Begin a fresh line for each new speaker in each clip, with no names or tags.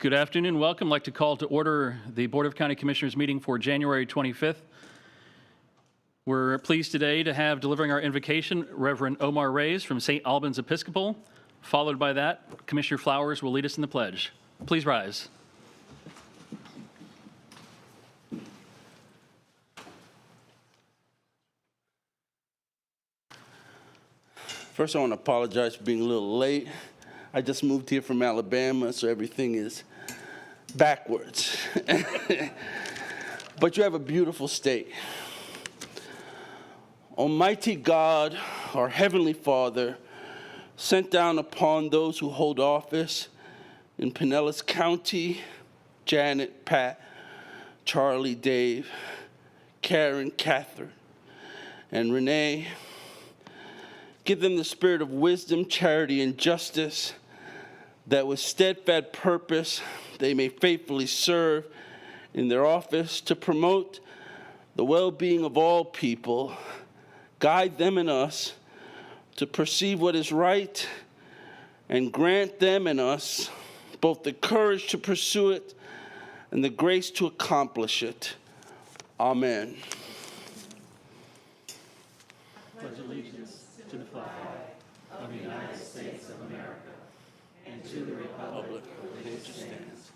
Good afternoon. Welcome. I'd like to call to order the Board of County Commissioners meeting for January 25th. We're pleased today to have delivering our invocation Reverend Omar Reyes from St. Albans Episcopal. Followed by that, Commissioner Flowers will lead us in the pledge. Please rise.
First, I want to apologize for being a little late. I just moved here from Alabama, so everything is backwards. But you have a beautiful state. Almighty God, our Heavenly Father, sent down upon those who hold office in Pinellas County, Janet, Pat, Charlie, Dave, Karen, Catherine, and Renee. Give them the spirit of wisdom, charity, and justice, that with steadfast purpose they may faithfully serve in their office to promote the well-being of all people. Guide them and us to perceive what is right, and grant them and us both the courage to pursue it and the grace to accomplish it. Amen.
Pledge allegiance to the flag of the United States of America and to the republic for which it stands,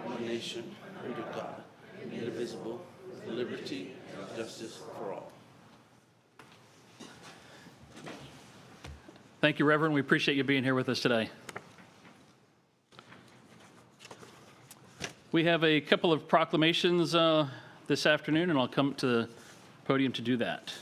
One nation, under God, indivisible, with liberty and justice for all.
Thank you, Reverend. We appreciate you being here with us today. We have a couple of proclamations this afternoon, and I'll come to the podium to do that.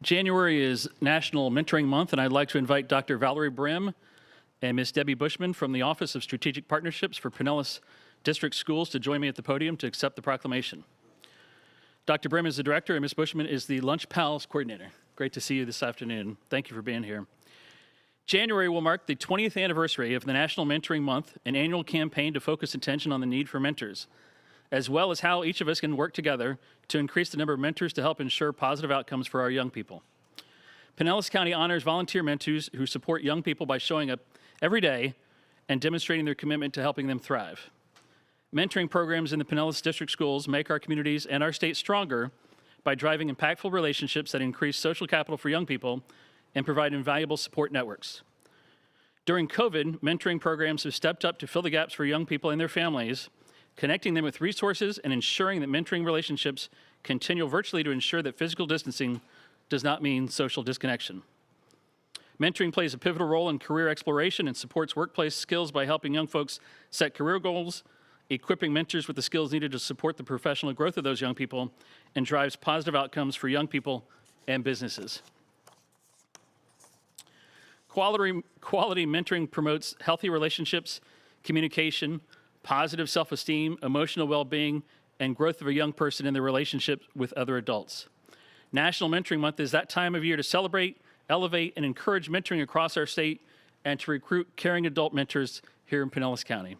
January is National Mentoring Month, and I'd like to invite Dr. Valerie Brim and Ms. Debbie Bushman from the Office of Strategic Partnerships for Pinellas District Schools to join me at the podium to accept the proclamation. Dr. Brim is the director, and Ms. Bushman is the Lunch Pals coordinator. Great to see you this afternoon. Thank you for being here. January will mark the 20th anniversary of the National Mentoring Month, an annual campaign to focus attention on the need for mentors, as well as how each of us can work together to increase the number of mentors to help ensure positive outcomes for our young people. Pinellas County honors volunteer mentors who support young people by showing up every day and demonstrating their commitment to helping them thrive. Mentoring programs in the Pinellas District Schools make our communities and our state stronger by driving impactful relationships that increase social capital for young people and provide invaluable support networks. During COVID, mentoring programs have stepped up to fill the gaps for young people and their families, connecting them with resources and ensuring that mentoring relationships continue virtually to ensure that physical distancing does not mean social disconnection. Mentoring plays a pivotal role in career exploration and supports workplace skills by helping young folks set career goals, equipping mentors with the skills needed to support the professional growth of those young people, and drives positive outcomes for young people and businesses. Quality mentoring promotes healthy relationships, communication, positive self-esteem, emotional well-being, and growth of a young person in their relationship with other adults. National Mentoring Month is that time of year to celebrate, elevate, and encourage mentoring across our state and to recruit caring adult mentors here in Pinellas County.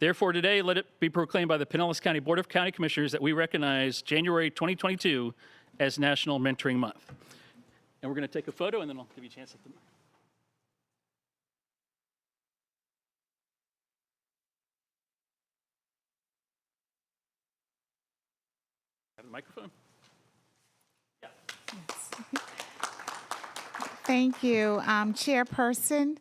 Therefore, today, let it be proclaimed by the Pinellas County Board of County Commissioners that we recognize January 2022 as National Mentoring Month. And we're going to take a photo, and then I'll give you a chance at the microphone. Yeah.
Yes. Thank you, Chairperson,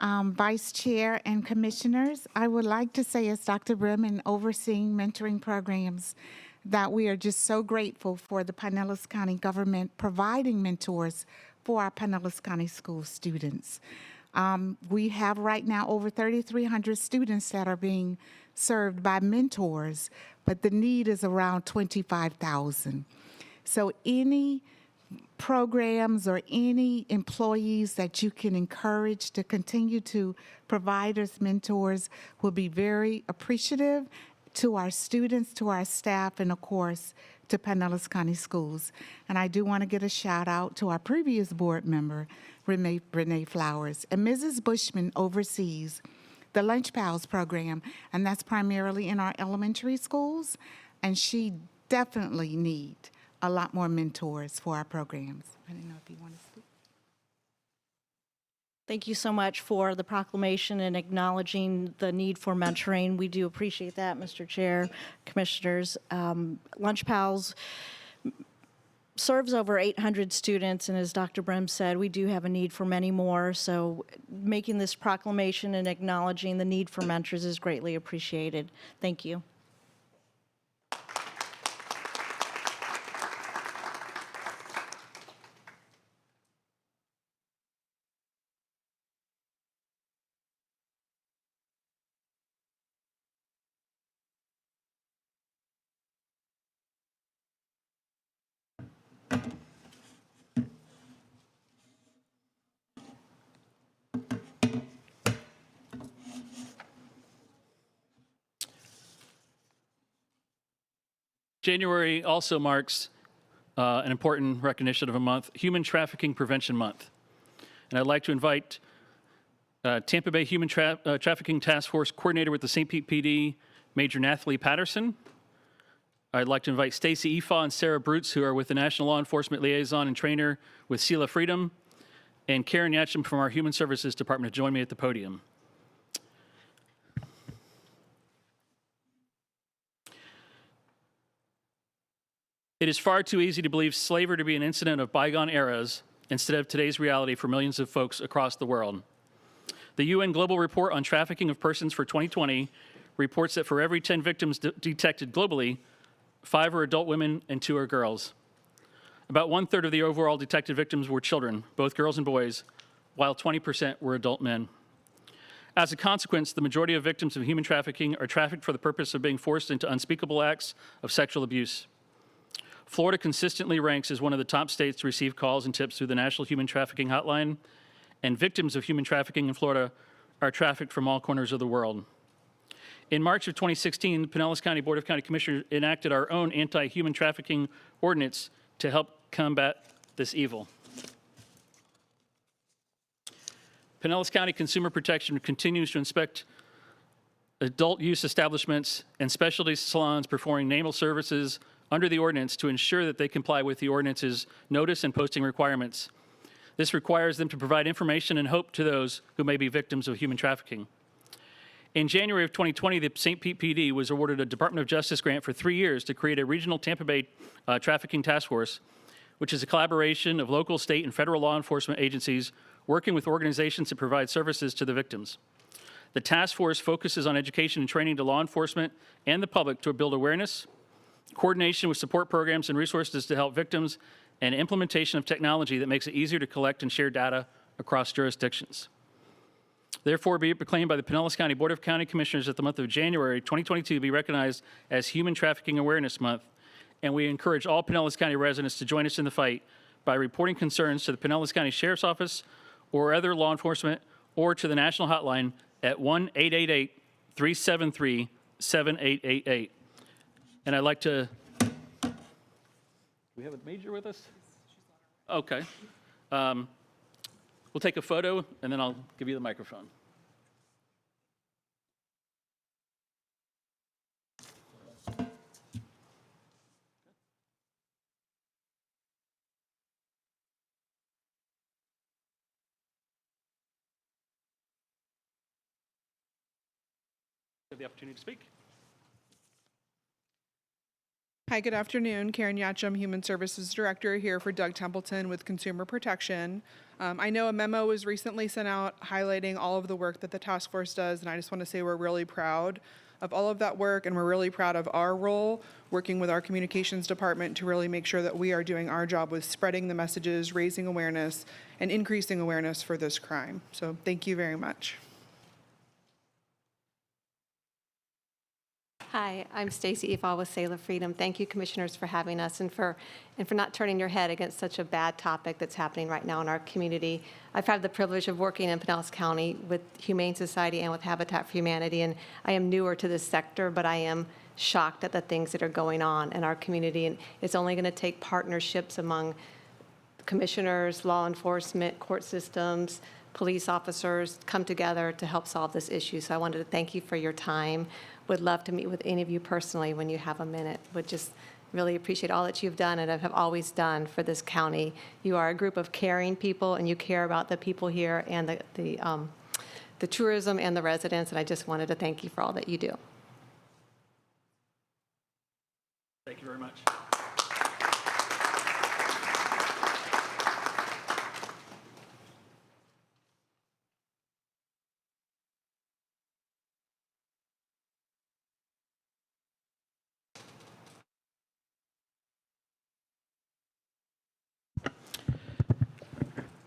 Vice Chair, and Commissioners. I would like to say, as Dr. Brim, in overseeing mentoring programs, that we are just so grateful for the Pinellas County government providing mentors for our Pinellas County school students. We have right now over 3,300 students that are being served by mentors, but the need is around 25,000. So any programs or any employees that you can encourage to continue to provide us mentors will be very appreciative to our students, to our staff, and of course, to Pinellas County Schools. And I do want to give a shout out to our previous board member, Renee Flowers. And Mrs. Bushman oversees the Lunch Pals program, and that's primarily in our elementary schools. And she definitely needs a lot more mentors for our programs. I didn't know if you want to speak.
Thank you so much for the proclamation and acknowledging the need for mentoring. We do appreciate that, Mr. Chair, Commissioners. Lunch Pals serves over 800 students, and as Dr. Brim said, we do have a need for many more. So making this proclamation and acknowledging the need for mentors is greatly appreciated. Thank you.
January also marks an important recognition of a month, Human Trafficking Prevention Month. And I'd like to invite Tampa Bay Human Trafficking Task Force Coordinator with the St. Pete PD, Major Nathalie Patterson. I'd like to invite Stacy Efa and Sarah Brutes, who are with the National Law Enforcement Liaison and Trainer with Sela Freedom, and Karen Yatcham from our Human Services Department to join me at the podium. It is far too easy to believe slavery to be an incident of bygone eras instead of today's reality for millions of folks across the world. The UN Global Report on Trafficking of Persons for 2020 reports that for every 10 victims detected globally, 5 are adult women and 2 are girls. About 1/3 of the overall detected victims were children, both girls and boys, while 20% were adult men. As a consequence, the majority of victims of human trafficking are trafficked for the purpose of being forced into unspeakable acts of sexual abuse. Florida consistently ranks as one of the top states to receive calls and tips through the National Human Trafficking Hotline, and victims of human trafficking in Florida are trafficked from all corners of the world. In March of 2016, the Pinellas County Board of County Commissioners enacted our own anti-human trafficking ordinance to help combat this evil. Pinellas County Consumer Protection continues to inspect adult use establishments and specialty salons performing NAML services under the ordinance to ensure that they comply with the ordinance's notice and posting requirements. This requires them to provide information and hope to those who may be victims of human trafficking. In January of 2020, the St. Pete PD was awarded a Department of Justice grant for 3 years to create a regional Tampa Bay trafficking task force, which is a collaboration of local, state, and federal law enforcement agencies working with organizations that provide services to the victims. The task force focuses on education and training to law enforcement and the public to build awareness, coordination with support programs and resources to help victims, and implementation of technology that makes it easier to collect and share data across jurisdictions. Therefore, be it proclaimed by the Pinellas County Board of County Commissioners that the month of January 2022 be recognized as Human Trafficking Awareness Month, and we encourage all Pinellas County residents to join us in the fight by reporting concerns to the Pinellas County Sheriff's Office or other law enforcement or to the national hotline at 1-888-373-7888. And I'd like to, do we have a major with us? Okay. We'll take a photo and then I'll give you the microphone. Have the opportunity to speak.
Hi, good afternoon. Karen Yatcham, Human Services Director here for Doug Templeton with Consumer Protection. I know a memo was recently sent out highlighting all of the work that the task force does, and I just want to say we're really proud of all of that work, and we're really proud of our role working with our communications department to really make sure that we are doing our job with spreading the messages, raising awareness, and increasing awareness for this crime. So thank you very much.
Hi, I'm Stacy Efa with Sela Freedom. Thank you, commissioners, for having us and for not turning your head against such a bad topic that's happening right now in our community. I've had the privilege of working in Pinellas County with Humane Society and with Habitat for Humanity, and I am newer to this sector, but I am shocked at the things that are going on in our community. And it's only going to take partnerships among commissioners, law enforcement, court systems, police officers come together to help solve this issue. So I wanted to thank you for your time. Would love to meet with any of you personally when you have a minute. Would just really appreciate all that you've done and have always done for this county. You are a group of caring people, and you care about the people here and the tourism and the residents, and I just wanted to thank you for all that you do.
Thank you very much.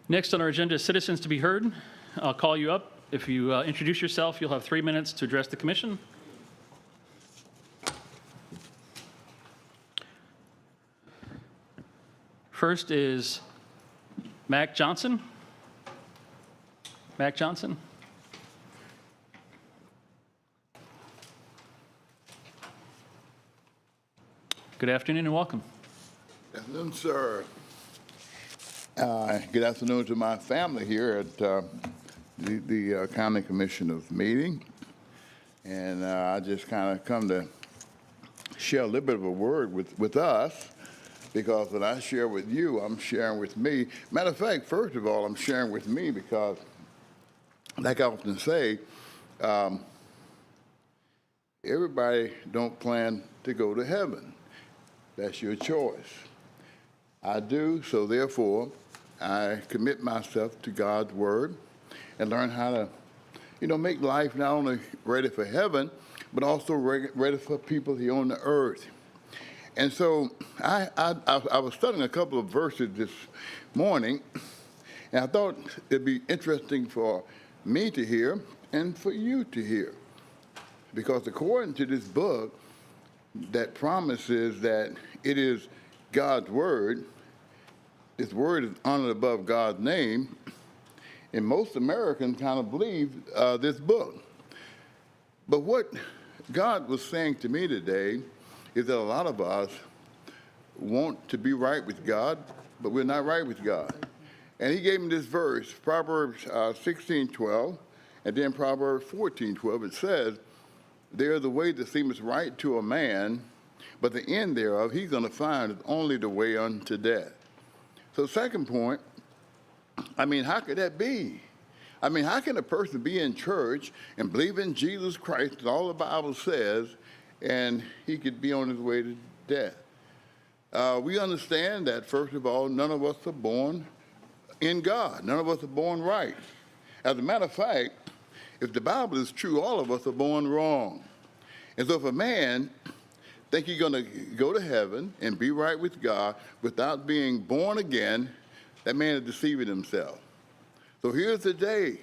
Next on our agenda is citizens to be heard. I'll call you up. If you introduce yourself, you'll have 3 minutes to address the commission. First is Mac Johnson. Mac Johnson. Good afternoon and welcome.
Good afternoon, sir. Good afternoon to my family here at the County Commissioners meeting. And I just kind of come to share a little bit of a word with us, because when I share with you, I'm sharing with me. Matter of fact, first of all, I'm sharing with me because, like I often say, everybody don't plan to go to heaven. That's your choice. I do, so therefore, I commit myself to God's word and learn how to, make life not only ready for heaven, but also ready for people here on the earth. And so I was studying a couple of verses this morning, and I thought it'd be interesting for me to hear and for you to hear. Because according to this book that promises that it is God's word, this word is honored above God's name, and most Americans kind of believe this book. But what God was saying to me today is that a lot of us want to be right with God, but we're not right with God. And he gave me this verse, Proverbs 16:12, and then Proverbs 14:12. It says, "There is a way that seemeth right to a man, but the end thereof he's going to find is only the way unto death." So second point, how could that be? How can a person be in church and believe in Jesus Christ, as all the Bible says, and he could be on his way to death? We understand that, first of all, none of us are born in God. None of us are born right. As a matter of fact, if the Bible is true, all of us are born wrong. And so if a man think he's going to go to heaven and be right with God without being born again, that man is deceiving himself. So here's the day.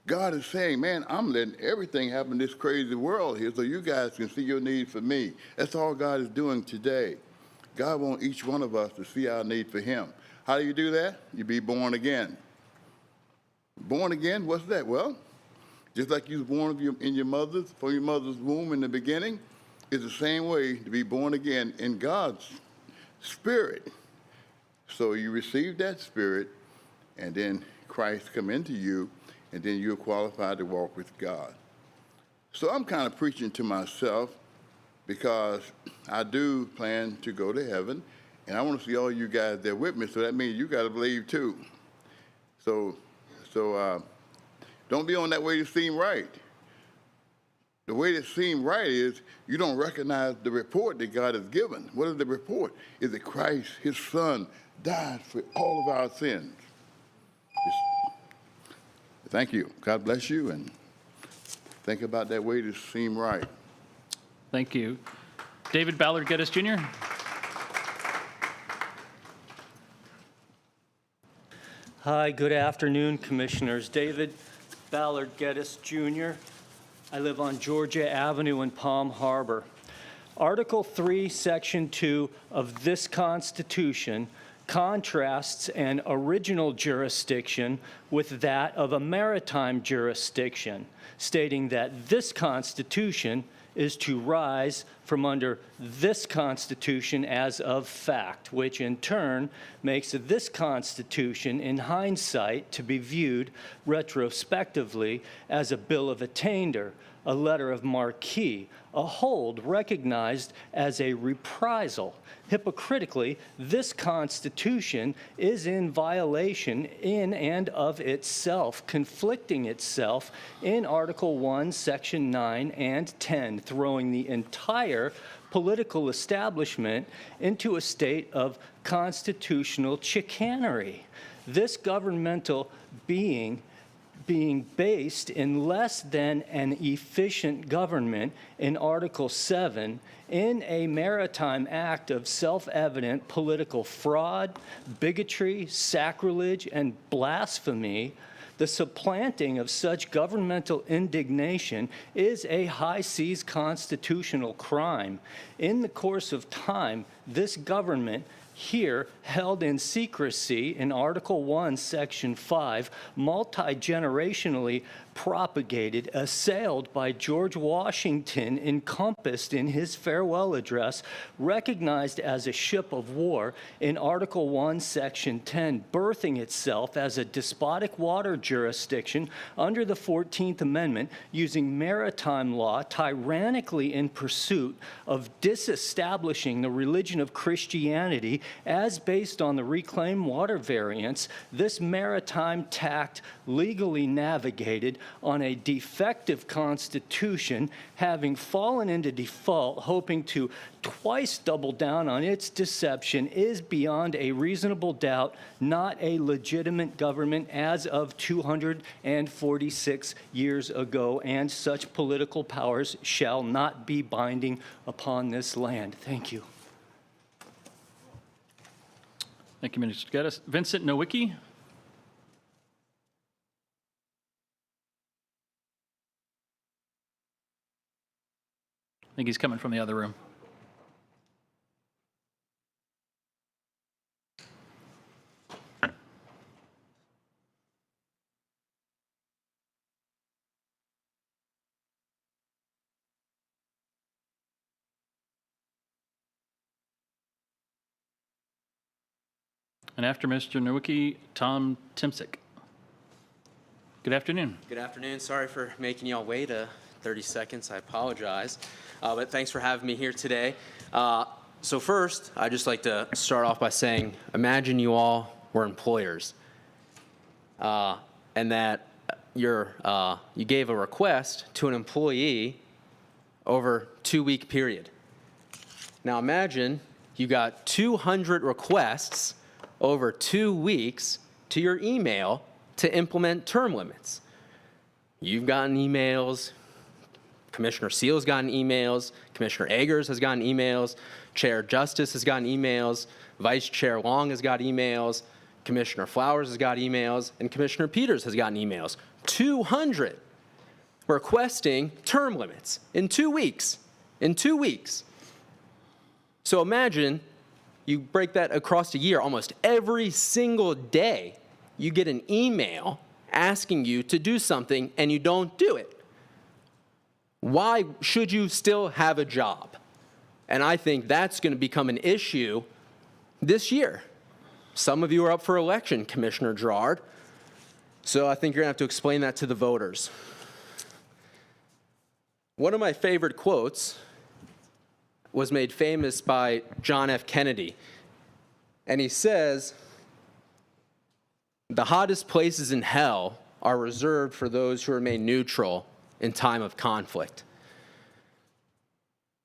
God is saying, man, I'm letting everything happen in this crazy world here so you guys can see your need for me. That's all God is doing today. God wants each one of us to see our need for him. How do you do that? You be born again. Born again, what's that? Well, just like you was born from your mother's womb in the beginning, it's the same way to be born again in God's spirit. So you receive that spirit, and then Christ come into you, and then you're qualified to walk with God. So I'm kind of preaching to myself because I do plan to go to heaven, and I want to see all you guys there with me, so that means you got to believe too. So don't be on that way to seem right. The way to seem right is you don't recognize the report that God has given. What is the report? Is that Christ, his son, died for all of our sins. Thank you. God bless you, and think about that way to seem right.
Thank you. David Ballard Geddes Jr.
Hi, good afternoon, Commissioners. David Ballard Geddes Jr. I live on Georgia Avenue in Palm Harbor. Article 3, Section 2 of this Constitution contrasts an original jurisdiction with that of a maritime jurisdiction, stating that this Constitution is to rise from under this Constitution as of fact, which in turn makes this Constitution, in hindsight, to be viewed retrospectively as a bill of attainder, a letter of marque, a hold recognized as a reprisal. Hypocritically, this Constitution is in violation in and of itself, conflicting itself in Article 1, Section 9 and 10, throwing the entire political establishment into a state of constitutional chicanery. This governmental being based in less than an efficient government in Article 7 in a maritime act of self-evident political fraud, bigotry, sacrilege, and blasphemy, the supplanting of such governmental indignation is a high seas constitutional crime. In the course of time, this government here held in secrecy in Article 1, Section 5, multi-generationally propagated, assailed by George Washington, encompassed in his farewell address, recognized as a ship of war in Article 1, Section 10, birthing itself as a despotic water jurisdiction under the 14th Amendment, using maritime law tyrannically in pursuit of disestablishing the religion of Christianity as based on the Reclaimed Water variants. This maritime tact legally navigated on a defective constitution, having fallen into default, hoping to twice double down on its deception, is beyond a reasonable doubt not a legitimate government as of 246 years ago, and such political powers shall not be binding upon this land. Thank you.
Thank you, Minister Geddes. Vincent Nowicki. I think he's coming from the other room. And after Mr. Nowicki, Tom Timsick. Good afternoon.
Good afternoon. Sorry for making y'all wait 30 seconds. I apologize. But thanks for having me here today. So first, I'd just like to start off by saying, imagine you all were employers and that you gave a request to an employee over a 2-week period. Now imagine you got 200 requests over 2 weeks to your email to implement term limits. You've gotten emails, Commissioner Seal's gotten emails, Commissioner Eggers has gotten emails, Chair Justice has gotten emails, Vice Chair Long has got emails, Commissioner Flowers has got emails, and Commissioner Peters has gotten emails. 200 requesting term limits in 2 weeks. In 2 weeks. So imagine you break that across a year, almost every single day, you get an email asking you to do something and you don't do it. Why should you still have a job? And I think that's going to become an issue this year. Some of you are up for election, Commissioner Gerard. So I think you're going to have to explain that to the voters. One of my favorite quotes was made famous by John F. Kennedy. And he says, "The hottest places in hell are reserved for those who remain neutral in time of conflict."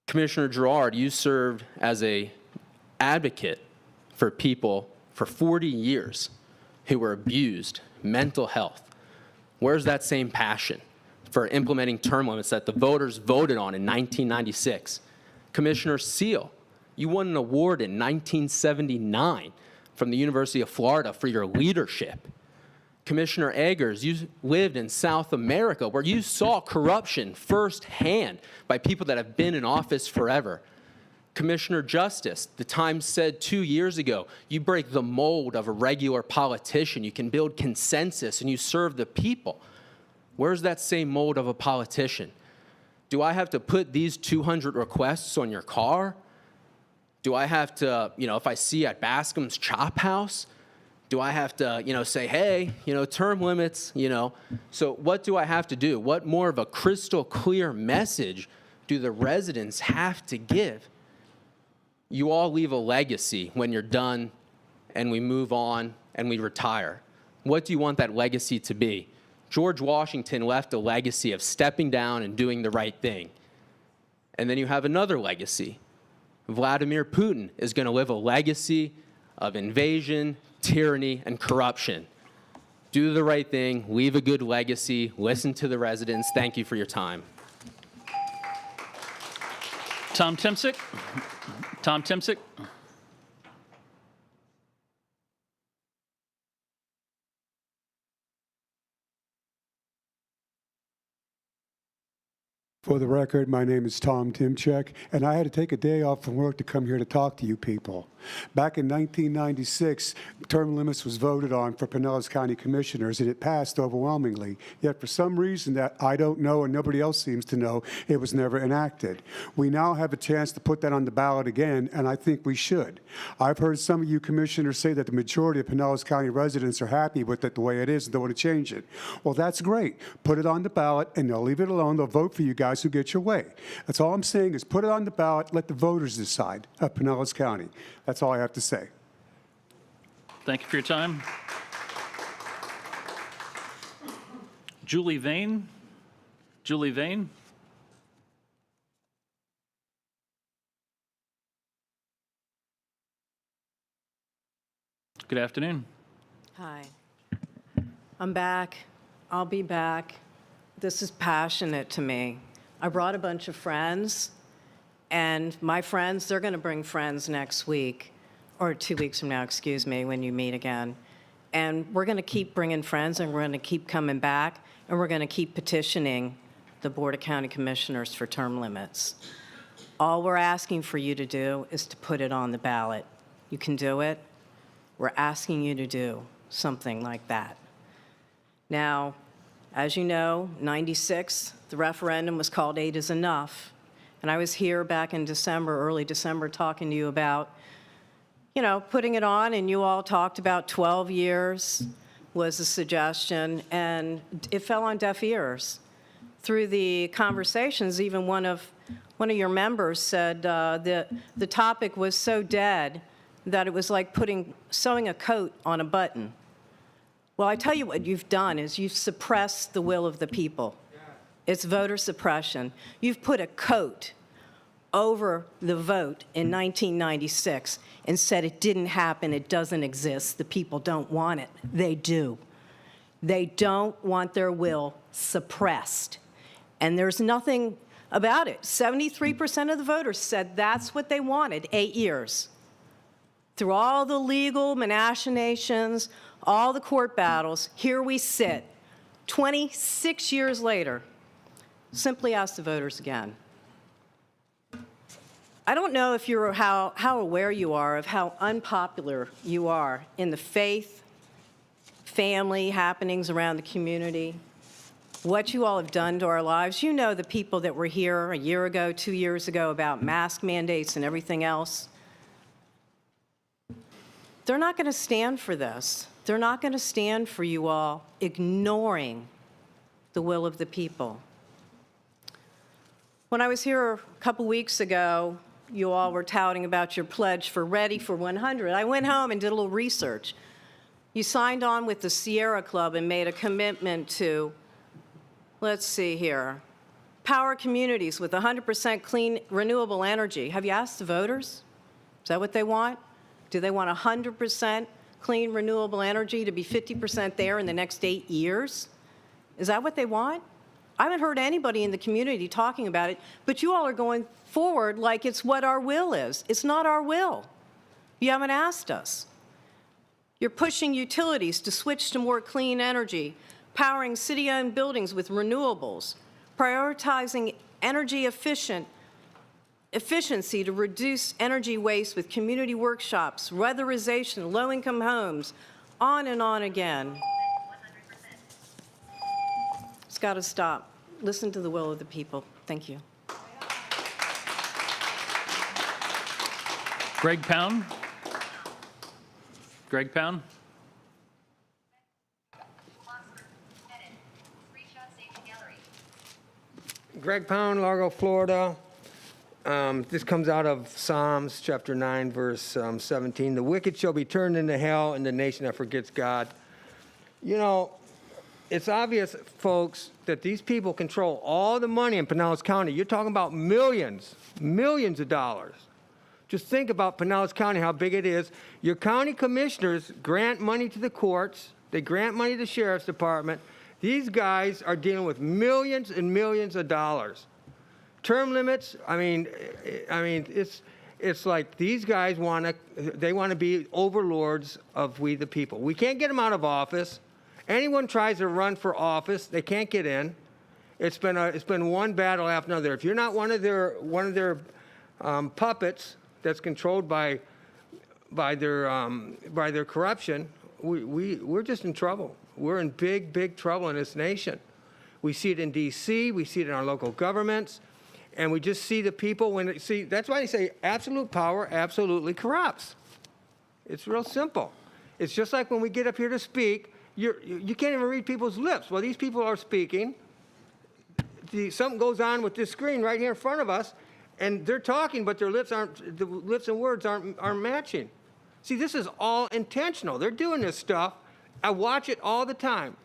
Commissioner Gerard, you served as an advocate for people for 40 years who were abused, mental health. Where's that same passion for implementing term limits that the voters voted on in 1996? Commissioner Seal, you won an award in 1979 from the University of Florida for your leadership. Commissioner Eggers, you lived in South America where you saw corruption firsthand by people that have been in office forever. Commissioner Justice, the Times said 2 years ago, you break the mold of a regular politician. You can build consensus and you serve the people. Where's that same mold of a politician? Do I have to put these 200 requests on your car? Do I have to, if I see at Bascom's Chop House, do I have to, say, hey, term limits, So what do I have to do? What more of a crystal clear message do the residents have to give? You all leave a legacy when you're done and we move on and we retire. What do you want that legacy to be? George Washington left a legacy of stepping down and doing the right thing. And then you have another legacy. Vladimir Putin is going to live a legacy of invasion, tyranny, and corruption. Do the right thing, leave a good legacy, listen to the residents. Thank you for your time.
Tom Timsick. Tom Timsick.
For the record, my name is Tom Timchek, and I had to take a day off from work to come here to talk to you people. Back in 1996, term limits was voted on for Pinellas County Commissioners, and it passed overwhelmingly. Yet for some reason that I don't know and nobody else seems to know, it was never enacted. We now have a chance to put that on the ballot again, and I think we should. I've heard some of you commissioners say that the majority of Pinellas County residents are happy with it the way it is and don't want to change it. Well, that's great. Put it on the ballot, and they'll leave it alone. They'll vote for you guys who get your way. That's all I'm saying is put it on the ballot, let the voters decide of Pinellas County. That's all I have to say.
Thank you for your time. Julie Vane. Julie Vane. Good afternoon.
Hi. I'm back. I'll be back. This is passionate to me. I brought a bunch of friends, and my friends, they're going to bring friends next week, or 2 weeks from now, excuse me, when you meet again. And we're going to keep bringing friends, and we're going to keep coming back, and we're going to keep petitioning the Board of County Commissioners for term limits. All we're asking for you to do is to put it on the ballot. You can do it. We're asking you to do something like that. Now, as you know, 96, the referendum was called 8 is enough. And I was here back in December, early December, talking to you about, putting it on, and you all talked about 12 years was a suggestion, and it fell on deaf ears. Through the conversations, even one of your members said the topic was so dead that it was like sewing a coat on a button. Well, I tell you what you've done is you've suppressed the will of the people. It's voter suppression. You've put a coat over the vote in 1996 and said it didn't happen, it doesn't exist, the people don't want it. They do. They don't want their will suppressed. And there's nothing about it. 73% of the voters said that's what they wanted, 8 years. Through all the legal machinations, all the court battles, here we sit, 26 years later. Simply ask the voters again. I don't know if you're how aware you are of how unpopular you are in the faith, family happenings around the community, what you all have done to our lives. You know the people that were here a year ago, 2 years ago about mask mandates and everything else. They're not going to stand for this. They're not going to stand for you all ignoring the will of the people. When I was here a couple weeks ago, you all were touting about your pledge for Ready for 100. I went home and did a little research. You signed on with the Sierra Club and made a commitment to, let's see here, power communities with 100% clean, renewable energy. Have you asked the voters? Is that what they want? Do they want 100% clean, renewable energy to be 50% there in the next 8 years? Is that what they want? I haven't heard anybody in the community talking about it, but you all are going forward like it's what our will is. It's not our will. You haven't asked us. You're pushing utilities to switch to more clean energy, powering city-owned buildings with renewables, prioritizing energy efficiency to reduce energy waste with community workshops, weatherization, low-income homes, on and on again. It's got to stop. Listen to the will of the people. Thank Thank you.
Greg Pound. Greg Pound.
Greg Pound, Largo, Florida. This comes out of Psalms chapter 9, verse 17. The wicked shall be turned into hell, and the nation that forgets God. You know, it's obvious, folks, that these people control all the money in Pinellas County. You're talking about millions of dollars. Just think about Pinellas County, how big it is. Your county commissioners grant money to the courts. They grant money to the sheriff's department. These guys are dealing with millions and millions of dollars. Term limits, I mean, it's like these guys want to be overlords of we the people. We can't get them out of office. Anyone tries to run for office, they can't get in. It's been one battle after another. If you're not one of their puppets that's controlled by their corruption, we're just in trouble. We're in big trouble in this nation. We see it in D.C., we see it in our local governments, and we just see the people that's why they say absolute power absolutely corrupts. It's real simple. It's just like when we get up here to speak, you can't even read people's lips. Well, these people are speaking. Something goes on with this screen right here in front of us, and they're talking, but the lips and words aren't matching. See, this is all intentional. They're doing this stuff. I watch it all the time.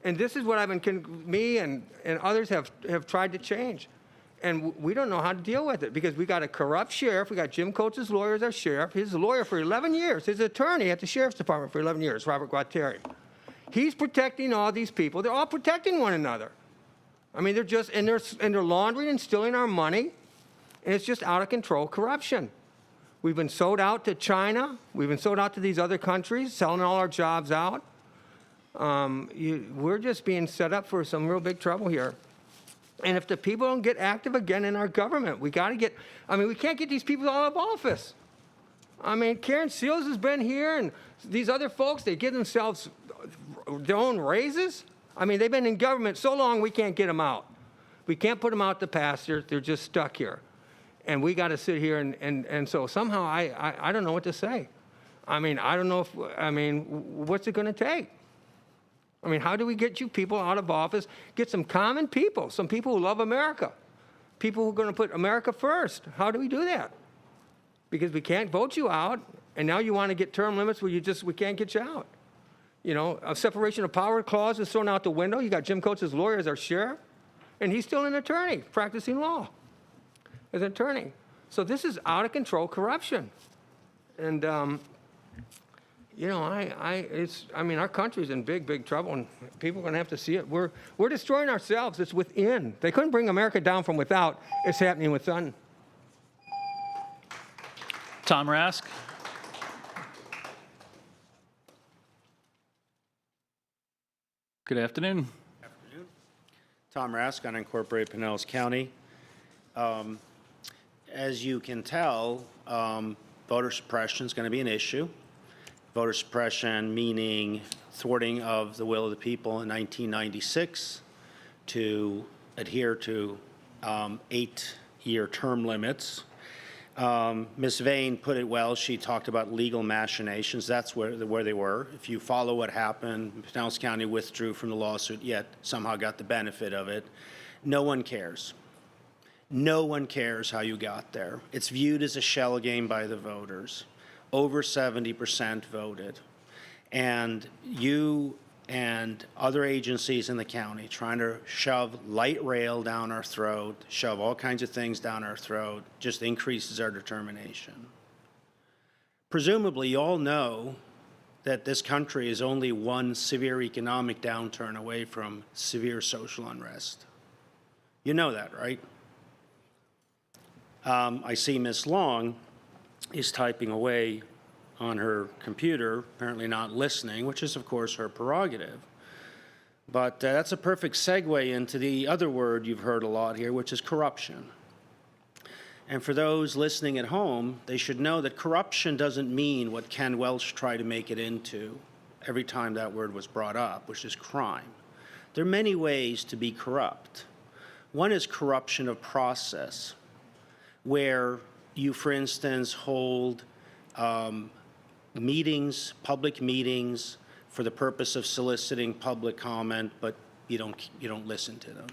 And this is what me and others have tried to change. And we don't know how to deal with it because we got a corrupt sheriff. We got Jim Coates' lawyer as our sheriff. He's a lawyer for 11 years. His attorney at the sheriff's department for 11 years, Robert Guattari. He's protecting all these people. They're all protecting one another. I mean, they're laundering and stealing our money. And it's just out of control corruption. We've been sold out to China. We've been sold out to these other countries, selling all our jobs out. We're just being set up for some real big trouble here. And if the people don't get active again in our government, we can't get these people out of office. I mean, Karen Seals has been here, and these other folks, they give themselves their own raises. I mean, they've been in government so long, we can't get them out. We can't put them out to pasture. They're just stuck here. And we got to sit here, and so somehow I don't know what to say. I mean, I don't know what's it going to take? I mean, how do we get you people out of office? Get some common people, some people who love America, people who are going to put America first. How do we do that? Because we can't vote you out, and now you want to get term limits where we can't get you out. You know, a separation of power clause is thrown out the window. You got Jim Coates' lawyer as our sheriff, and he's still an attorney practicing law as an attorney. So this is out of control corruption. And, our country's in big trouble, and people are going to have to see it. We're destroying ourselves. It's within. They couldn't bring America down from without. It's happening within.
Tom Rask. Good afternoon.
Tom Rask, unincorporated Pinellas County. As you can tell, voter suppression is going to be an issue. Voter suppression meaning thwarting of the will of the people in 1996 to adhere to 8-year term limits. Ms. Vane put it well. She talked about legal machinations. That's where they were. If you follow what happened, Pinellas County withdrew from the lawsuit, yet somehow got the benefit of it. No one cares. No one cares how you got there. It's viewed as a shell game by the voters. Over 70% voted. And you and other agencies in the county trying to shove light rail down our throat, shove all kinds of things down our throat, just increases our determination. Presumably, you all know that this country is only one severe economic downturn away from severe social unrest. You know that, right? I see Ms. Long is typing away on her computer, apparently not listening, which is, of course, her prerogative. But that's a perfect segue into the other word you've heard a lot here, which is corruption. And for those listening at home, they should know that corruption doesn't mean what Ken Welch tried to make it into every time that word was brought up, which is crime. There are many ways to be corrupt. One is corruption of process, where you, for instance, hold meetings, public meetings, for the purpose of soliciting public comment, but you don't listen to them.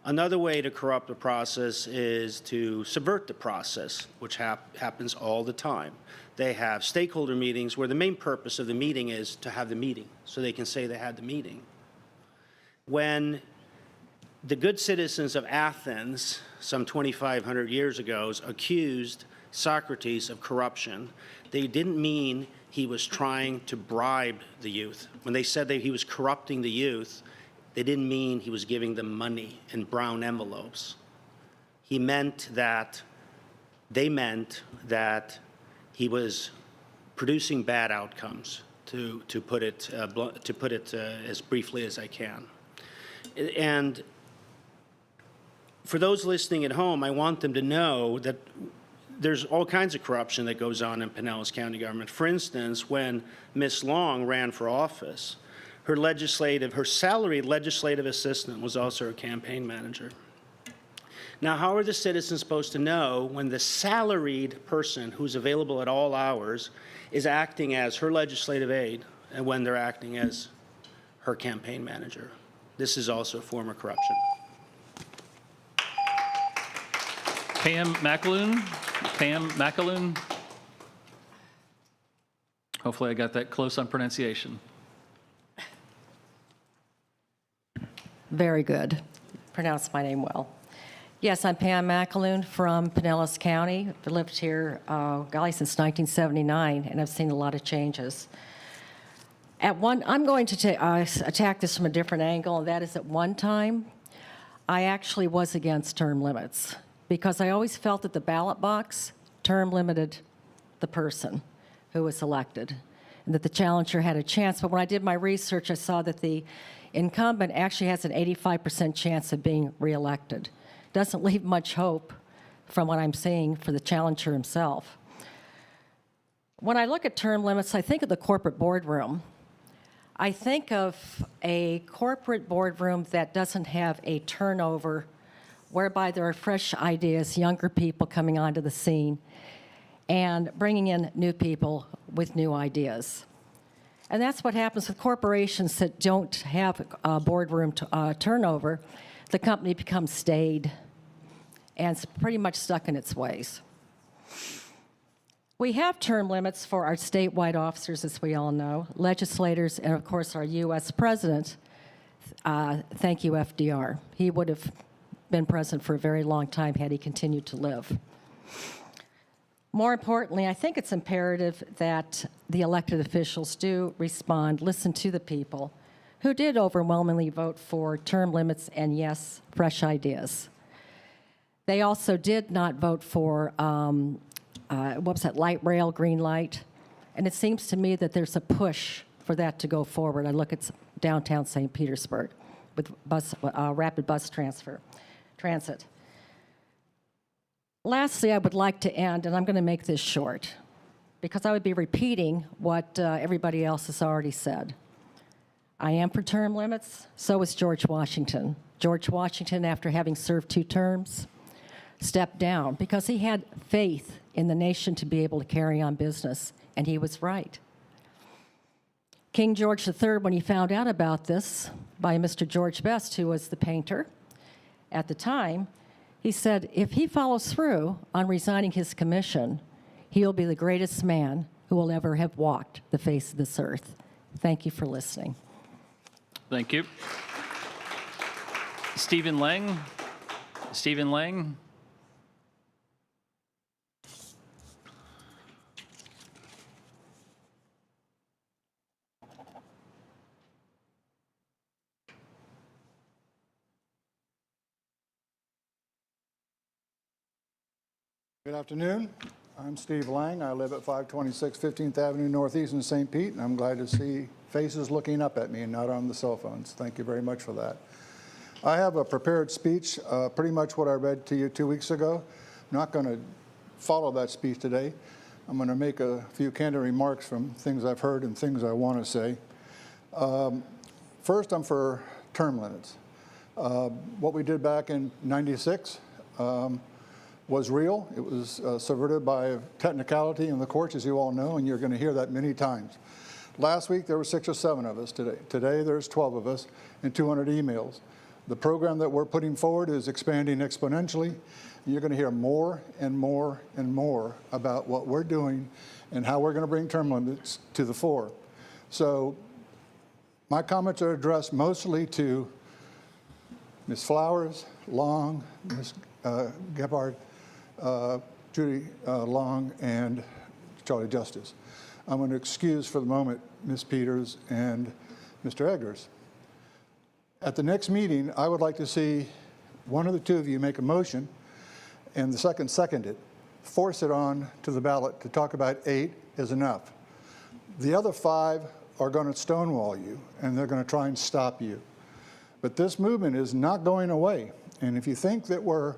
Another way to corrupt the process is to subvert the process, which happens all the time. They have stakeholder meetings where the main purpose of the meeting is to have the meeting, so they can say they had the meeting. When the good citizens of Athens, some 2,500 years ago, accused Socrates of corruption, they didn't mean he was trying to bribe the youth. When they said that he was corrupting the youth, they didn't mean he was giving them money in brown envelopes. They meant that he was producing bad outcomes, to put it as briefly as I can. And for those listening at home, I want them to know that there's all kinds of corruption that goes on in Pinellas County government. For instance, when Ms. Long ran for office, her salaried legislative assistant was also her campaign manager. Now, how are the citizens supposed to know when the salaried person who's available at all hours is acting as her legislative aide and when they're acting as her campaign manager? This is also a form of corruption.
Pam McAloon. Hopefully I got that close on pronunciation.
Very good. Pronounced my name well. Yes, I'm Pam McAloon from Pinellas County. I've lived here, since 1979, and I've seen a lot of changes. I'm going to attack this from a different angle, and that is at one time, I actually was against term limits because I always felt that the ballot box term limited the person who was elected and that the challenger had a chance. But when I did my research, I saw that the incumbent actually has an 85% chance of being reelected. Doesn't leave much hope from what I'm seeing for the challenger himself. When I look at term limits, I think of the corporate boardroom. I think of a corporate boardroom that doesn't have a turnover whereby there are fresh ideas, younger people coming onto the scene, and bringing in new people with new ideas. And that's what happens with corporations that don't have a boardroom turnover. The company becomes staid and it's pretty much stuck in its ways. We have term limits for our statewide officers, as we all know, legislators, and of course our U.S. president. Thank you, FDR. He would have been president for a very long time had he continued to live. More importantly, I think it's imperative that the elected officials do respond, listen to the people who did overwhelmingly vote for term limits and, yes, fresh ideas. They also did not vote for, light rail, green light, and it seems to me that there's a push for that to go forward. I look at downtown St. Petersburg with rapid bus transit. Lastly, I would like to end, and I'm going to make this short, because I would be repeating what everybody else has already said. I am for term limits. So is George Washington. George Washington, after having served 2 terms, stepped down because he had faith in the nation to be able to carry on business, and he was right. King George III, when he found out about this by Mr. George Best, who was the painter at the time, he said, if he follows through on resigning his commission, he'll be the greatest man who will ever have walked the face of this earth. Thank you for listening.
Thank you. Stephen Lang. Stephen Lang.
Good afternoon. I'm Steve Lang. I live at 526 15th Avenue Northeast in St. Pete, and I'm glad to see faces looking up at me and not on the cell phones. Thank you very much for that. I have a prepared speech, pretty much what I read to you 2 weeks ago. I'm not going to follow that speech today. I'm going to make a few candid remarks from things I've heard and things I want to say. First, I'm for term limits. What we did back in '96 was real. It was subverted by technicality in the courts, as you all know, and you're going to hear that many times. Last week, there were 6 or 7 of us today. Today, there's 12 of us and 200 emails. The program that we're putting forward is expanding exponentially. You're going to hear more and more and more about what we're doing and how we're going to bring term limits to the fore. So my comments are addressed mostly to Ms. Flowers, Long, Ms. Gebhardt, Judy Long, and Charlie Justice. I'm going to excuse for the moment Ms. Peters and Mr. Eggers. At the next meeting, I would like to see one of the two of you make a motion and the second it, force it on to the ballot to talk about 8 is enough. The other 5 are going to stonewall you, and they're going to try and stop you. But this movement is not going away. And if you think that we're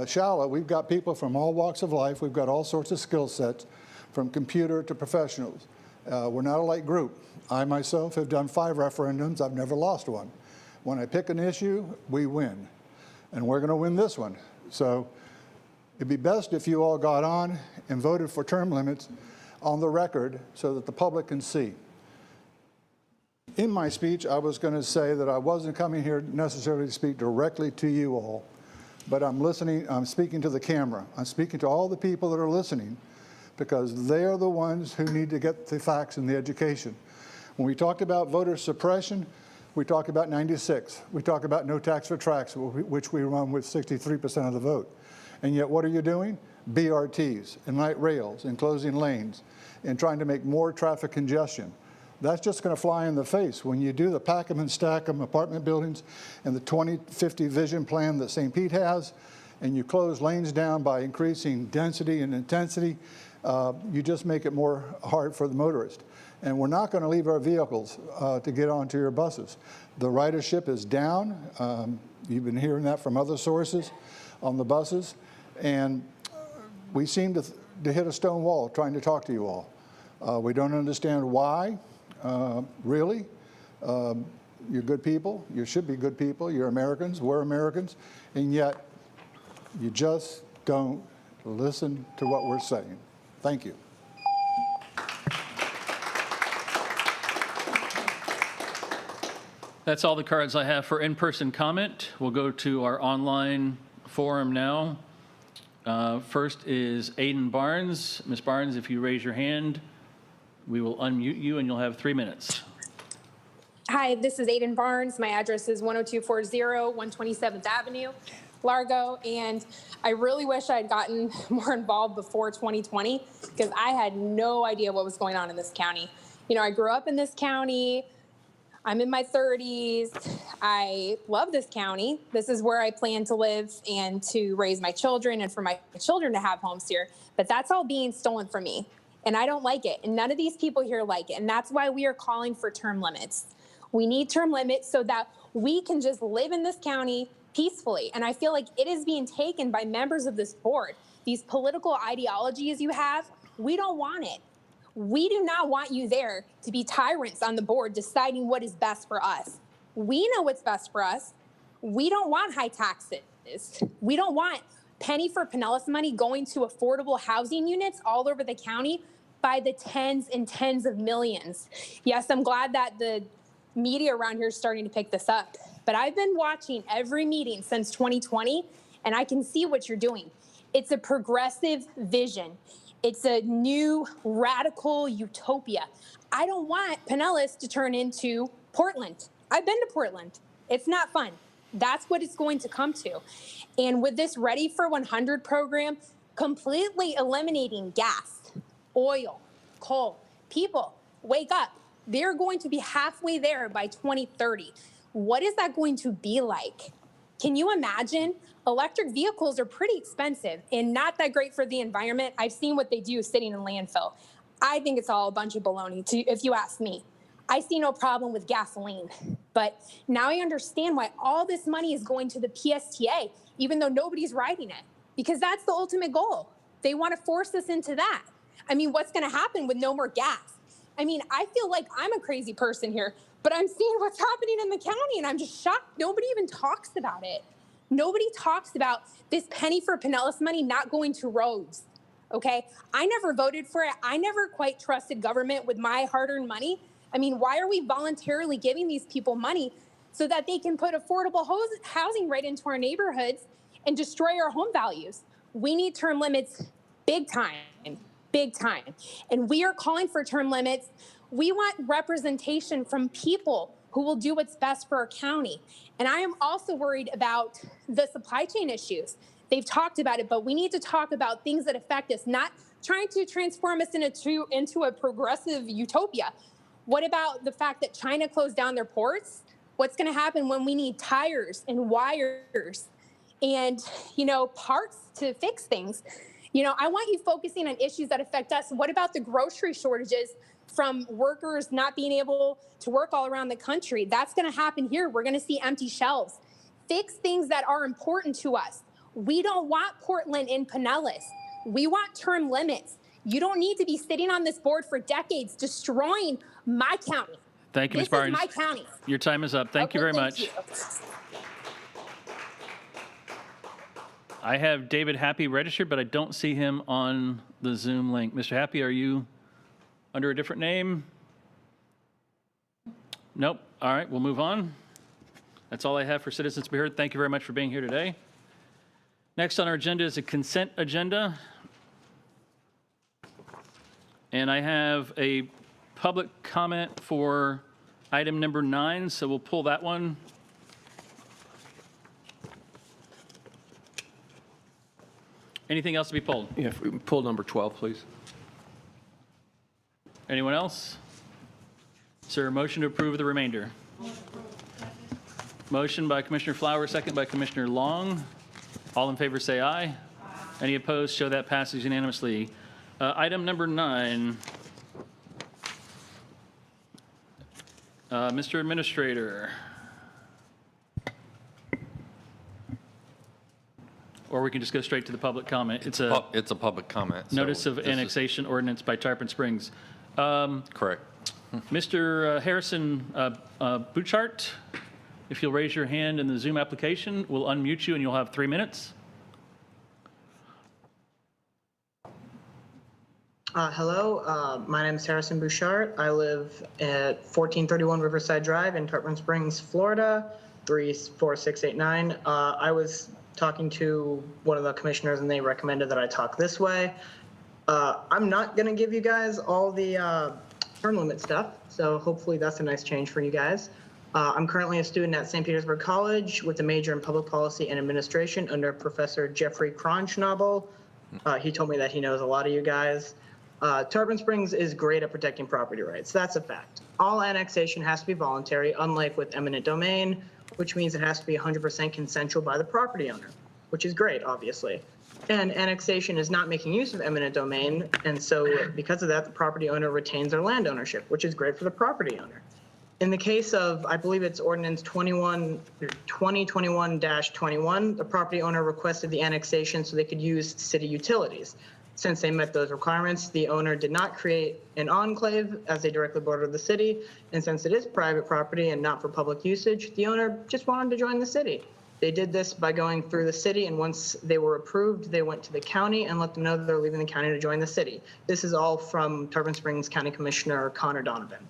shallow, we've got people from all walks of life. We've got all sorts of skill sets, from computer to professionals. We're not a light group. I myself have done 5 referendums. I've never lost one. When I pick an issue, we win. And we're going to win this one. So it'd be best if you all got on and voted for term limits on the record so that the public can see. In my speech, I was going to say that I wasn't coming here necessarily to speak directly to you all, but I'm listening, I'm speaking to the camera. I'm speaking to all the people that are listening, because they're the ones who need to get the facts and the education. When we talked about voter suppression, we talked about '96. We talked about no tax for tracks, which we won with 63% of the vote. And yet what are you doing? BRTs and light rails and closing lanes and trying to make more traffic congestion. That's just going to fly in the face. When you do the pack 'em and stack 'em apartment buildings and the 2050 vision plan that St. Pete has, and you close lanes down by increasing density and intensity, you just make it more hard for the motorist. And we're not going to leave our vehicles to get onto your buses. The ridership is down. You've been hearing that from other sources on the buses. And we seem to hit a stone wall trying to talk to you all. We don't understand why, really. You're good people. You should be good people. You're Americans. We're Americans. And yet, you just don't listen to what we're saying. Thank you.
That's all the cards I have for in-person comment. We'll go to our online forum now. First is Aiden Barnes. Ms. Barnes, if you raise your hand, we will unmute you and you'll have 3 minutes.
Hi, this is Aiden Barnes. My address is 10240 127th Avenue, Largo, and I really wish I had gotten more involved before 2020 because I had no idea what was going on in this county. You know, I grew up in this county. I'm in my 30s. I love this county. This is where I plan to live and to raise my children and for my children to have homes here. But that's all being stolen from me. And I don't like it. And none of these people here like it. And that's why we are calling for term limits. We need term limits so that we can just live in this county peacefully. And I feel like it is being taken by members of this board. These political ideologies you have, we don't want it. We do not want you there to be tyrants on the board deciding what is best for us. We know what's best for us. We don't want high taxes. We don't want penny for Pinellas money going to affordable housing units all over the county by the tens and tens of millions. Yes, I'm glad that the media around here is starting to pick this up, but I've been watching every meeting since 2020, and I can see what you're doing. It's a progressive vision. It's a new radical utopia. I don't want Pinellas to turn into Portland. I've been to Portland. It's not fun. That's what it's going to come to. And with this Ready for 100 program, completely eliminating gas, oil, coal, people, wake up. They're going to be halfway there by 2030. What is that going to be like? Can you imagine? Electric vehicles are pretty expensive and not that great for the environment. I've seen what they do sitting in landfill. I think it's all a bunch of baloney, if you ask me. I see no problem with gasoline, but now I understand why all this money is going to the PSTA, even though nobody's riding it, because that's the ultimate goal. They want to force us into that. I mean, what's going to happen with no more gas? I mean, I feel like I'm a crazy person here, but I'm seeing what's happening in the county and I'm just shocked. Nobody even talks about it. Nobody talks about this penny for Pinellas money not going to roads. Okay, I never voted for it. I never quite trusted government with my hard-earned money. I mean, why are we voluntarily giving these people money so that they can put affordable housing right into our neighborhoods and destroy our home values? We need term limits big time, big time. And we are calling for term limits. We want representation from people who will do what's best for our county. And I am also worried about the supply chain issues. They've talked about it, but we need to talk about things that affect us, not trying to transform us into a progressive utopia. What about the fact that China closed down their ports? What's going to happen when we need tires and wires and, parts to fix things? I want you focusing on issues that affect us. What about the grocery shortages from workers not being able to work all around the country? That's going to happen here. We're going to see empty shelves. Fix things that are important to us. We don't want Portland in Pinellas. We want term limits. You don't need to be sitting on this board for decades destroying my county.
Thank you, Ms. Barnes.
This is my county.
Your time is up. Thank you very much.
You.
I have David Happy registered, but I don't see him on the Zoom link. Mr. Happy, are you under a different name? Nope. All right, we'll move on. That's all I have for citizens to be heard. Thank you very much for being here today. Next on our agenda is a consent agenda. And I have a public comment for item number 9, so we'll pull that one. Anything else to be pulled?
Yeah, if we pull number 12, please.
Anyone else? Is there a motion to approve the remainder? Motion by Commissioner Flower, second by Commissioner Long. All in favor say aye. Aye. Any opposed? Show that passes unanimously. Item number 9. Mr. Administrator. Or we can just go straight to the public comment. It's
a public comment.
Notice of annexation ordinance by Tarpon Springs.
Correct.
Mr. Harrison Bouchart, if you'll raise your hand in the Zoom application, we'll unmute you and you'll have 3 minutes.
Hello, my name is Harrison Bouchard. I live at 1431 Riverside Drive in Tarpon Springs, Florida, 34689. I was talking to one of the commissioners and they recommended that I talk this way. I'm not going to give you guys all the term limit stuff, so hopefully that's a nice change for you guys. I'm currently a student at St. Petersburg College with a major in public policy and administration under Professor Jeffrey Kronschnabel. He told me that he knows a lot of you guys. Tarpon Springs is great at protecting property rights. That's a fact. All annexation has to be voluntary, unlike with eminent domain, which means it has to be 100% consensual by the property owner, which is great, obviously. And annexation is not making use of eminent domain, and so because of that, the property owner retains their land ownership, which is great for the property owner. In the case of, I believe it's ordinance 2021-21, the property owner requested the annexation so they could use city utilities. Since they met those requirements, the owner did not create an enclave as they directly border the city. And since it is private property and not for public usage, the owner just wanted to join the city. They did this by going through the city, and once they were approved, they went to the county and let them know that they're leaving the county to join the city. This is all from Tarpon Springs County Commissioner Connor Donovan.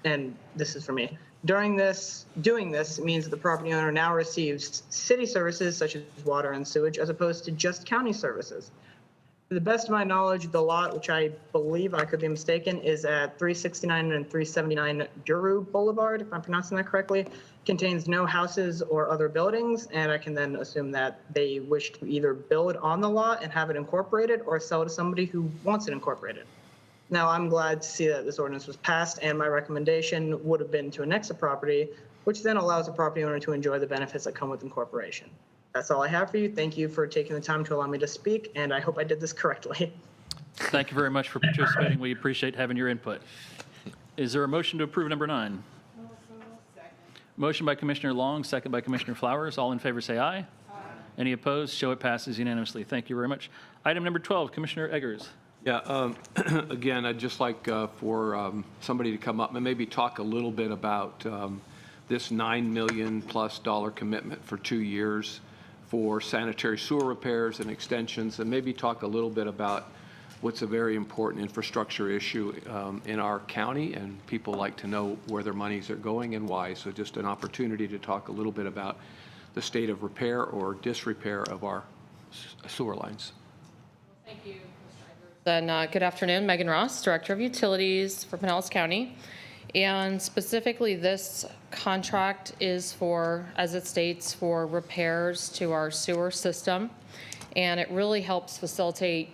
And this is for me. Doing this means that the property owner now receives city services such as water and sewage as opposed to just county services. To the best of my knowledge, the lot, which I believe, I could be mistaken, is at 369 and 379 Duru Boulevard, if I'm pronouncing that correctly, contains no houses or other buildings, and I can then assume that they wish to either build on the lot and have it incorporated or sell it to somebody who wants it incorporated. Now, I'm glad to see that this ordinance was passed, and my recommendation would have been to annex a property, which then allows the property owner to enjoy the benefits that come with incorporation. That's all I have for you. Thank you for taking the time to allow me to speak, and I hope I did this correctly.
Thank you very much for participating. We appreciate having your input. Is there a motion to approve number 9? Motion by Commissioner Long, second by Commissioner Flowers. All in favor say aye. Aye. Any opposed? Show it passes unanimously. Thank you very much. Item number 12, Commissioner Eggers.
Yeah, again, I'd just like for somebody to come up and maybe talk a little bit about this $9 million plus commitment for 2 years for sanitary sewer repairs and extensions, and maybe talk a little bit about what's a very important infrastructure issue in our county, and people like to know where their monies are going and why. So just an opportunity to talk a little bit about the state of repair or disrepair of our sewer lines.
Thank you, Mr. Then good afternoon, Megan Ross, Director of Utilities for Pinellas County. And specifically, this contract is for, as it states, for repairs to our sewer system. And it really helps facilitate,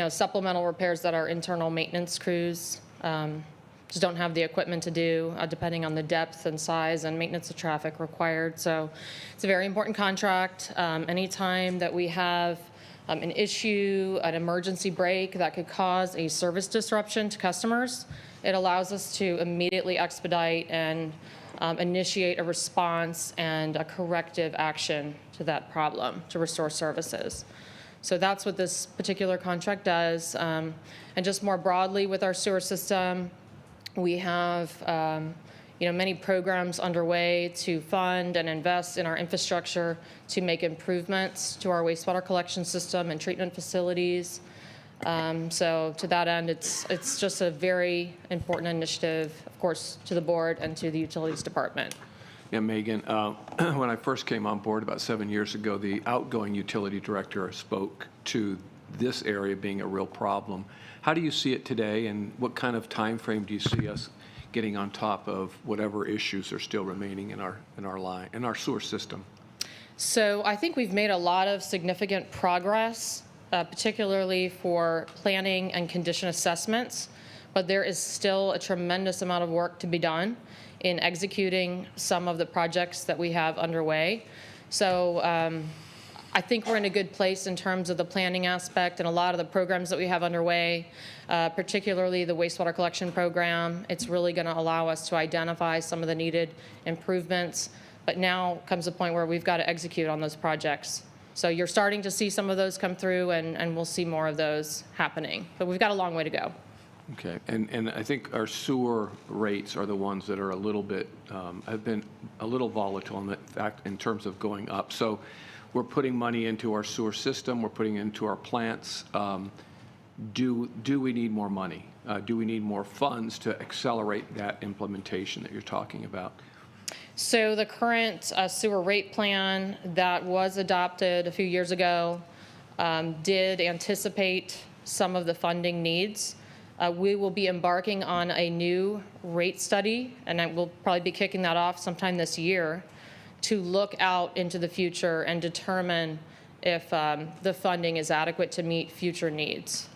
supplemental repairs that our internal maintenance crews just don't have the equipment to do, depending on the depth and size and maintenance of traffic required. So it's a very important contract. Anytime that we have an issue, an emergency break that could cause a service disruption to customers, it allows us to immediately expedite and initiate a response and a corrective action to that problem to restore services. So that's what this particular contract does. And just more broadly with our sewer system, we have many programs underway to fund and invest in our infrastructure to make improvements to our wastewater collection system and treatment facilities. So to that end, it's just a very important initiative, of course, to the board and to the utilities department.
Yeah, Megan, when I first came on board about 7 years ago, the outgoing utility director spoke to this area being a real problem. How do you see it today, and what kind of time frame do you see us getting on top of whatever issues are still remaining in our sewer system?
So I think we've made a lot of significant progress, particularly for planning and condition assessments, but there is still a tremendous amount of work to be done in executing some of the projects that we have underway. So I think we're in a good place in terms of the planning aspect and a lot of the programs that we have underway, particularly the wastewater collection program. It's really going to allow us to identify some of the needed improvements, but now comes a point where we've got to execute on those projects. So you're starting to see some of those come through, and we'll see more of those happening, but we've got a long way to go.
Okay, and I think our sewer rates are the ones that are a little bit, have been a little volatile in terms of going up. So we're putting money into our sewer system, we're putting it into our plants. Do we need more money? Do we need more funds to accelerate that implementation that you're talking about?
So the current sewer rate plan that was adopted a few years ago did anticipate some of the funding needs. We will be embarking on a new rate study, and I will probably be kicking that off sometime this year to look out into the future and determine if the funding is adequate to meet future needs.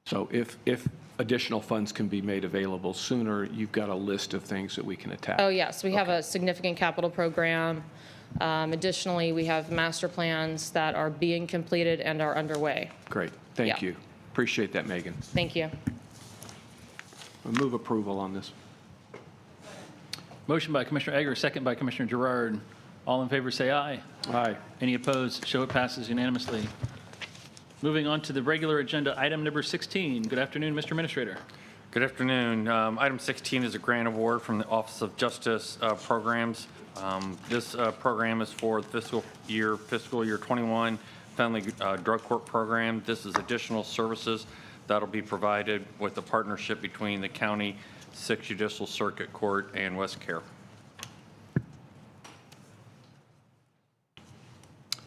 So if additional funds can be made available sooner, you've got a list of things that we can attack.
Oh, yes. We have a significant capital program. Additionally, we have master plans that are being completed and are underway.
Great. Thank you. Appreciate that, Megan.
Thank you.
I'll move approval on this.
Motion by Commissioner Egger, second by Commissioner Gerard. All in favor say aye.
Aye.
Any opposed? Show it passes unanimously. Moving on to the regular agenda, item number 16. Good afternoon, Mr. Administrator.
Good afternoon. Item 16 is a grant award from the Office of Justice Programs. This program is for fiscal year 21 Family Drug Court Program. This is additional services that'll be provided with a partnership between the County 6th Judicial Circuit Court and West Care.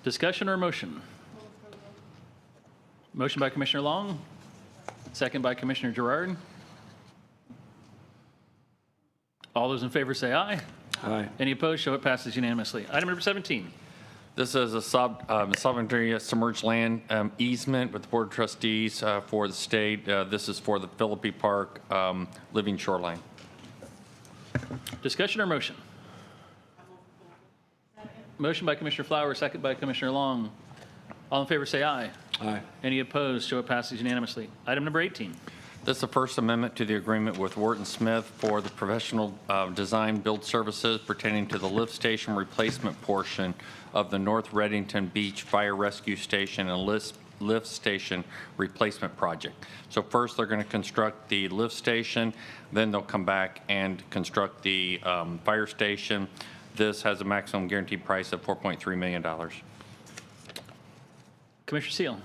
Discussion or motion? Motion by Commissioner Long, second by Commissioner Gerard. All those in favor say aye.
Aye.
Any opposed? Show it passes unanimously. Item number 17.
This is a sovereignty submerged land easement with the Board of Trustees for the state. This is for the Philippi Park living shoreline.
Discussion or motion? Motion by Commissioner Flowers, second by Commissioner Long. All in favor say aye.
Aye.
Any opposed? Show it passes unanimously. Item number 18.
This is the First Amendment to the agreement with Wharton Smith for the professional design build services pertaining to the lift station replacement portion of the North Reddington Beach Fire Rescue Station and lift station replacement project. So first, they're going to construct the lift station, then they'll come back and construct the fire station. This has a maximum guaranteed price of $4.3 million.
Commissioner Seal.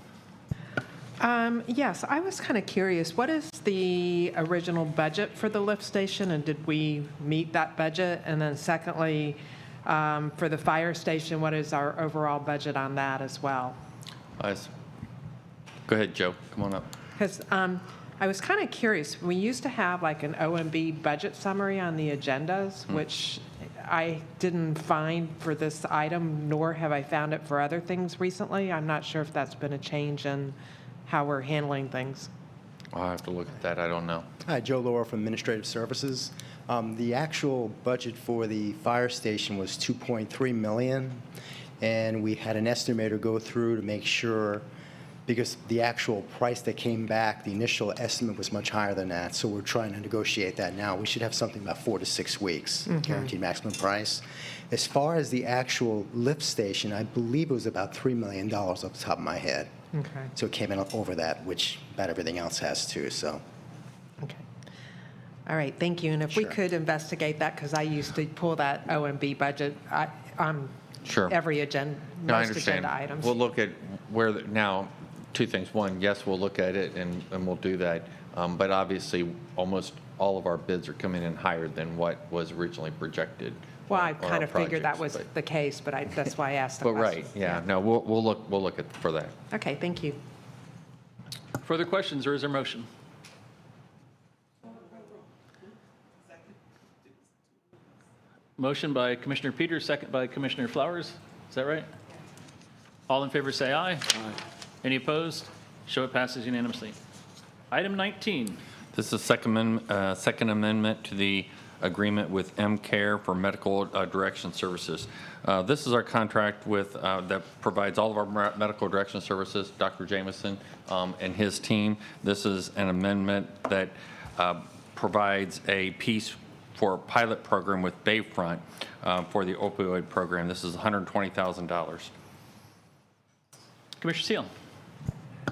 Yes, I was kind of curious. What is the original budget for the lift station, and did we meet that budget? And then secondly, for the fire station, what is our overall budget on that as well?
Go ahead, Joe. Come on up.
Because I was kind of curious. We used to have like an OMB budget summary on the agendas, which I didn't find for this item, nor have I found it for other things recently. I'm not sure if that's been a change in how we're handling things.
I'll have to look at that. I don't know.
Hi, Joe Laura from Administrative Services. The actual budget for the fire station was $2.3 million, and we had an estimator go through to make sure, because the actual price that came back, the initial estimate was much higher than that, so we're trying to negotiate that now. We should have something about 4 to 6 weeks, guaranteed maximum price. As far as the actual lift station, I believe it was about $3 million off the top of my head.
Okay.
So it came in over that, which about everything else has too, so.
Okay. All right, thank you. And if we could investigate that, because I used to pull that OMB budget on every agenda,
No, I
most
understand.
agenda items.
We'll look at where, now, two things. One, yes, we'll look at it and we'll do that. But obviously, almost all of our bids are coming in higher than what was originally projected.
Well, I
on our
kind of figured that
projects,
was the case, but that's why I asked the
But
question.
right, yeah, no, we'll look at for that.
Okay, thank you.
Further questions, or is there motion? Motion by Commissioner Peters, second by Commissioner Flowers. Is that right? All in favor say aye. Aye. Any opposed? Show it passes unanimously. Item 19.
This is second amendment to the agreement with MCare for medical direction services. This is our contract with that provides all of our medical direction services, Dr. Jameson and his team. This is an amendment that provides a piece for a pilot program with Bayfront for the opioid program. This is $120,000.
Commissioner Seal.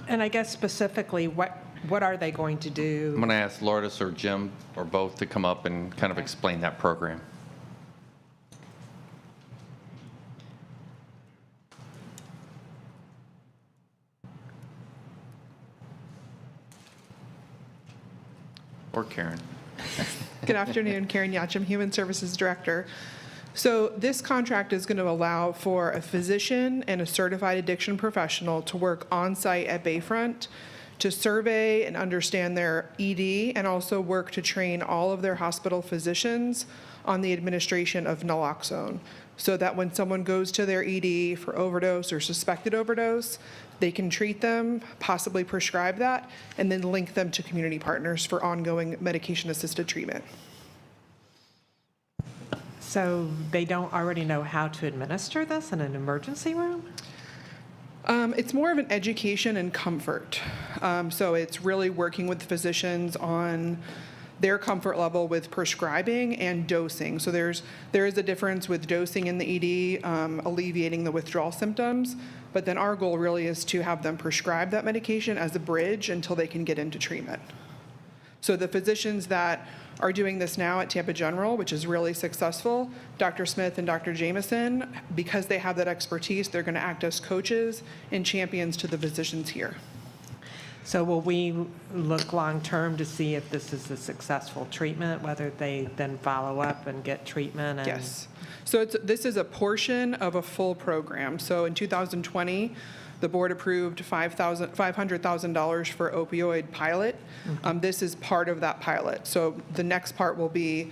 And I guess specifically, what are they going to do?
I'm going to ask Lourdes or Jim or both to come up and kind of explain that program. Or Karen.
Good afternoon, Karen Yacham, Human Services Director. So this contract is going to allow for a physician and a certified addiction professional to work on-site at Bayfront to survey and understand their ED, and also work to train all of their hospital physicians on the administration of naloxone, so that when someone goes to their ED for overdose or suspected overdose, they can treat them, possibly prescribe that, and then link them to community partners for ongoing medication-assisted treatment.
So they don't already know how to administer this in an emergency room?
It's more of an education and comfort. So it's really working with physicians on their comfort level with prescribing and dosing. So there is a difference with dosing in the ED, alleviating the withdrawal symptoms, but then our goal really is to have them prescribe that medication as a bridge until they can get into treatment. So the physicians that are doing this now at Tampa General, which is really successful, Dr. Smith and Dr. Jameson, because they have that expertise, they're going to act as coaches and champions to the physicians here.
So will we look long-term to see if this is a successful treatment, whether they then follow up and get treatment? And
Yes. So this is a portion of a full program. So in 2020, the board approved $500,000 for opioid pilot. This is part of that pilot. So the next part will be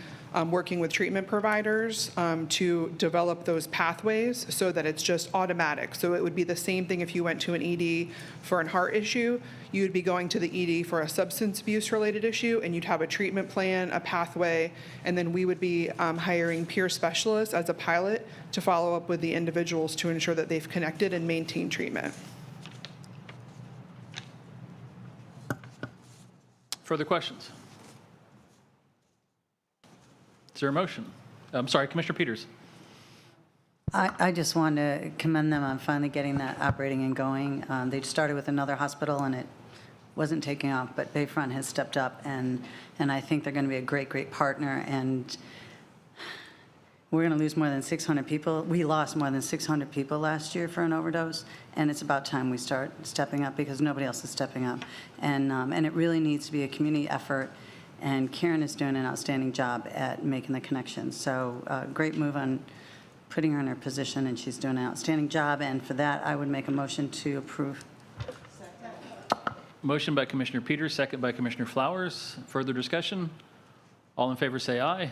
working with treatment providers to develop those pathways so that it's just automatic. So it would be the same thing if you went to an ED for a heart issue. You'd be going to the ED for a substance abuse related issue, and you'd have a treatment plan, a pathway, and then we would be hiring peer specialists as a pilot to follow up with the individuals to ensure that they've connected and maintained treatment.
Further questions? Is there a motion? I'm sorry, Commissioner Peters.
I just want to commend them on finally getting that operating and going. They started with another hospital, and it wasn't taking off, but Bayfront has stepped up, and I think they're going to be a great, great partner. And we're going to lose more than 600 people. We lost more than 600 people last year for an overdose, and it's about time we start stepping up because nobody else is stepping up. And it really needs to be a community effort, and Karen is doing an outstanding job at making the connections. So great move on putting her in her position, and she's doing an outstanding job. And for that, I would make a motion to approve.
Motion by Commissioner Peters, second by Commissioner Flowers. Further discussion? All in favor say aye. Aye.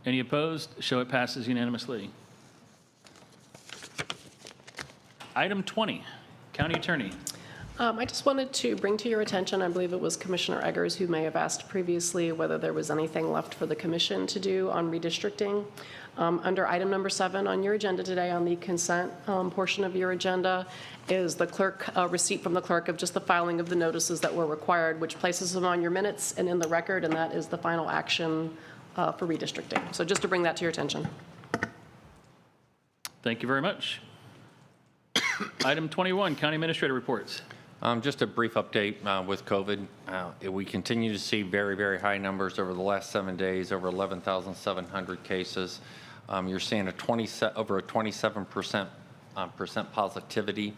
Any opposed? Show it passes unanimously. Item 20, County Attorney.
I just wanted to bring to your attention, I believe it was Commissioner Eggers who may have asked previously whether there was anything left for the commission to do on redistricting. Under item number 7 on your agenda today, on the consent portion of your agenda, is the clerk, receipt from the clerk of just the filing of the notices that were required, which places them on your minutes and in the record, and that is the final action for redistricting. So just to bring that to your attention.
Thank you very much. Item 21, County Administrator reports.
Just a brief update with COVID. We continue to see very, very high numbers over the last 7 days, over 11,700 cases. You're seeing over a 27% positivity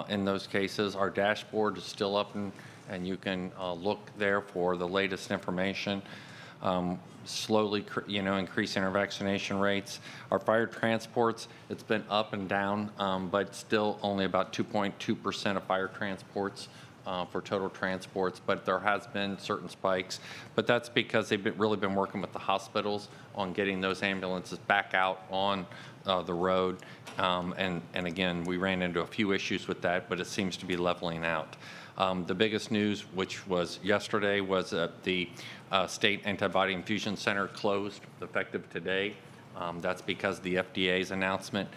in those cases. Our dashboard is still up, and you can look there for the latest information. Slowly, increasing our vaccination rates. Our fire transports, it's been up and down, but still only about 2.2% of fire transports for total transports, but there has been certain spikes. But that's because they've really been working with the hospitals on getting those ambulances back out on the road. And again, we ran into a few issues with that, but it seems to be leveling out. The biggest news, which was yesterday, was that the State Antibody Infusion Center closed effective today. That's because the FDA's announcement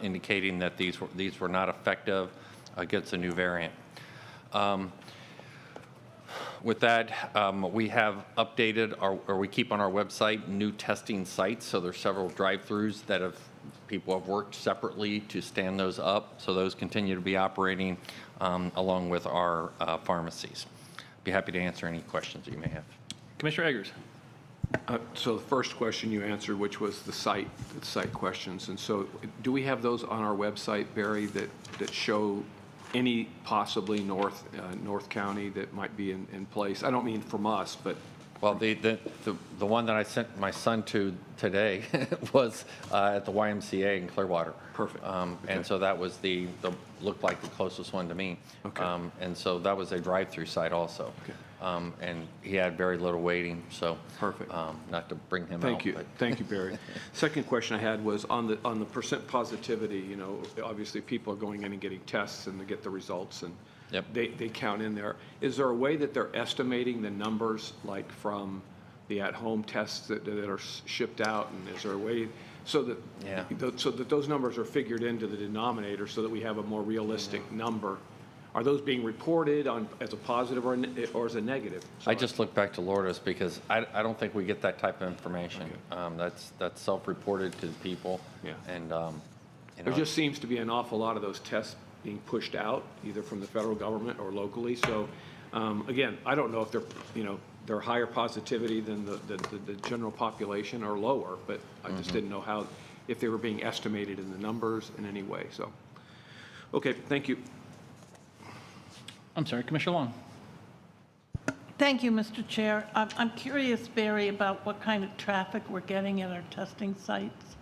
indicating that these were not effective against a new variant. With that, we have updated, or we keep on our website, new testing sites. So there's several drive-throughs that people have worked separately to stand those up. So those continue to be operating along with our pharmacies. Be happy to answer any questions that you may have.
Commissioner Eggers.
So the first question you answered, which was the site questions. And so do we have those on our website, Barry, that show any possibly North County that might be in place? I don't mean from us, but.
Well, the one that I sent my son to today was at the YMCA in Clearwater.
Perfect.
Okay. And so that was looked like the closest one to me.
Okay.
And so that was a drive-through site also.
Okay.
And he had very little waiting, so.
Perfect.
Not to bring him out.
Thank you. Thank you, Barry. Second question I had was on the percent positivity. Obviously people are going in and getting tests and they get the results, and
yep.
They count in there. Is there a way that they're estimating the numbers, like from the at-home tests that are shipped out, and is there a way so that those numbers are figured into the denominator so that we have a more realistic number? Are those being reported as a positive or as a negative?
I just look back to Lourdes because I don't think we get that type of information. Okay. That's self-reported to the people.
Yeah.
And
there just seems to be an awful lot of those tests being pushed out, either from the federal government or locally. So again, I don't know if they're higher positivity than the general population or lower, but I just didn't know if they were being estimated in the numbers in any way. So, okay, thank you.
I'm sorry, Commissioner Long.
Thank you, Mr. Chair. I'm curious, Barry, about what kind of traffic we're getting at our testing sites.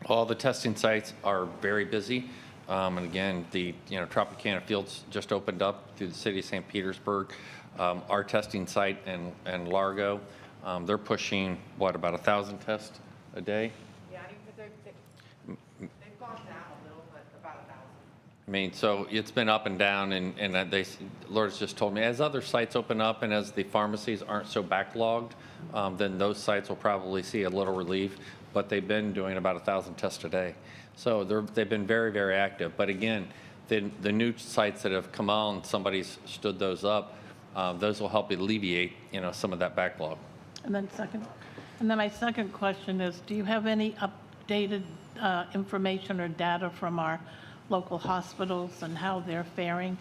All the testing sites are very busy. And again, the Tropicana Fields just opened up through the city of St. Petersburg. Our testing site in Largo, they're pushing, about 1,000 tests a day?
Yeah, they've gone down a little, but about 1,000.
I mean, so it's been up and down, and Lourdes just told me, as other sites open up and as the pharmacies aren't so backlogged, then those sites will probably see a little relief, but they've been doing about 1,000 tests a day. So they've been very, very active. But again, the new sites that have come on, somebody's stood those up, those will help alleviate, some of that backlog.
And then my second question is, do you have any updated information or data from our local hospitals and how they're faring?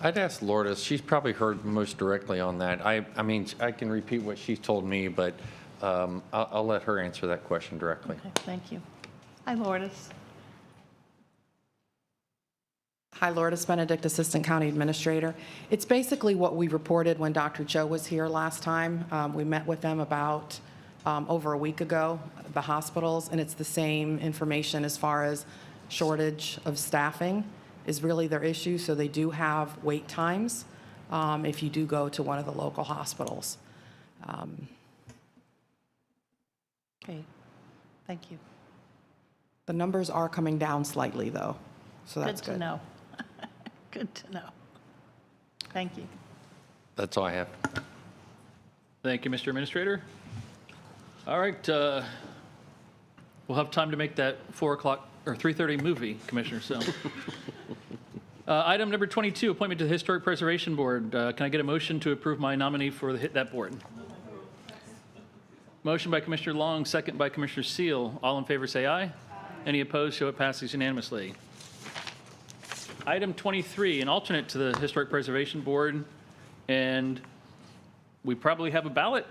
I'd ask Lourdes. She's probably heard most directly on that. I mean, I can repeat what she's told me, but I'll let her answer that question directly.
Okay, thank you. Hi, Lourdes.
Hi, Lourdes Benedict, Assistant County Administrator. It's basically what we reported when Dr. Joe was here last time. We met with them about over a week ago, the hospitals, and it's the same information as far as shortage of staffing is really their issue. So they do have wait times if you do go to one of the local hospitals.
Okay, thank you.
The numbers are coming down slightly, though, so that's good.
Good to know. Good to know. Thank you.
That's all I have.
Thank you, Mr. Administrator. All right, we'll have time to make that 4 o'clock or 3:30 movie, Commissioner. So, item number 22, appointment to the Historic Preservation Board. Can I get a motion to approve my nominee for that board? Motion by Commissioner Long, second by Commissioner Seal. All in favor, say aye. Any opposed? Show it passes unanimously. Item 23, an alternate to the Historic Preservation Board, and we probably have a ballot.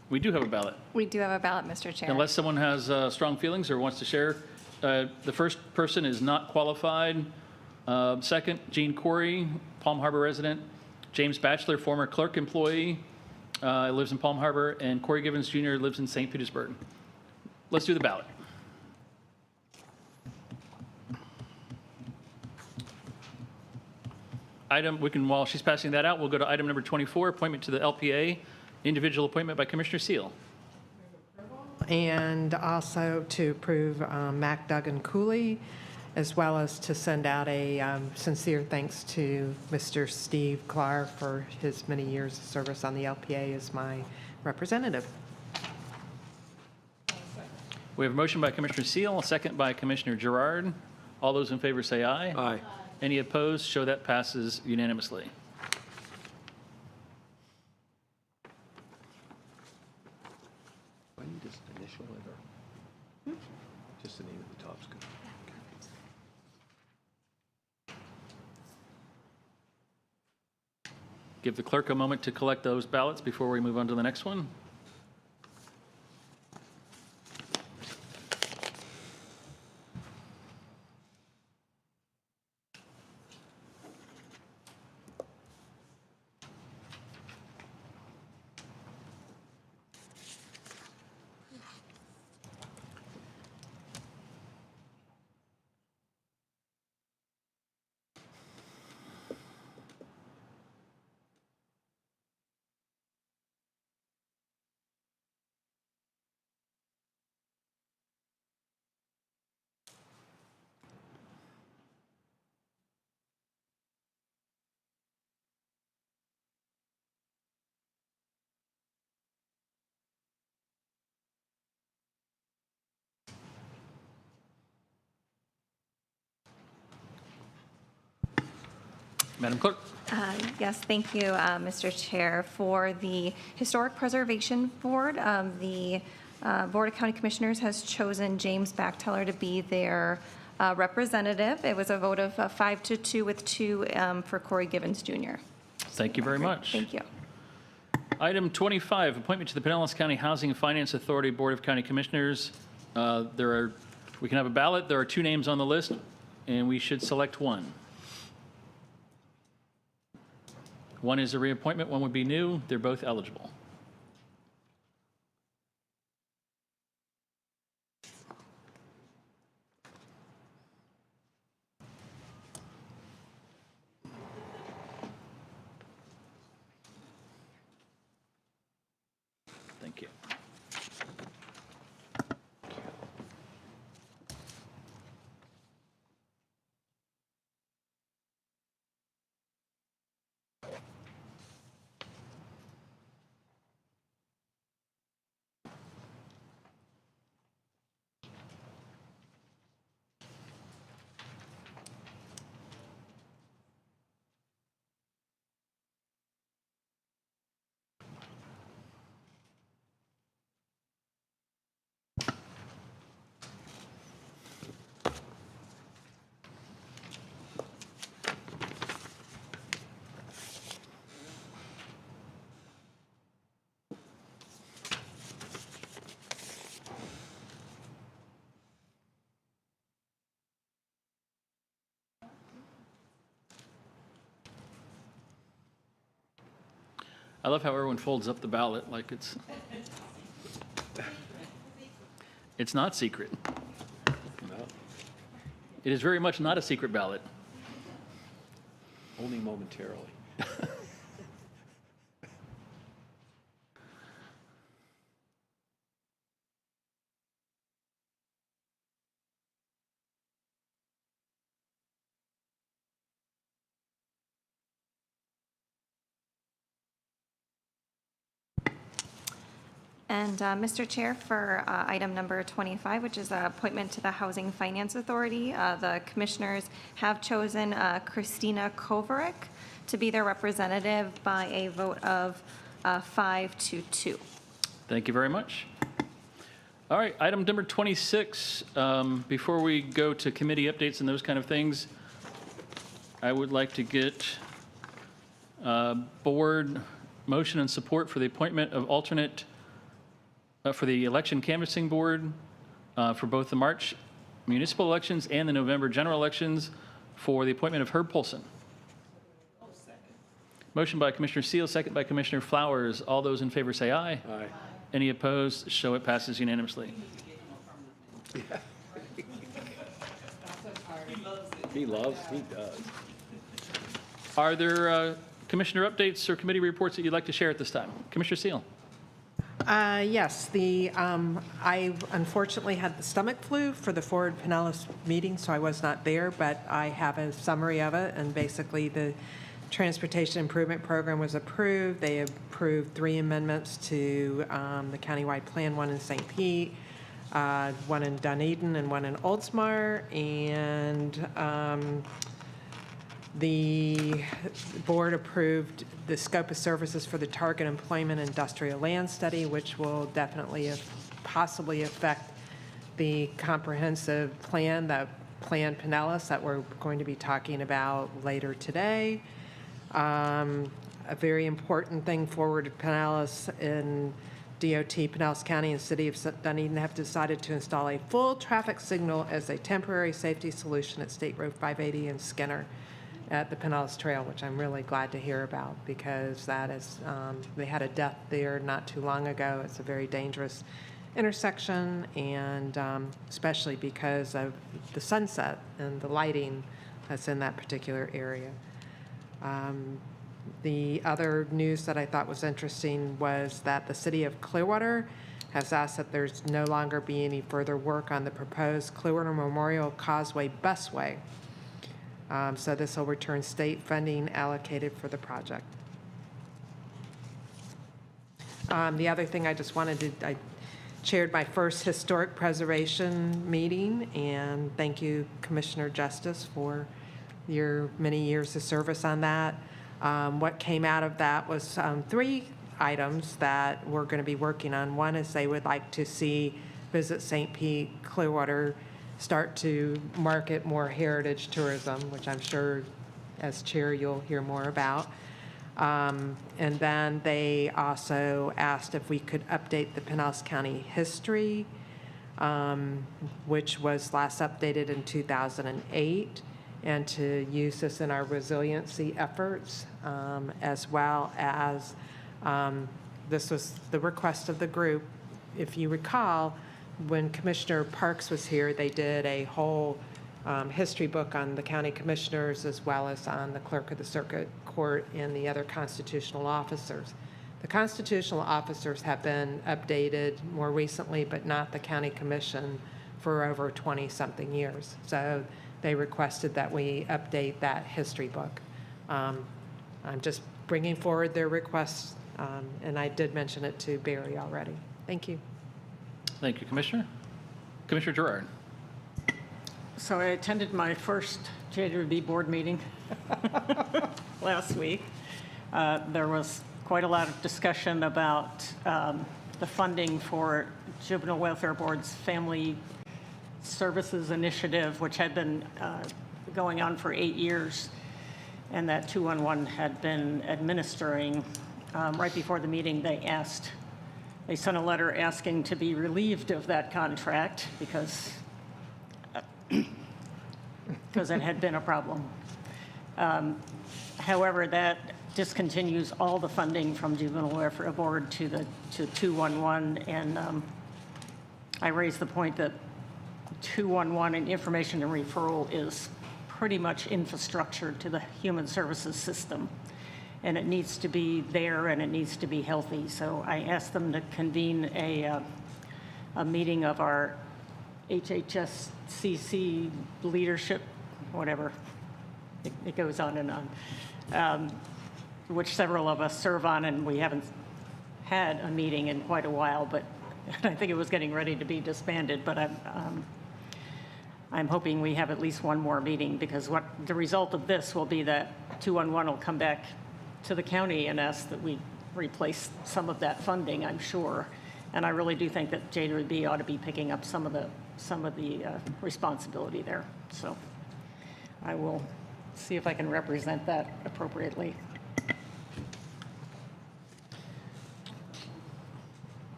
We do have a ballot.
We do have a ballot, Mr. Chair.
Unless someone has strong feelings or wants to share. The first person is not qualified. Second, Jean Corey, Palm Harbor resident. James Batchelor, former clerk employee, lives in Palm Harbor. And Corey Givens Jr. lives in St. Petersburg. Let's do the ballot. While she's passing that out, we'll go to item number 24, appointment to the LPA, individual appointment by Commissioner Seal.
And also to approve Mac Duggan Cooley, as well as to send out a sincere thanks to Mr. Steve Clark for his many years of service on the LPA as my representative.
We have a motion by Commissioner Seal, a second by Commissioner Gerard. All those in favor say aye.
Aye.
Any opposed? Show that passes unanimously.
I need just initial it or just the name at the top's good.
Give the clerk a moment to collect those ballots before we move on to the next one. Madam Clerk.
Yes, thank you, Mr. Chair. For the Historic Preservation Board, the Board of County Commissioners has chosen James Bachteller to be their representative. It was a vote of 5-2 with 2 for Corey Givens Jr.
Thank you very much.
Thank you.
Item 25, appointment to the Pinellas County Housing and Finance Authority Board of County Commissioners. We can have a ballot. There are 2 names on the list, and we should select one. One is a reappointment, one would be new. They're both eligible. Thank you. I love how everyone folds up the ballot like it's not secret.
No,
It is very much not a secret ballot.
only momentarily.
And Mr. Chair, for item number 25, which is appointment to the Housing Finance Authority, the commissioners have chosen Christina Kovarik to be their representative by a vote of 5-2.
Thank you very much. All right, item number 26. Before we go to committee updates and those kind of things, I would like to get board motion and support for the appointment of alternate for the election canvassing board for both the March municipal elections and the November general elections for the appointment of Herb Polson. Motion by Commissioner Seal, second by Commissioner Flowers. All those in favor say aye.
Aye.
Any opposed? Show it passes unanimously.
He does.
Are there commissioner updates or committee reports that you'd like to share at this time? Commissioner Seal.
Yes, I unfortunately had the stomach flu for the Ford Pinellas meeting, so I was not there, but I have a summary of it, and basically the Transportation Improvement Program was approved. They approved 3 amendments to the countywide plan, one in St. Pete, one in Dunedin, and one in Oldsmar, and the board approved the scope of services for the Target Employment Industrial Land Study, which will definitely possibly affect the comprehensive plan, that Plan Pinellas that we're going to be talking about later today. A very important thing forward to Pinellas in DOT, Pinellas County, and City of Dunedin have decided to install a full traffic signal as a temporary safety solution at State Road 580 and Skinner at the Pinellas Trail, which I'm really glad to hear about, because that is, they had a death there not too long ago. It's a very dangerous intersection, and especially because of the sunset and the lighting that's in that particular area. The other news that I thought was interesting was that the City of Clearwater has asked that there's no longer be any further work on the proposed Clearwater Memorial Causeway Busway. So this will return state funding allocated for the project. The other thing I just wanted to, I chaired my first historic preservation meeting, and thank you, Commissioner Justice, for your many years of service on that. What came out of that was 3 items that we're going to be working on. One is they would like to see Visit St. Pete Clearwater start to market more heritage tourism, which I'm sure as chair you'll hear more about. And then they also asked if we could update the Pinellas County history, which was last updated in 2008, and to use this in our resiliency efforts, as well as this was the request of the group. If you recall, when Commissioner Parks was here, they did a whole history book on the county commissioners, as well as on the clerk of the circuit court and the other constitutional officers. The constitutional officers have been updated more recently, but not the county commission for over 20-something years. So they requested that we update that history book. I'm just bringing forward their requests, and I did mention it to Barry already. Thank you.
Thank you, Commissioner. Commissioner Gerard.
So I attended my first JWB board meeting last week. There was quite a lot of discussion about the funding for Juvenile Welfare Board's Family Services Initiative, which had been going on for 8 years, and that 211 had been administering. Right before the meeting, they sent a letter asking to be relieved of that contract because it had been a problem. However, that discontinues all the funding from Juvenile Welfare Board to 211. And I raised the point that 211 and information and referral is pretty much infrastructure to the human services system. And it needs to be there and it needs to be healthy. So I asked them to convene a meeting of our HHSCC leadership, whatever, it goes on and on, which several of us serve on, and we haven't had a meeting in quite a while, but I think it was getting ready to be disbanded, but I'm hoping we have at least one more meeting, because what the result of this will be that 211 will come back to the county and ask that we replace some of that funding, I'm sure. And I really do think that JWB ought to be picking up some of the responsibility there. So I will see if I can represent that appropriately.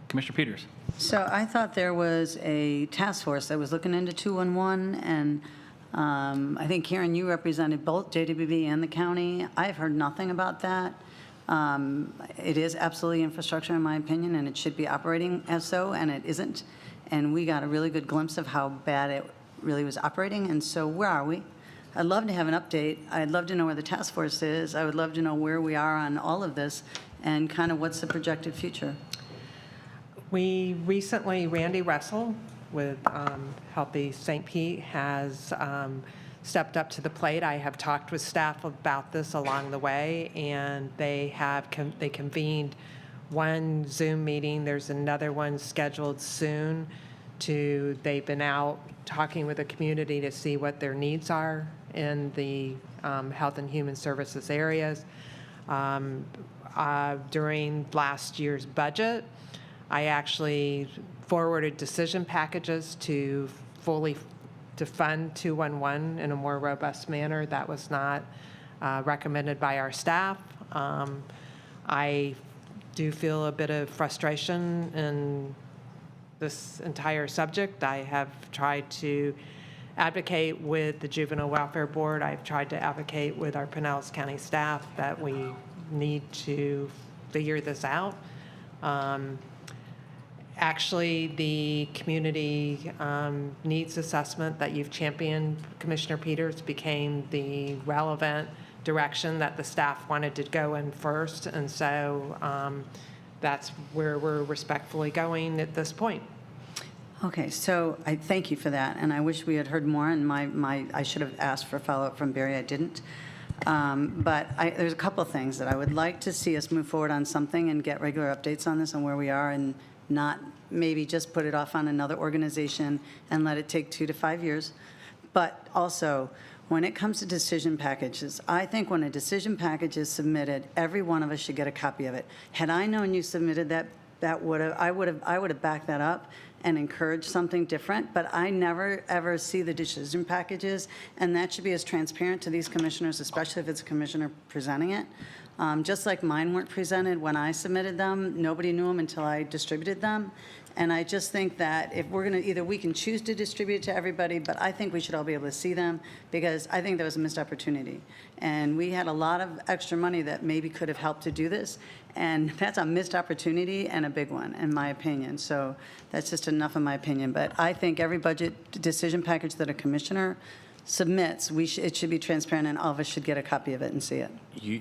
Commissioner Peters.
So I thought there was a task force that was looking into 211, and I think, Karen, you represented both JWB and the county. I've heard nothing about that. It is absolutely infrastructure, in my opinion, and it should be operating as so, and it isn't. And we got a really good glimpse of how bad it really was operating, and so where are we? I'd love to have an update. I'd love to know where the task force is. I would love to know where we are on all of this and kind of what's the projected future.
We recently, Randy Russell with Healthy St. Pete has stepped up to the plate. I have talked with staff about this along the way, and they convened one Zoom meeting. There's another one scheduled soon. They've been out talking with the community to see what their needs are in the health and human services areas. During last year's budget, I actually forwarded decision packages to fund 211 in a more robust manner. That was not recommended by our staff. I do feel a bit of frustration in this entire subject. I have tried to advocate with the Juvenile Welfare Board. I've tried to advocate with our Pinellas County staff that we need to figure this out. Actually, the community needs assessment that you've championed, Commissioner Peters, became the relevant direction that the staff wanted to go in first. And so that's where we're respectfully going at this point.
Okay, so I thank you for that, and I wish we had heard more, and I should have asked for follow-up from Barry, I didn't. But there's a couple of things that I would like to see us move forward on something and get regular updates on this and where we are, and not maybe just put it off on another organization and let it take 2 to 5 years. But also, when it comes to decision packages, I think when a decision package is submitted, every one of us should get a copy of it. Had I known you submitted that, I would have backed that up and encouraged something different, but I never, ever see the decision packages, and that should be as transparent to these commissioners, especially if it's a commissioner presenting it. Just like mine weren't presented when I submitted them, nobody knew them until I distributed them. And I just think that if we're going to, either we can choose to distribute it to everybody, but I think we should all be able to see them, because I think there was a missed opportunity. And we had a lot of extra money that maybe could have helped to do this, and that's a missed opportunity and a big one, in my opinion. So that's just enough in my opinion. But I think every budget decision package that a commissioner submits, it should be transparent, and all of us should get a copy of it and see it.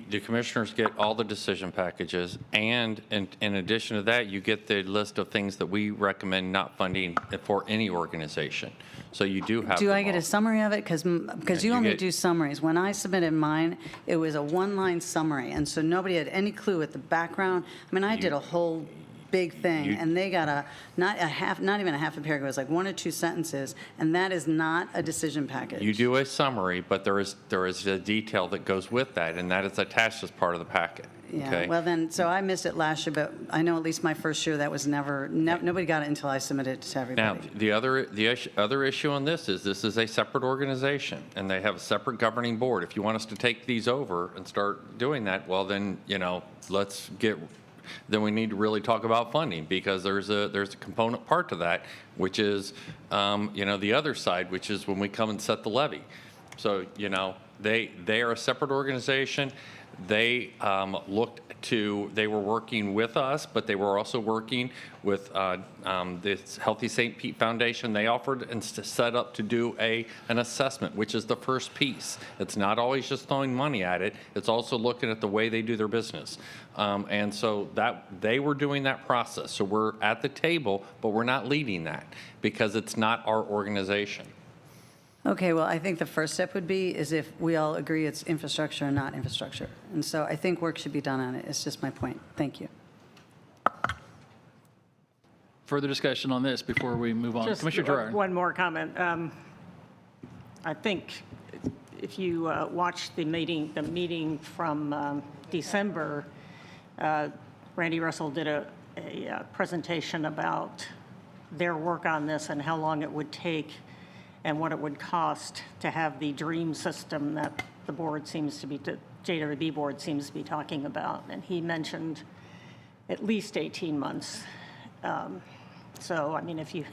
The commissioners get all the decision packages, and in addition to that, you get the list of things that we recommend not funding for any organization. So you do have.
Do I get a summary of it? Because you only do summaries. When I submitted mine, it was a one-line summary, and so nobody had any clue at the background. I mean, I did a whole big thing, and they got not even a half a paragraph. It was like 1 or 2 sentences, and that is not a decision package.
You do a summary, but there is a detail that goes with that, and that is attached as part of the packet.
Yeah,
okay?
well then, so I missed it last year, but I know at least my first year that was nobody got it until I submitted it to everybody.
Now, the other issue on this is a separate organization, and they have a separate governing board. If you want us to take these over and start doing that, well then, then we need to really talk about funding, because there's a component part to that, which is, the other side, which is when we come and set the levy. So, they are a separate organization. They they were working with us, but they were also working with this Healthy St. Pete Foundation. They offered and set up to do an assessment, which is the first piece. It's not always just throwing money at it. It's also looking at the way they do their business. And so that they were doing that process. So we're at the table, but we're not leading that because it's not our organization.
Okay, well, I think the first step would be is if we all agree it's infrastructure and not infrastructure. And so I think work should be done on it. It's just my point. Thank you.
Further discussion on this before we move on.
Just
Commissioner Gerard.
one more comment. I think if you watched the meeting from December, Randy Russell did a presentation about their work on this and how long it would take and what it would cost to have the dream system that the board seems to be, the JWB board seems to be talking about. And he mentioned at least 18 months. So, I mean, if you,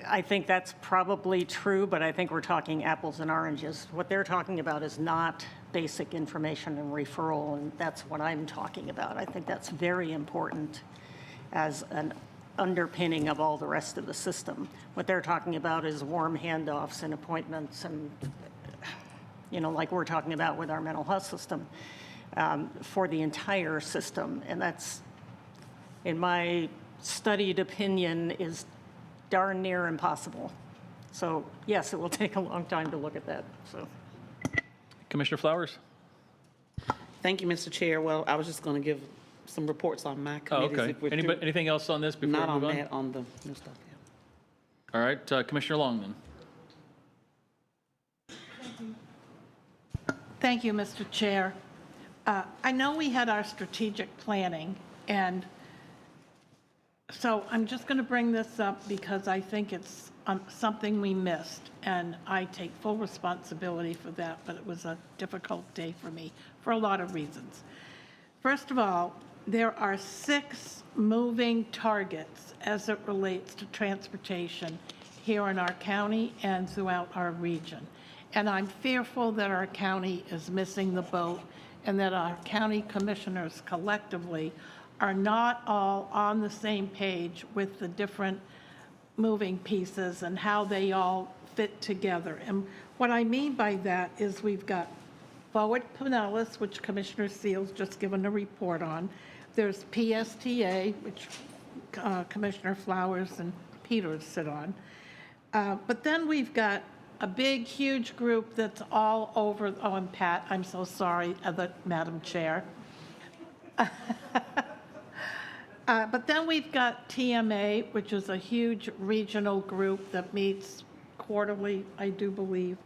I think that's probably true, but I think we're talking apples and oranges. What they're talking about is not basic information and referral, and that's what I'm talking about. I think that's very important as an underpinning of all the rest of the system. What they're talking about is warm handoffs and appointments and, you know, like we're talking about with our mental health system for the entire system. And that's, in my studied opinion, is darn near impossible. So yes, it will take a long time to look at that. So,
Commissioner Flowers.
Thank you, Mr. Chair. Well, I was just going to give some reports on my committees.
Oh, okay. Anything else on this before
Not
we move
on that, on the new stuff, yeah.
All right, Commissioner Long then.
Thank you, Mr. Chair. I know we had our strategic planning, and so I'm just going to bring this up because I think it's something we missed, and I take full responsibility for that, but it was a difficult day for me for a lot of reasons. First of all, there are 6 moving targets as it relates to transportation here in our county and throughout our region. And I'm fearful that our county is missing the boat and that our county commissioners collectively are not all on the same page with the different moving pieces and how they all fit together. And what I mean by that is we've got Forward Pinellas, which Commissioner Seal's just given a report on. There's PSTA, which Commissioner Flowers and Peters sit on. But then we've got a big, huge group that's all over, oh, and Pat, I'm so sorry, Madam Chair. But then we've got TMA, which is a huge regional group that meets quarterly, I do believe.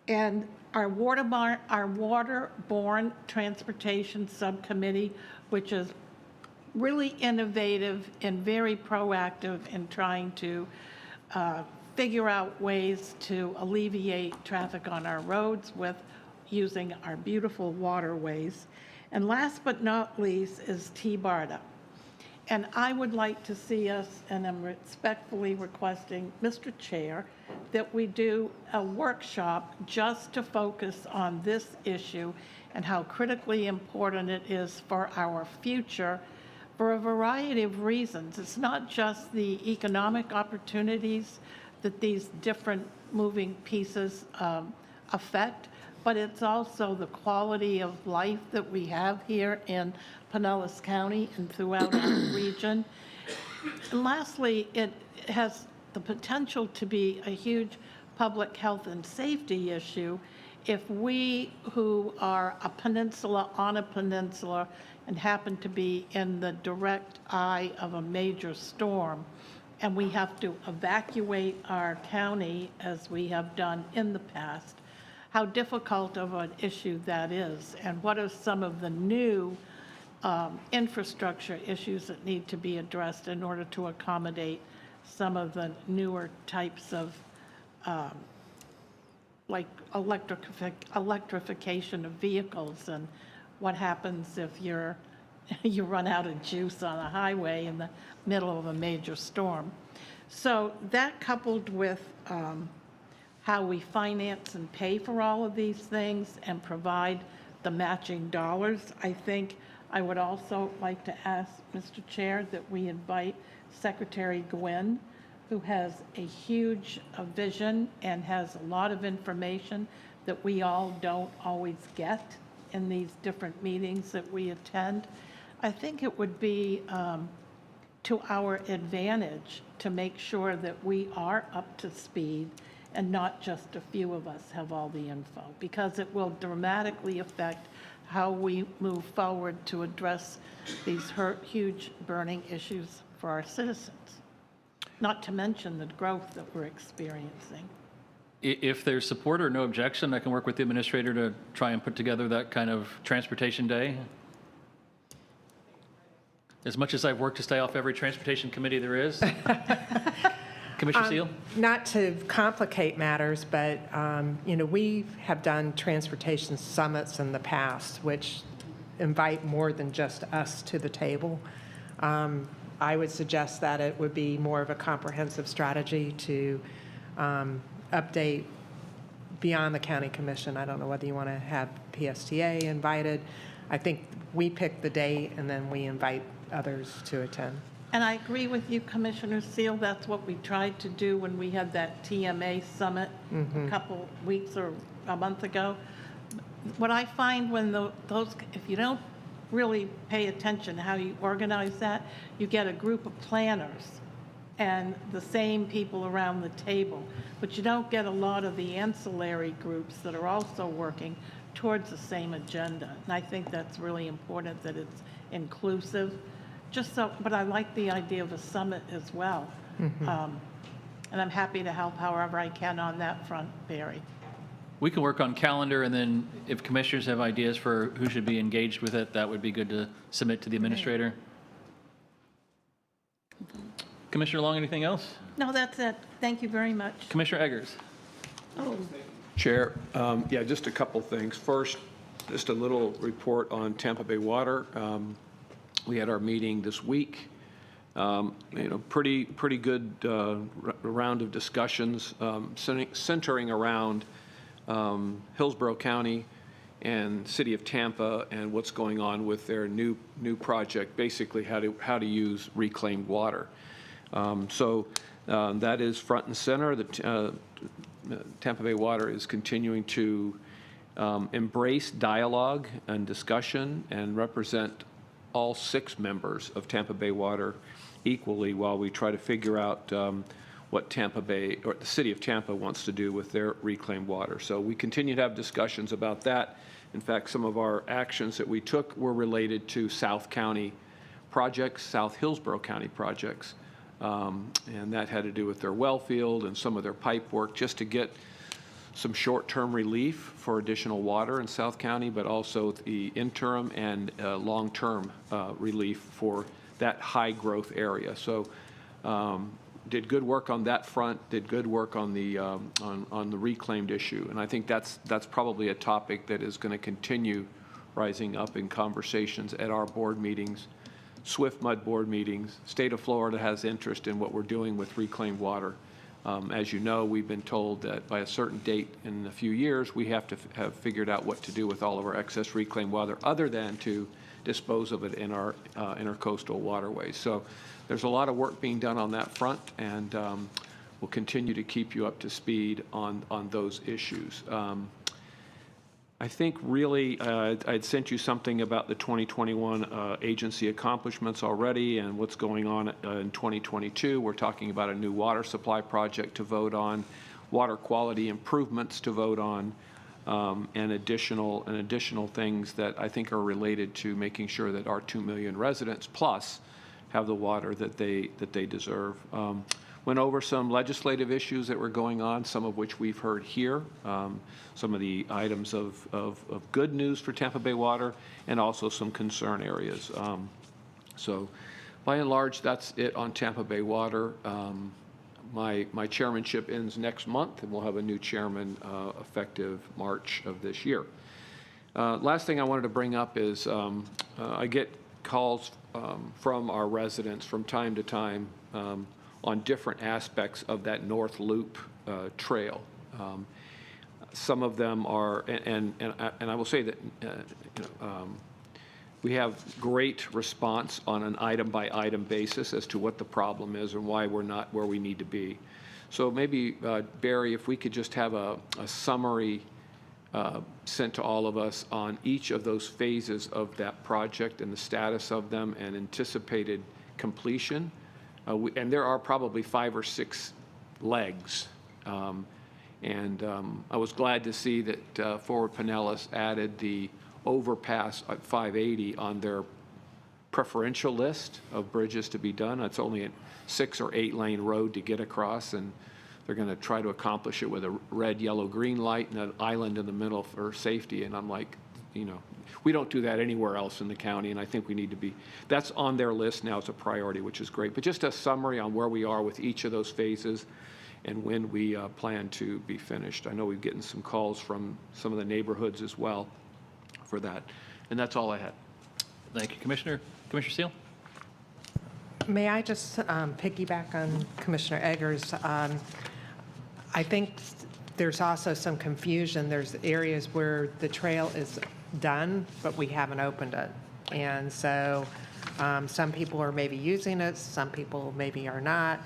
And our waterborne transportation subcommittee, which is really innovative and very proactive in trying to figure out ways to alleviate traffic on our roads with using our beautiful waterways. And last but not least is T-BARDA. And I would like to see us, and I'm respectfully requesting, Mr. Chair, that we do a workshop just to focus on this issue and how critically important it is for our future for a variety of reasons. It's not just the economic opportunities that these different moving pieces affect, but it's also the quality of life that we have here in Pinellas County and throughout our region. And lastly, it has the potential to be a huge public health and safety issue if we who are a peninsula on a peninsula and happen to be in the direct eye of a major storm, and we have to evacuate our county as we have done in the past, how difficult of an issue that is, and what are some of the new infrastructure issues that need to be addressed in order to accommodate some of the newer types of like electrification of vehicles, and what happens if you run out of juice on a highway in the middle of a major storm. So that, coupled with how we finance and pay for all of these things and provide the matching dollars. I think I would also like to ask, Mr. Chair, that we invite Secretary Gwynn, who has a huge vision and has a lot of information that we all don't always get in these different meetings that we attend. I think it would be to our advantage to make sure that we are up to speed and not just a few of us have all the info, because it will dramatically affect how we move forward to address these huge burning issues for our citizens, not to mention the growth that we're experiencing.
If there's support or no objection, I can work with the administrator to try and put together that kind of transportation day. As much as I've worked to stay off every transportation committee there is. Commissioner Seal?
Not to complicate matters, but, we have done transportation summits in the past, which invite more than just us to the table. I would suggest that it would be more of a comprehensive strategy to update beyond the county commission. I don't know whether you want to have PSTA invited. I think we pick the date and then we invite others to attend.
And I agree with you, Commissioner Seal. That's what we tried to do when we had that TMA summit a couple weeks or a month ago. What I find when if you don't really pay attention how you organize that, you get a group of planners and the same people around the table, but you don't get a lot of the ancillary groups that are also working towards the same agenda. And I think that's really important that it's inclusive. But I like the idea of a summit as well. And I'm happy to help however I can on that front, Barry.
We can work on calendar, and then if commissioners have ideas for who should be engaged with it, that would be good to submit to the administrator. Commissioner Long, anything else?
No, that's it. Thank you very much.
Commissioner Eggers.
Chair, yeah, just a couple things. First, just a little report on Tampa Bay Water. We had our meeting this week. Pretty good round of discussions centering around Hillsborough County and City of Tampa and what's going on with their new project, basically how to use reclaimed water. That is front and center. The Tampa Bay Water is continuing to embrace dialogue and discussion and represent all 6 members of Tampa Bay Water equally while we try to figure out what Tampa Bay or the City of Tampa wants to do with their reclaimed water. So we continue to have discussions about that. In fact, some of our actions that we took were related to South County projects, South Hillsborough County projects, and that had to do with their well field and some of their pipe work just to get some short-term relief for additional water in South County, but also the interim and long-term relief for that high-growth area. So did good work on that front, did good work on the reclaimed issue. And I think that's probably a topic that is going to continue rising up in conversations at our board meetings, SWIFT MUD board meetings. State of Florida has interest in what we're doing with reclaimed water. As you know, we've been told that by a certain date in a few years, we have to have figured out what to do with all of our excess reclaimed water other than to dispose of it in our intercoastal waterways. So there's a lot of work being done on that front, and we'll continue to keep you up to speed on those issues. I think really I'd sent you something about the 2021 agency accomplishments already and what's going on in 2022. We're talking about a new water supply project to vote on, water quality improvements to vote on, and additional things that I think are related to making sure that our 2 million residents plus have the water that they deserve. Went over some legislative issues that were going on, some of which we've heard here, some of the items of good news for Tampa Bay Water, and also some concern areas. So by and large, that's it on Tampa Bay Water. My chairmanship ends next month, and we'll have a new chairman effective March of this year. Last thing I wanted to bring up is I get calls from our residents from time to time on different aspects of that North Loop trail. Some of them are, and I will say that, we have great response on an item-by-item basis as to what the problem is and why we're not where we need to be. So maybe, Barry, if we could just have a summary sent to all of us on each of those phases of that project and the status of them and anticipated completion. And there are probably 5 or 6 legs. I was glad to see that Forward Pinellas added the overpass at 580 on their preferential list of bridges to be done. It's only a 6 or 8 lane road to get across, and they're going to try to accomplish it with a red, yellow, green light and an island in the middle for safety. And I'm like, we don't do that anywhere else in the county, and I think we need to be, that's on their list now as a priority, which is great. But just a summary on where we are with each of those phases and when we plan to be finished. I know we've gotten some calls from some of the neighborhoods as well for that. And that's all I had.
Thank you, Commissioner. Commissioner Seal?
May I just piggyback on Commissioner Eggers? I think there's also some confusion. There's areas where the trail is done, but we haven't opened it. And so some people are maybe using it, some people maybe are not.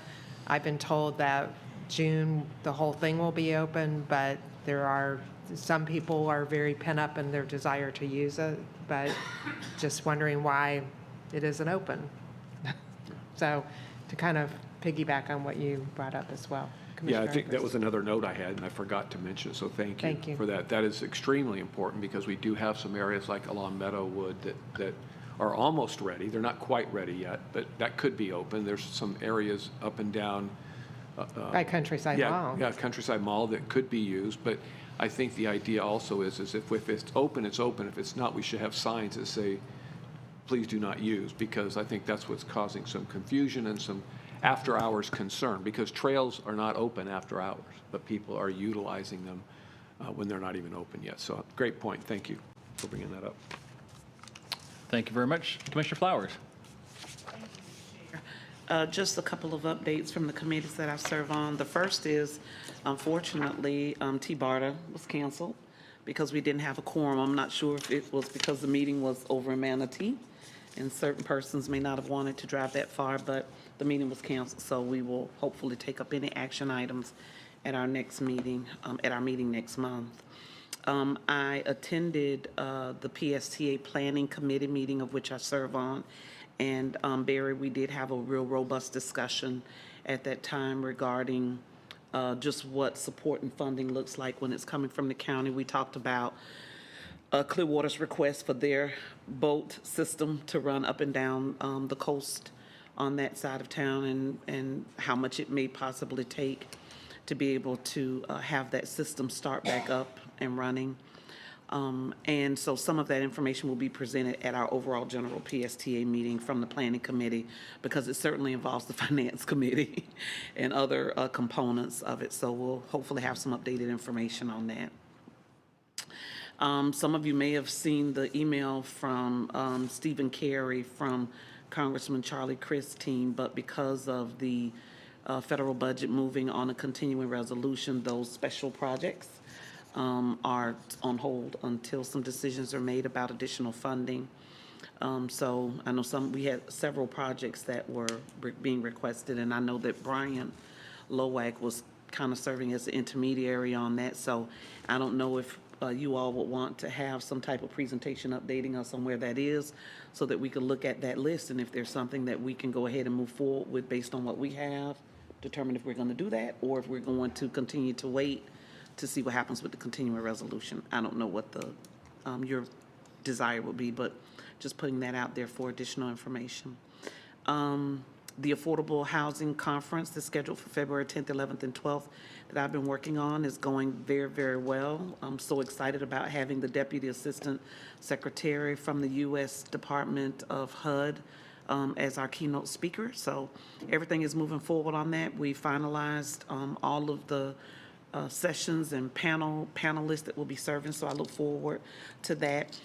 I've been told that June, the whole thing will be open, but there are, some people are very pent up in their desire to use it, but just wondering why it isn't open. So to kind of piggyback on what you brought up as well.
Yeah, I
Commissioner
think that
Eggers.
was another note I had, and I forgot to mention it, so thank
Thank you.
for that. That is extremely important because we do have some areas like along Meadowwood that are almost ready. They're not quite ready yet, but that could be open. There's some areas up and down.
By Countryside Mall.
Yeah, Countryside Mall that could be used, but I think the idea also is if it's open, it's open. If it's not, we should have signs that say, please do not use, because I think that's what's causing some confusion and some after-hours concern, because trails are not open after hours, but people are utilizing them when they're not even open yet. So great point. Thank you for bringing that up.
Thank you very much. Commissioner Flowers?
Just a couple of updates from the committees that I serve on. The first is, unfortunately, T-BARTA was canceled because we didn't have a quorum. I'm not sure if it was because the meeting was over in Manatee, and certain persons may not have wanted to drive that far, but the meeting was canceled, so we will hopefully take up any action items at our next meeting, at our meeting next month. I attended the PSTA Planning Committee meeting, of which I serve on, and Barry, we did have a real robust discussion at that time regarding just what support and funding looks like when it's coming from the county. We talked about Clearwater's request for their boat system to run up and down the coast on that side of town, and how much it may possibly take to be able to have that system start back up and running. And so some of that information will be presented at our overall general PSTA meeting from the planning committee, because it certainly involves the finance committee and other components of it. So we'll hopefully have some updated information on that. Some of you may have seen the email from Stephen Carey from Congressman Charlie Crist's team, but because of the federal budget moving on a continuing resolution, those special projects are on hold until some decisions are made about additional funding. So I know we had several projects that were being requested, and I know that Brian Lowak was kind of serving as the intermediary on that. So I don't know if you all would want to have some type of presentation updating us on where that is, so that we can look at that list, and if there's something that we can go ahead and move forward with based on what we have, determine if we're going to do that, or if we're going to continue to wait to see what happens with the continuing resolution. I don't know what the your desire would be, but just putting that out there for additional information. The Affordable Housing Conference that's scheduled for February 10th, 11th, and 12th that I've been working on is going very, very well. I'm so excited about having the Deputy Assistant Secretary from the U.S. Department of HUD as our keynote speaker. So everything is moving forward on that. We finalized all of the sessions and panelists that will be serving, so I look forward to that.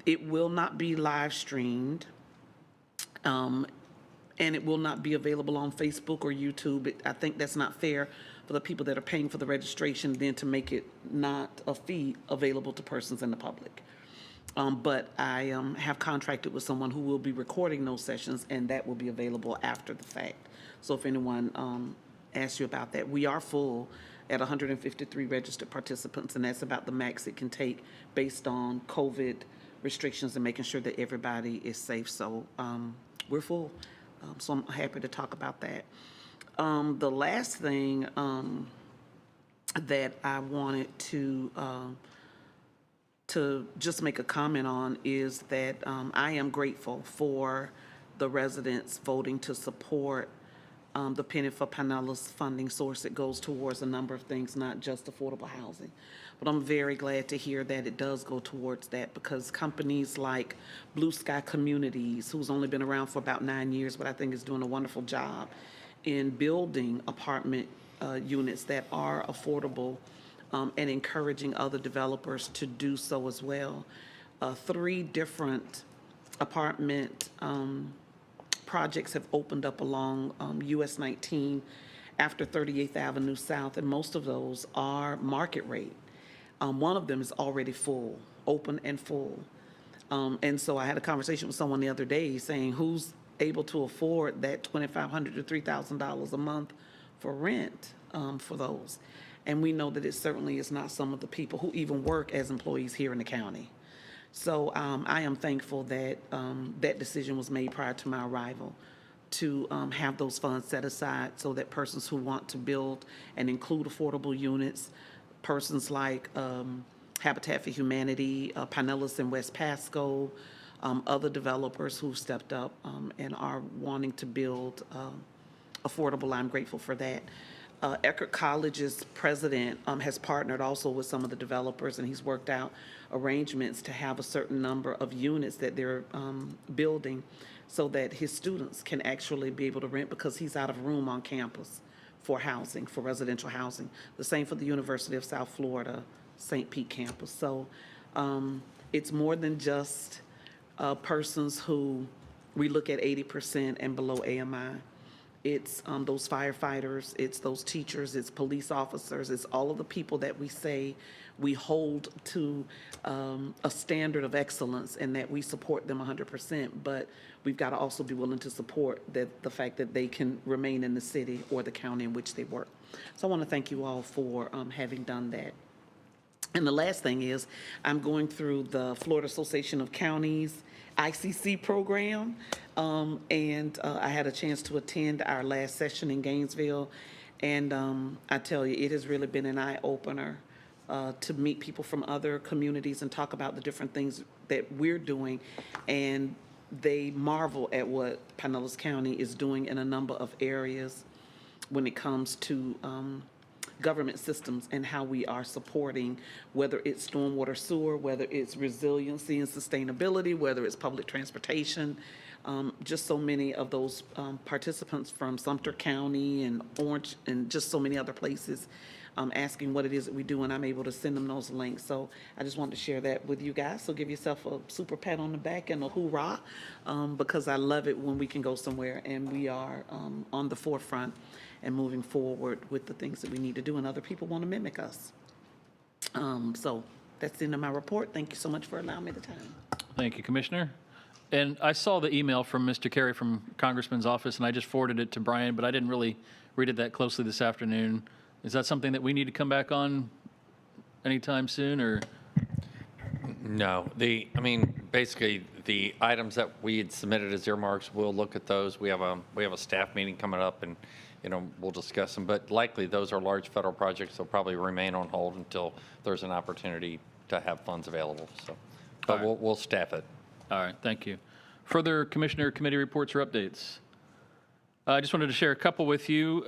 It will not be live streamed, and it will not be available on Facebook or YouTube. I think that's not fair for the people that are paying for the registration, then to make it not a fee available to persons in the public. But I have contracted with someone who will be recording those sessions, and that will be available after the fact. So if anyone asks you about that, we are full at 153 registered participants, and that's about the max it can take based on COVID restrictions and making sure that everybody is safe. So we're full. So I'm happy to talk about that. The last thing that I wanted to just make a comment on is that I am grateful for the residents voting to support the Penny for Pinellas funding source. It goes towards a number of things, not just affordable housing. But I'm very glad to hear that it does go towards that, because companies like Blue Sky Communities, who's only been around for about 9 years, but I think is doing a wonderful job in building apartment units that are affordable, and encouraging other developers to do so as well. 3 different apartment projects have opened up along US 19 after 38th Avenue South, and most of those are market rate. One of them is already full, open and full. And so I had a conversation with someone the other day saying, who's able to afford that $2,500 to $3,000 a month for rent for those? And we know that it certainly is not some of the people who even work as employees here in the county. So I am thankful that that decision was made prior to my arrival to have those funds set aside so that persons who want to build and include affordable units, persons like Habitat for Humanity, Pinellas and West Pasco, other developers who've stepped up and are wanting to build affordable, I'm grateful for that. Eckerd College's president has partnered also with some of the developers, and he's worked out arrangements to have a certain number of units that they're building so that his students can actually be able to rent, because he's out of room on campus for housing, for residential housing. The same for the University of South Florida, St. Pete campus. So it's more than just persons who we look at 80% and below AMI. It's those firefighters, it's those teachers, it's police officers, it's all of the people that we say we hold to a standard of excellence and that we support them 100%, but we've got to also be willing to support the fact that they can remain in the city or the county in which they work. So I want to thank you all for having done that. And the last thing is, I'm going through the Florida Association of Counties ICC program, and I had a chance to attend our last session in Gainesville, and I tell you, it has really been an eye-opener to meet people from other communities and talk about the different things that we're doing, and they marvel at what Pinellas County is doing in a number of areas when it comes to government systems and how we are supporting, whether it's stormwater sewer, whether it's resiliency and sustainability, whether it's public transportation. Just so many of those participants from Sumter County and Orange and just so many other places asking what it is that we do, and I'm able to send them those links. So I just wanted to share that with you guys. So give yourself a super pat on the back and a hoorah, because I love it when we can go somewhere and we are on the forefront and moving forward with the things that we need to do, and other people want to mimic us. So that's the end of my report. Thank you so much for allowing me the time.
Thank you, Commissioner. And I saw the email from Mr. Carey from Congressman's office, and I just forwarded it to Brian, but I didn't really read it that closely this afternoon. Is that something that we need to come back on anytime soon, or?
No, basically, the items that we had submitted as earmarks, we'll look at those. We have a staff meeting coming up, and we'll discuss them. But likely, those are large federal projects. They'll probably remain on hold until there's an opportunity to have funds available. So, but we'll staff it.
All right, thank you. Further commissioner committee reports or updates? I just wanted to share a couple with you.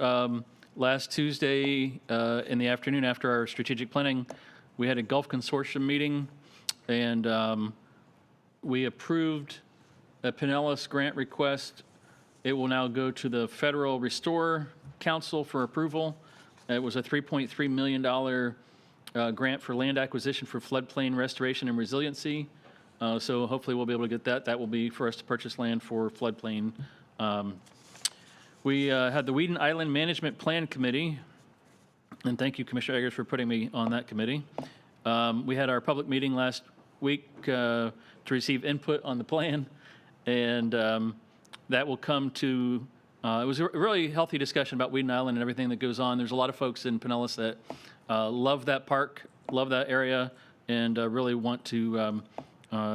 Last Tuesday in the afternoon, after our strategic planning, we had a Gulf Consortium meeting, and we approved a Pinellas grant request. It will now go to the Federal Restore Council for approval. It was a $3.3 million grant for land acquisition for floodplain restoration and resiliency. So hopefully we'll be able to get that. That will be for us to purchase land for floodplain. We had the Weeden Island Management Plan Committee. And thank you, Commissioner Eggers, for putting me on that committee. We had our public meeting last week to receive input on the plan, and that will come to, it was a really healthy discussion about Whedon Island and everything that goes on. There's a lot of folks in Pinellas that love that park, love that area, and really want to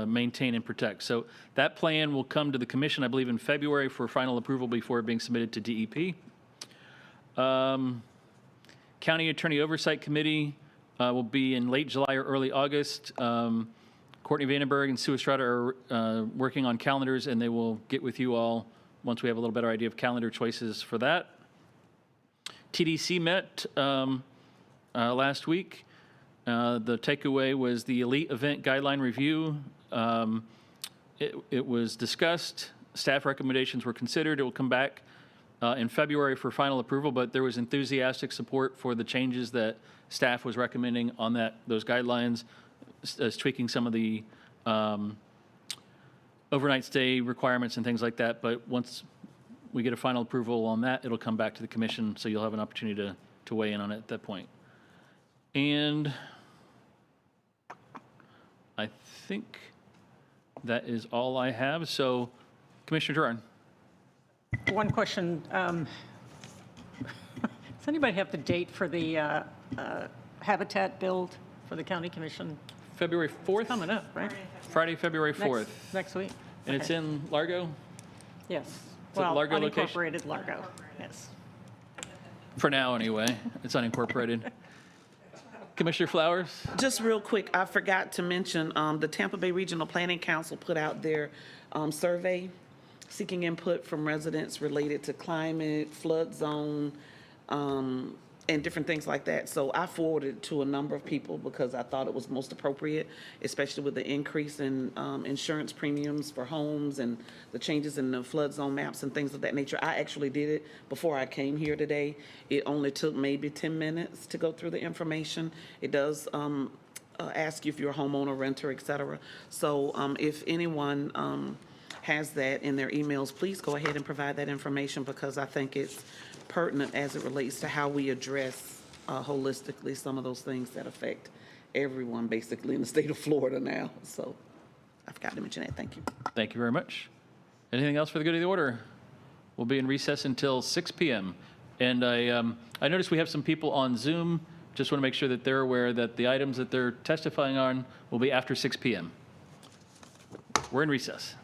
maintain and protect. So that plan will come to the commission, I believe, in February for final approval before being submitted to DEP. County Attorney Oversight Committee will be in late July or early August. Courtney Vandenberg and Sue Estrada are working on calendars, and they will get with you all once we have a little better idea of calendar choices for that. TDC met last week. The takeaway was the elite event guideline review. It was discussed. Staff recommendations were considered. It will come back in February for final approval, but there was enthusiastic support for the changes that staff was recommending on those guidelines, as tweaking some of the overnight stay requirements and things like that. But once we get a final approval on that, it'll come back to the commission, so you'll have an opportunity to weigh in on it at that point. And I think that is all I have. So, Commissioner Gerard.
One question. Does anybody have the date for the habitat build for the county commission?
February 4th?
Coming up, right?
Friday, February 4th.
Next week?
And it's in Largo?
Yes.
It's at Largo location?
Unincorporated Largo, yes.
For now, anyway. It's unincorporated. Commissioner Flowers?
Just real quick, I forgot to mention, the Tampa Bay Regional Planning Council put out their survey seeking input from residents related to climate, flood zone, and different things like that. So I forwarded it to a number of people because I thought it was most appropriate, especially with the increase in insurance premiums for homes and the changes in the flood zone maps and things of that nature. I actually did it before I came here today. It only took maybe 10 minutes to go through the information. It does ask you if you're a homeowner, renter, et cetera. So if anyone has that in their emails, please go ahead and provide that information because I think it's pertinent as it relates to how we address holistically some of those things that affect everyone basically in the state of Florida now. So I forgot to mention that. Thank you.
Thank you very much. Anything else for the good of the order? We'll be in recess until 6 p.m. And I noticed we have some people on Zoom. Just want to make sure that they're aware that the items that they're testifying on will be after 6 p.m. We're in recess.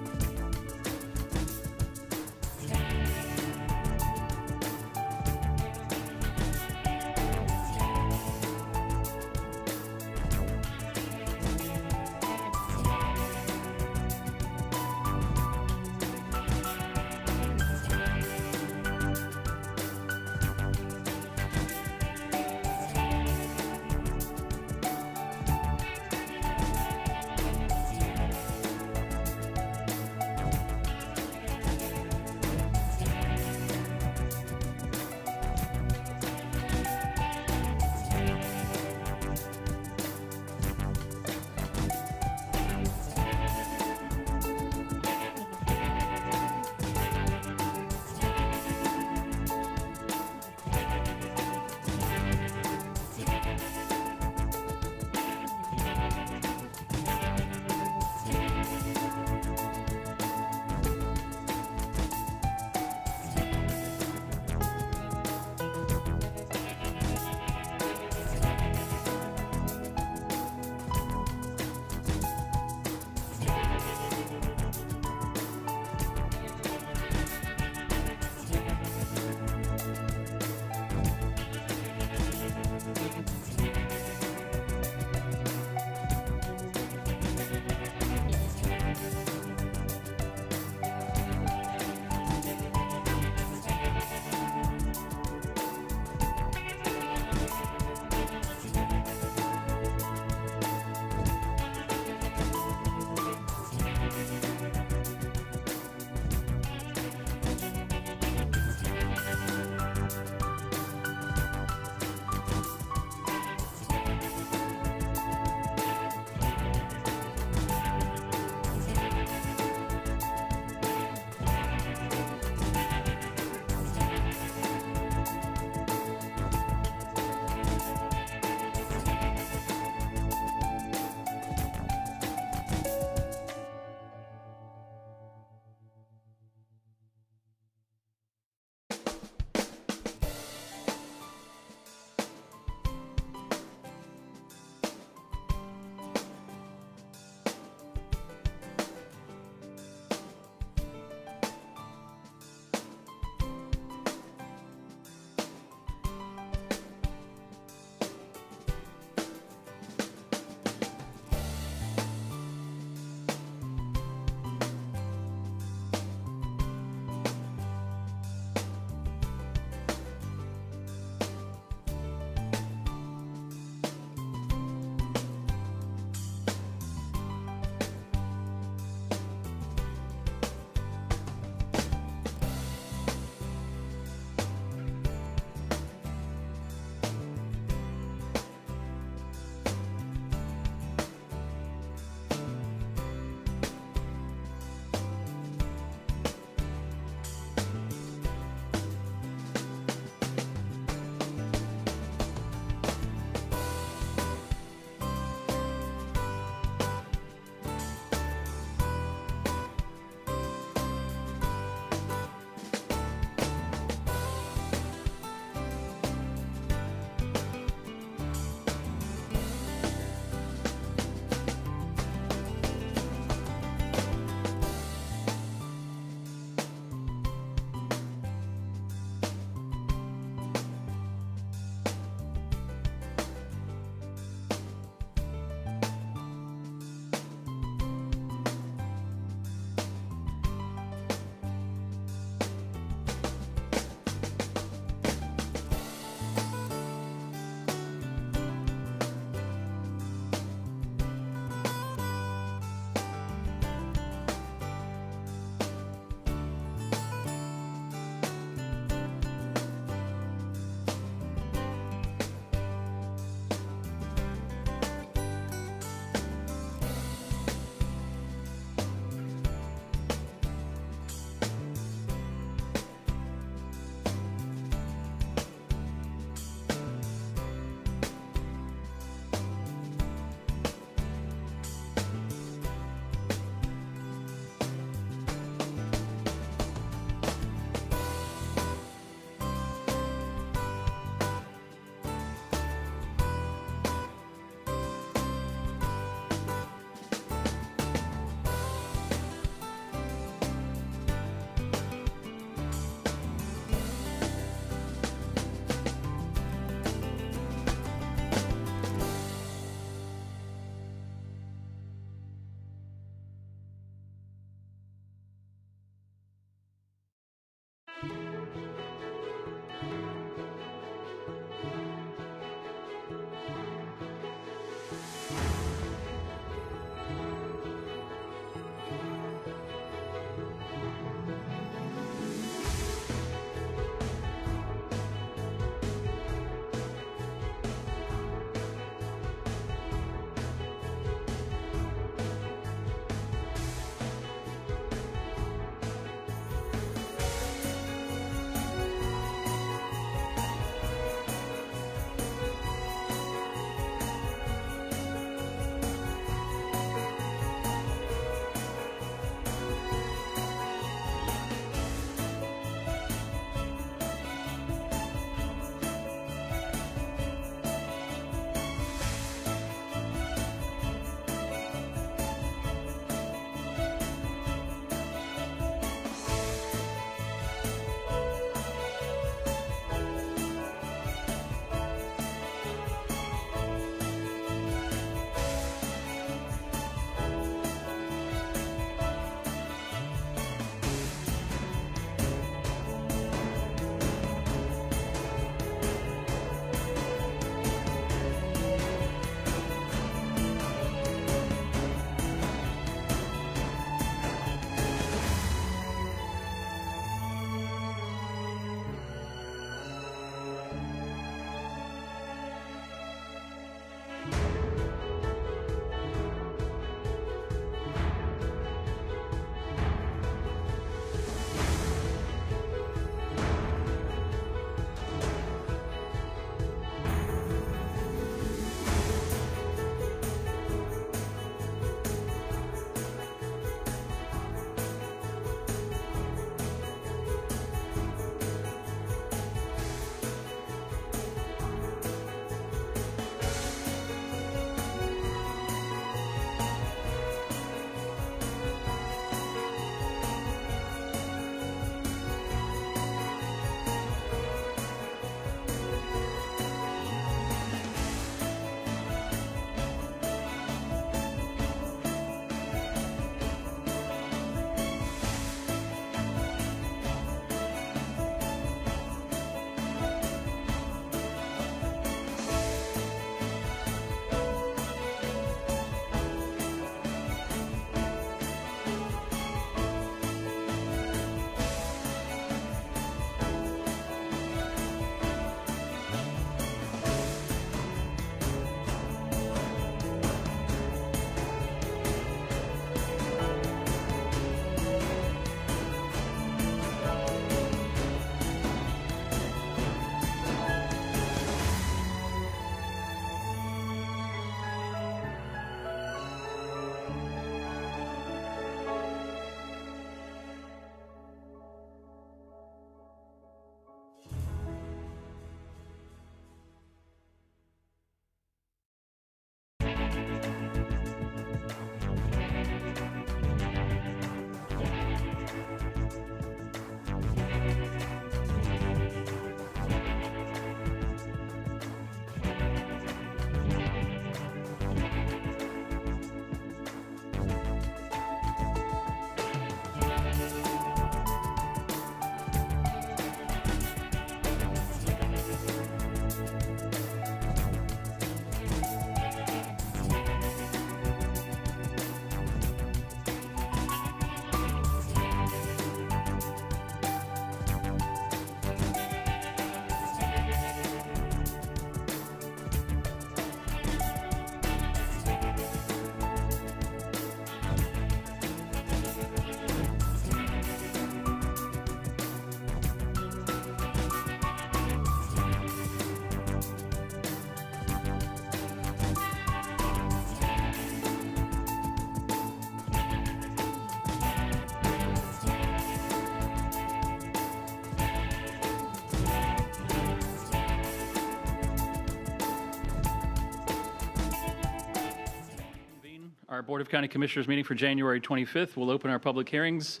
our Board of County Commissioners meeting for January 25th. We'll open our public hearings.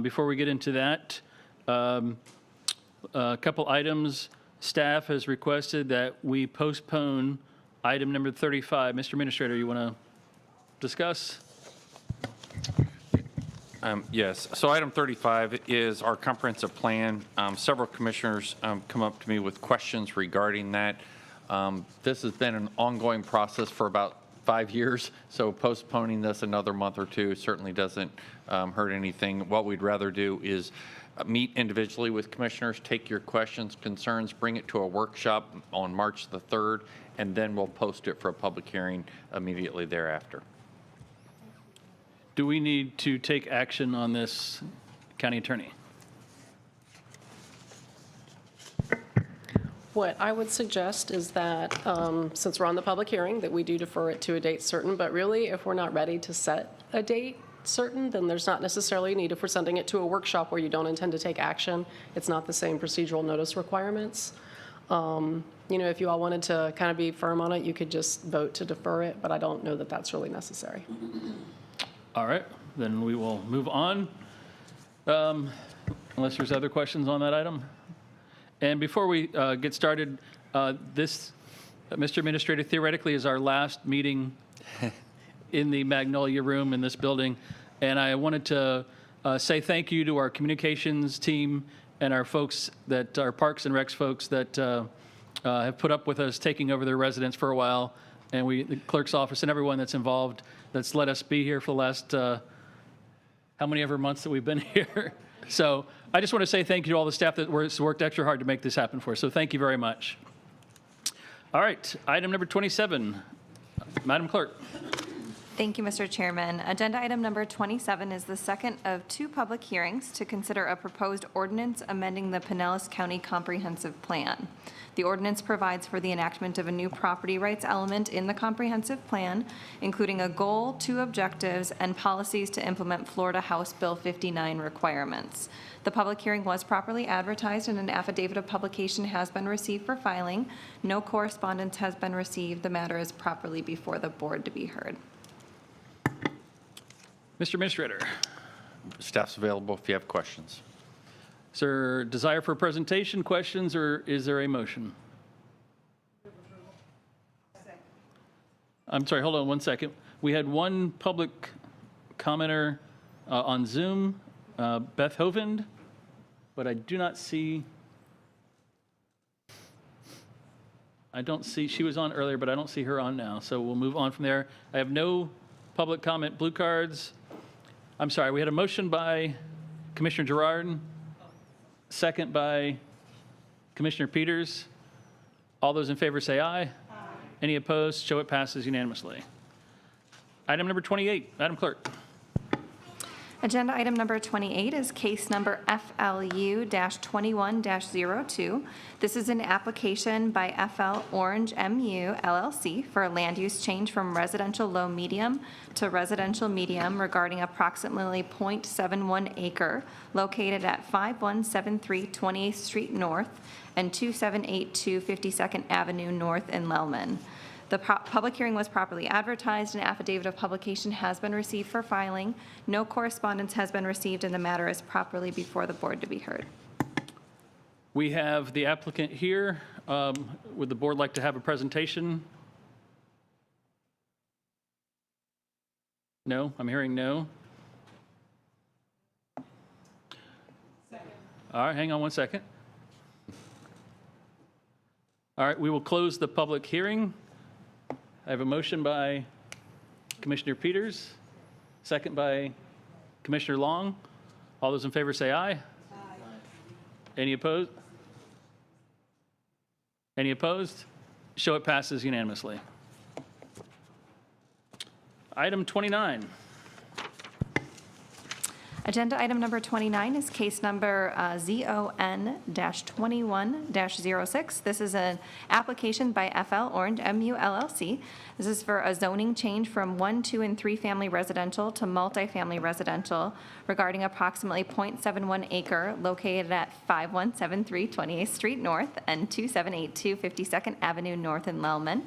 Before we get into that, a couple items. Staff has requested that we postpone item number 35. Mr. Administrator, you want to discuss?
Yes. So item 35 is our comprehensive plan. Several commissioners come up to me with questions regarding that. This has been an ongoing process for about 5 years, so postponing this another month or two certainly doesn't hurt anything. What we'd rather do is meet individually with commissioners, take your questions, concerns, bring it to a workshop on March the 3rd, and then we'll post it for a public hearing immediately thereafter.
Do we need to take action on this, County Attorney?
What I would suggest is that, since we're on the public hearing, that we do defer it to a date certain, but really, if we're not ready to set a date certain, then there's not necessarily a need. If we're sending it to a workshop where you don't intend to take action, it's not the same procedural notice requirements. You know, if you all wanted to kind of be firm on it, you could just vote to defer it, but I don't know that that's really necessary.
All right, then we will move on, unless there's other questions on that item. And before we get started, this, Mr. Administrator, theoretically is our last meeting in the Magnolia Room in this building. And I wanted to say thank you to our communications team and our folks that, our Parks and Recs folks that have put up with us taking over their residence for a while. And the clerk's office and everyone that's involved that's let us be here for the last, how many ever months that we've been here. So I just want to say thank you to all the staff that worked extra hard to make this happen for us. So thank you very much. All right, item number 27, Madam Clerk.
Thank you, Mr. Chairman. Agenda item number 27 is the second of 2 public hearings to consider a proposed ordinance amending the Pinellas County Comprehensive Plan. The ordinance provides for the enactment of a new property rights element in the comprehensive plan, including a goal, 2 objectives, and policies to implement Florida House Bill 59 requirements. The public hearing was properly advertised and an affidavit of publication has been received for filing. No correspondence has been received. The matter is properly before the board to be heard.
Mr. Administrator.
Staff's available if you have questions.
Is there a desire for a presentation, questions, or is there a motion? I'm sorry, hold on one second. We had one public commenter on Zoom, Beth Hovind, but I do not see, she was on earlier, but I don't see her on now, so we'll move on from there. I have no public comment blue cards. I'm sorry, we had a motion by Commissioner Gerard, second by Commissioner Peters. All those in favor say aye. Aye. Any opposed? Show it passes unanimously. Item number 28, Madam Clerk.
Agenda item number 28 is case number FLU-21-02. This is an application by FL Orange MU LLC for a land use change from residential low medium to residential medium regarding approximately 0.71 acre located at 5173 28th Street North and 2782 52nd Avenue North in Lellman. The public hearing was properly advertised. An affidavit of publication has been received for filing. No correspondence has been received, and the matter is properly before the board to be heard.
We have the applicant here. Would the board like to have a presentation? No, I'm hearing no. Second. All right, hang on one second. All right, we will close the public hearing. I have a motion by Commissioner Peters, second by Commissioner Long. All those in favor say aye. Aye. Any opposed? Any opposed? Show it passes unanimously. Item 29.
Agenda item number 29 is case number ZON-21-06. This is an application by FL Orange MU LLC. This is for a zoning change from 1, 2, and 3 family residential to multifamily residential regarding approximately .71 acre located at 5173 28th Street North and 2782 52nd Avenue North in Lellman.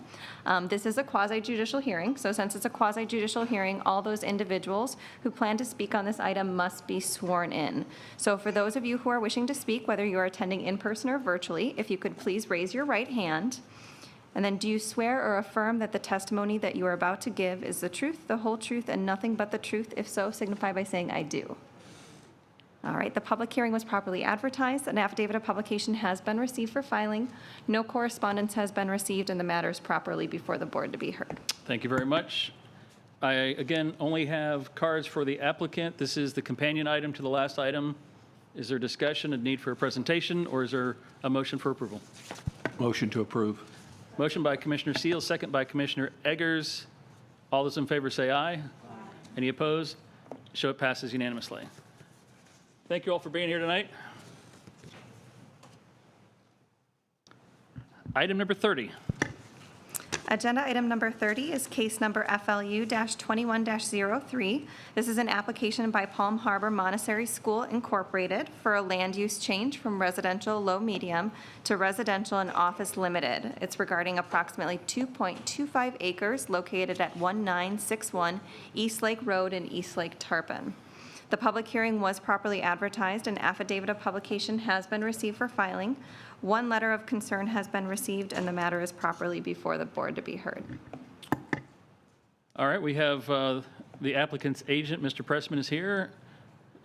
This is a quasi-judicial hearing, so since it's a quasi-judicial hearing, all those individuals who plan to speak on this item must be sworn in. So for those of you who are wishing to speak, whether you are attending in person or virtually, if you could please raise your right hand. And then, do you swear or affirm that the testimony that you are about to give is the truth, the whole truth, and nothing but the truth? If so, signify by saying I do. All right, the public hearing was properly advertised. An affidavit of publication has been received for filing. No correspondence has been received, and the matter is properly before the board to be heard.
Thank you very much. I, again, only have cards for the applicant. This is the companion item to the last item. Is there discussion, a need for a presentation, or is there a motion for approval?
Motion to approve.
Motion by Commissioner Seal, second by Commissioner Eggers. All those in favor say aye. Aye. Any opposed? Show it passes unanimously. Thank you all for being here tonight. Item number 30.
Agenda item number 30 is case number FLU-21-03. This is an application by Palm Harbor Montessori School Incorporated for a land use change from residential low medium to residential and office limited. It's regarding approximately 2.25 acres located at 1961 East Lake Road in East Lake Tarpon. The public hearing was properly advertised. An affidavit of publication has been received for filing. One letter of concern has been received, and the matter is properly before the board to be heard.
All right, we have the applicant's agent, Mr. Pressman, is here.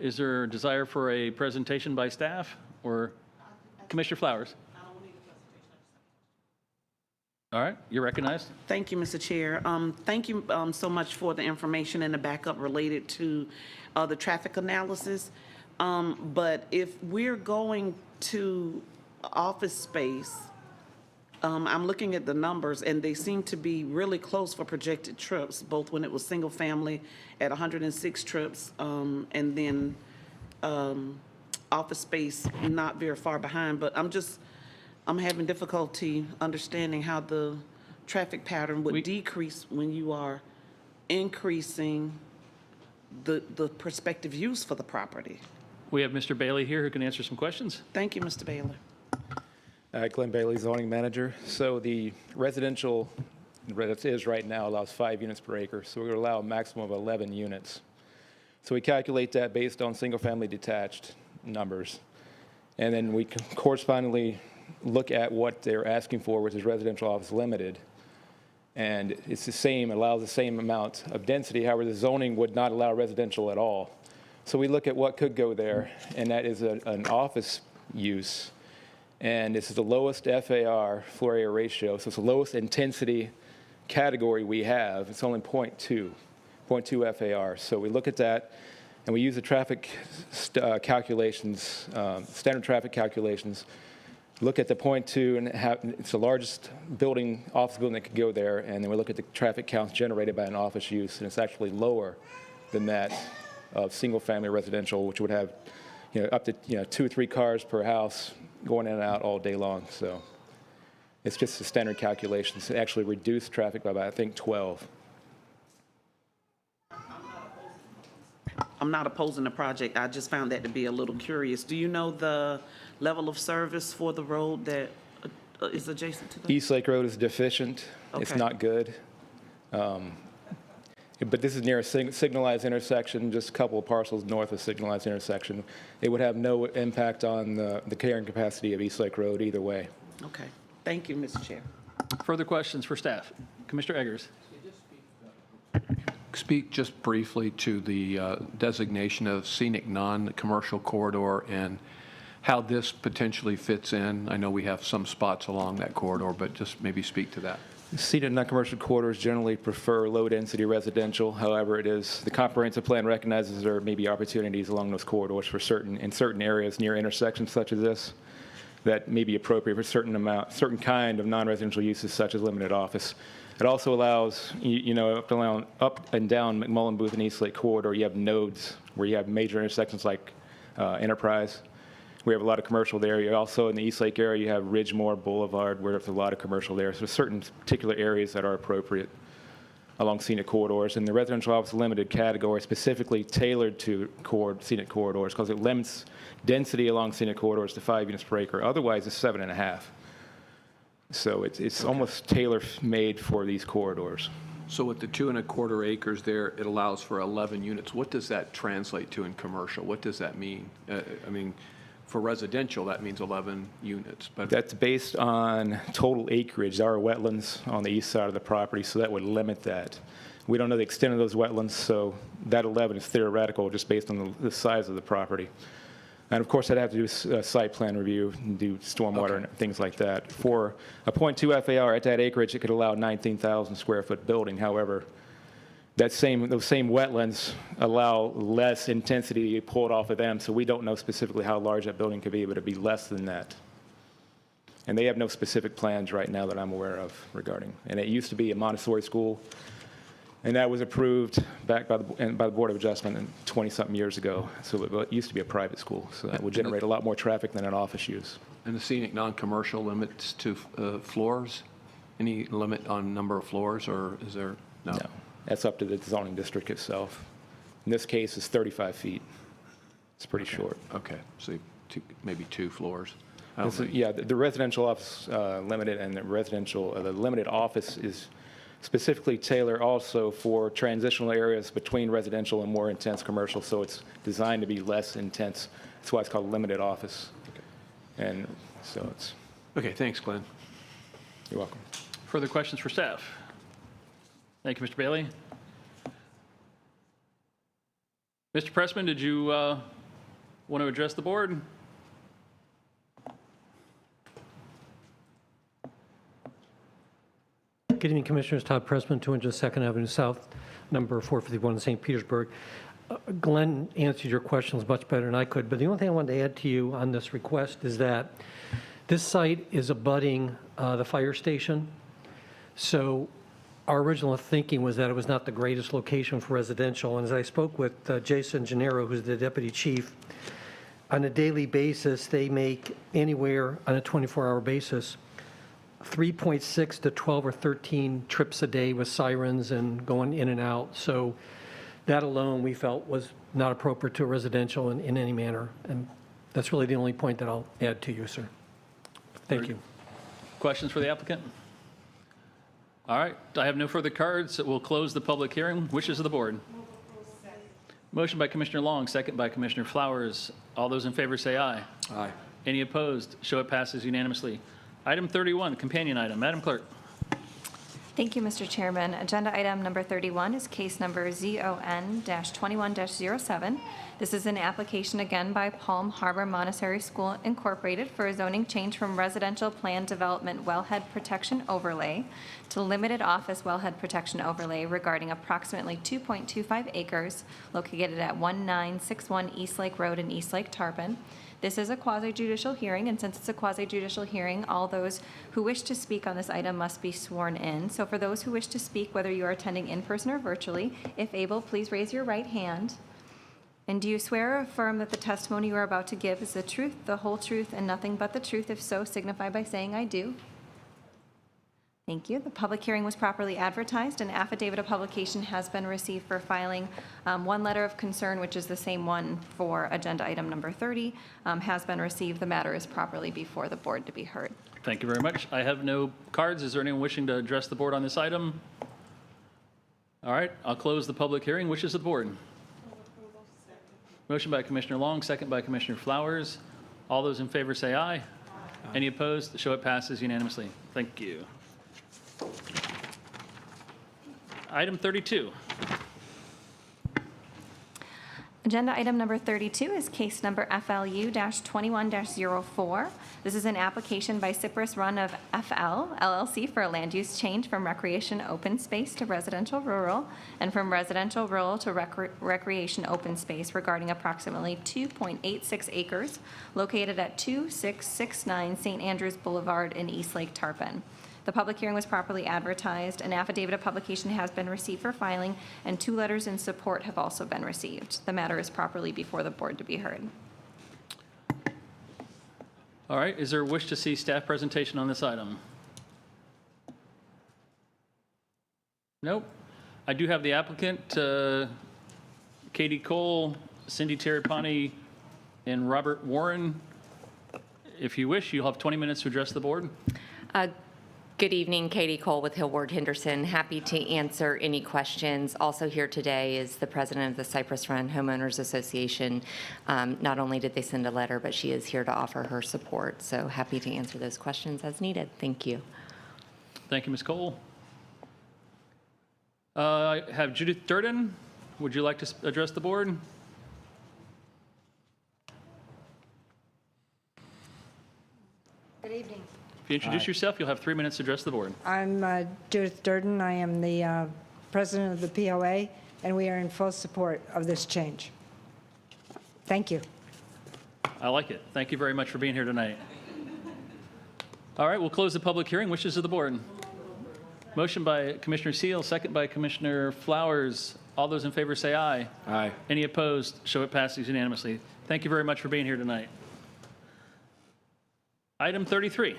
Is there a desire for a presentation by staff or Commissioner Flowers? All right, you're recognized.
Thank you, Mr. Chair. Thank you so much for the information and the backup related to the traffic analysis. But if we're going to office space, I'm looking at the numbers, and they seem to be really close for projected trips, both when it was single family at 106 trips, and then office space not very far behind. But I'm having difficulty understanding how the traffic pattern would decrease when you are increasing the prospective use for the property.
We have Mr. Bailey here who can answer some questions.
Thank you, Mr. Baylor.
Glenn Bailey, zoning manager. So the residential, that is right now, allows 5 units per acre. So we're going to allow a maximum of 11 units. So we calculate that based on single-family detached numbers. And then we correspondingly look at what they're asking for, which is residential office limited. And it's the same, allows the same amount of density. However, the zoning would not allow residential at all. So we look at what could go there, and that is an office use. And this is the lowest FAR, floor area ratio, so it's the lowest intensity category we have. It's only 0.2 FAR. So we look at that, and we use the traffic calculations, standard traffic calculations, look at the 0.2, and it's the largest building, office building that could go there, and then we look at the traffic counts generated by an office use, and it's actually lower than that of single-family residential, which would have, up to 2 or 3 cars per house going in and out all day long. So it's just the standard calculations. It actually reduced traffic by about, I think, 12.
I'm not opposing the project. I just found that to be a little curious. Do you know the level of service for the road that is adjacent to that?
East Lake Road is deficient.
Okay.
It's not good. But this is near a signalized intersection, just a couple of parcels north of signalized intersection. It would have no impact on the carrying capacity of East Lake Road either way.
Okay. Thank you, Mr. Chair.
Further questions for staff? Commissioner Eggers.
Speak just briefly to the designation of scenic non-commercial corridor and how this potentially fits in. I know we have some spots along that corridor, but just maybe speak to that.
Scenic non-commercial corridors generally prefer low-density residential. However, the comprehensive plan recognizes there may be opportunities along those corridors for in certain areas near intersections such as this. that may be appropriate for certain kind of non-residential uses such as limited office. It also allows, up and down McMullen, Booth, and Eastlake corridor, you have nodes where you have major intersections like Enterprise. We have a lot of commercial there. You also, in the Eastlake area, you have Ridgemore Boulevard, where there's a lot of commercial there. So certain particular areas that are appropriate along scenic corridors. And the residential office limited category specifically tailored to scenic corridors because it limits density along scenic corridors to 5 units per acre. Otherwise, it's 7.5. So it's almost tailor-made for these corridors.
So with the 2.25 acres there, it allows for 11 units. What does that translate to in commercial? What does that mean? I mean, for residential, that means 11 units. But
that's based on total acreage. There are wetlands on the east side of the property, so that would limit that. We don't know the extent of those wetlands, so that 11 is theoretical just based on the size of the property. And of course, I'd have to do a site plan review and do stormwater and things like that. For a 0.2 FAR at that acreage, it could allow a 19,000 square foot building. However, those same wetlands allow less intensity to be pulled off of them, so we don't know specifically how large that building could be, but it'd be less than that. And they have no specific plans right now that I'm aware of regarding. And it used to be a Montessori school, and that was approved back by the Board of Adjustment 20-something years ago. So it used to be a private school, so that would generate a lot more traffic than an office use.
And the scenic non-commercial limits to floors? Any limit on number of floors, or is there? No.
That's up to the zoning district itself. In this case, it's 35 feet. It's pretty short.
Okay, so maybe 2 floors.
Yeah, the residential office limited and the limited office is specifically tailored also for transitional areas between residential and more intense commercial, so it's designed to be less intense. That's why it's called limited office. Okay. And so it's...
Okay, thanks, Glenn.
You're welcome.
Further questions for staff? Thank you, Mr. Bailey. Mr. Pressman, did you want to address the board?
Good evening, Commissioners. Todd Pressman, 200 2nd Avenue South, number 451 in St. Petersburg. Glenn answered your questions much better than I could, but the only thing I wanted to add to you on this request is that this site is abutting the fire station. So our original thinking was that it was not the greatest location for residential. And as I spoke with Jason Gennaro, who's the deputy chief, on a daily basis, they make anywhere on a 24-hour basis 3.6 to 12 or 13 trips a day with sirens and going in and out. So that alone we felt was not appropriate to a residential in any manner. And that's really the only point that I'll add to you, sir. Thank you.
Questions for the applicant? All right, I have no further cards. We'll close the public hearing. Wishes of the board. Motion by Commissioner Long, second by Commissioner Flowers. All those in favor say aye.
Aye.
Any opposed? Show it passes unanimously. Item 31, companion item. Madam Clerk.
Thank you, Mr. Chairman. Agenda item number 31 is case number ZON-21-07. This is an application again by Palm Harbor Montessori School Incorporated for a zoning change from residential plan development wellhead protection overlay to limited office wellhead protection overlay regarding approximately 2.25 acres located at 1961 Eastlake Road in Eastlake, Tarpon. This is a quasi-judicial hearing, and since it's a quasi-judicial hearing, all those who wish to speak on this item must be sworn in. So for those who wish to speak, whether you are attending in person or virtually, if able, please raise your right hand. And do you swear or affirm that the testimony you are about to give is the truth, the whole truth, and nothing but the truth? If so, signify by saying I do. Thank you. The public hearing was properly advertised. An affidavit of publication has been received for filing. One letter of concern, which is the same one for agenda item number 30, has been received. The matter is properly before the board to be heard.
Thank you very much. I have no cards. Is there anyone wishing to address the board on this item? All right, I'll close the public hearing. Wishes of the board. Motion by Commissioner Long, second by Commissioner Flowers. All those in favor say aye. Any opposed? Show it passes unanimously. Thank you. Item 32.
Agenda item number 32 is case number FLU-21-04. This is an application by Cypress Run of FL LLC for a land use change from recreation open space to residential rural and from residential rural to recreation open space regarding approximately 2.86 acres located at 2669 St. Andrews Boulevard in Eastlake Tarpon. The public hearing was properly advertised. An affidavit of publication has been received for filing, and 2 letters in support have also been received. The matter is properly before the board to be heard.
All right, is there a wish to see staff presentation on this item? Nope. I do have the applicant, Katie Cole, Cindy Terrapani, and Robert Warren. If you wish, you'll have 20 minutes to address the board.
Good evening, Katie Cole with Hillward Henderson. Happy to answer any questions. Also here today is the president of the Cypress Run Homeowners Association. Not only did they send a letter, but she is here to offer her support. So happy to answer those questions as needed. Thank you.
Thank you, Ms. Cole. I have Judith Durden. Would you like to address the board?
Good evening.
If you introduce yourself, you'll have 3 minutes to address the board.
I'm Judith Durden. I am the president of the POA, and we are in full support of this change. Thank you.
I like it. Thank you very much for being here tonight. All right, we'll close the public hearing. Wishes of the board. Motion by Commissioner Seal, second by Commissioner Flowers. All those in favor say aye.
Aye.
Any opposed? Show it passes unanimously. Thank you very much for being here tonight. Item 33.